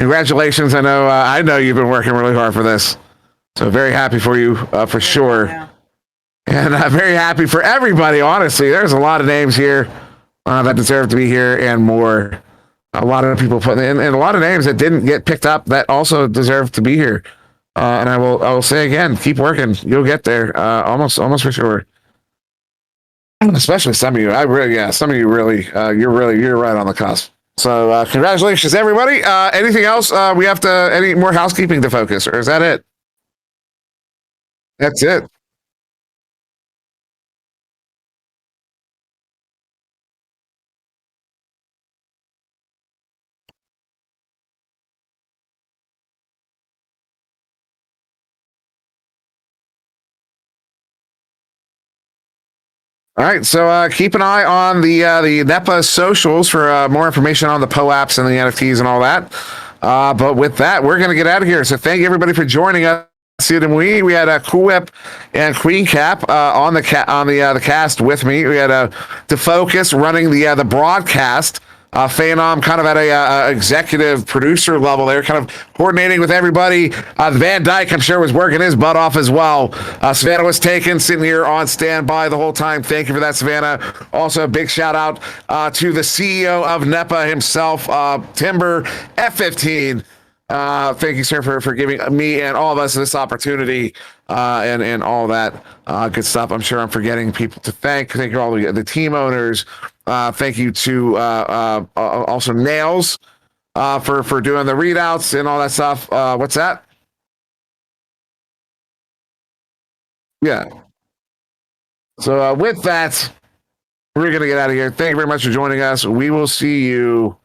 congratulations. I know you've been working really hard for this. So very happy for you for sure. Yeah. And I'm very happy for everybody, honestly. There's a lot of names here that deserve to be here and more. A lot of people putting in, and a lot of names that didn't get picked up that also deserve to be here. And I will say again, keep working. You'll get there. Almost for sure. Especially some of you. Some of you really, you're right on the cusp. So congratulations, everybody. Anything else? We have any more housekeeping to focus, or is that it? That's it. All right, so keep an eye on the NEPA socials for more information on the POAPs and the NFTs and all that. But with that, we're going to get out of here. So thank you, everybody, for joining us. We had Cool Whip and Queen Cap on the cast with me. We had DeFocus running the broadcast. Phenom kind of at a executive producer level there, kind of coordinating with everybody. Van Dyke, I'm sure, was working his butt off as well. Savannah was sitting here on standby the whole time. Thank you for that, Savannah. Also, a big shout out to the CEO of NEPA himself, Timber F15. Thank you, sir, for giving me and all of us this opportunity and all that good stuff. I'm sure I'm forgetting people to thank. Thank you all the team owners. Thank you to also Nails for doing the readouts and all that stuff. What's that? Yeah. So with that, we're going to get out of here. Thank you very much for joining us. We will see you.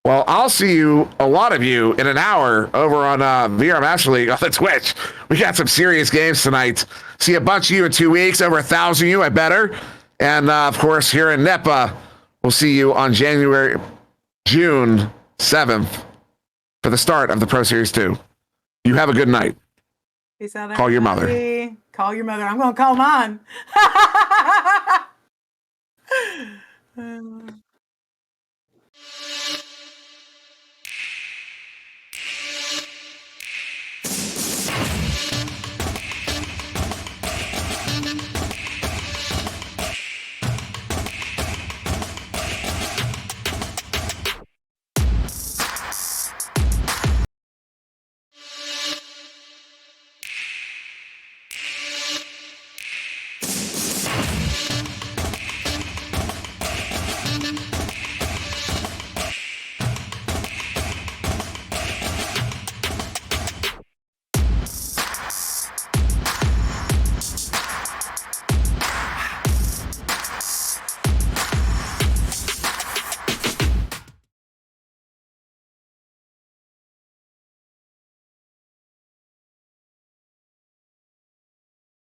Well, I'll see you, a lot of you, in an hour over on VR Master League on the Twitch. We got some serious games tonight. See a bunch of you in 2 weeks, over 1,000 of you, I better. And, of course, here in NEPA, we'll see you on June 7th for the start of the Pro Series 2. You have a good night. Peace out. Call your mother. Everybody. Call your mother. I'm going to call mine.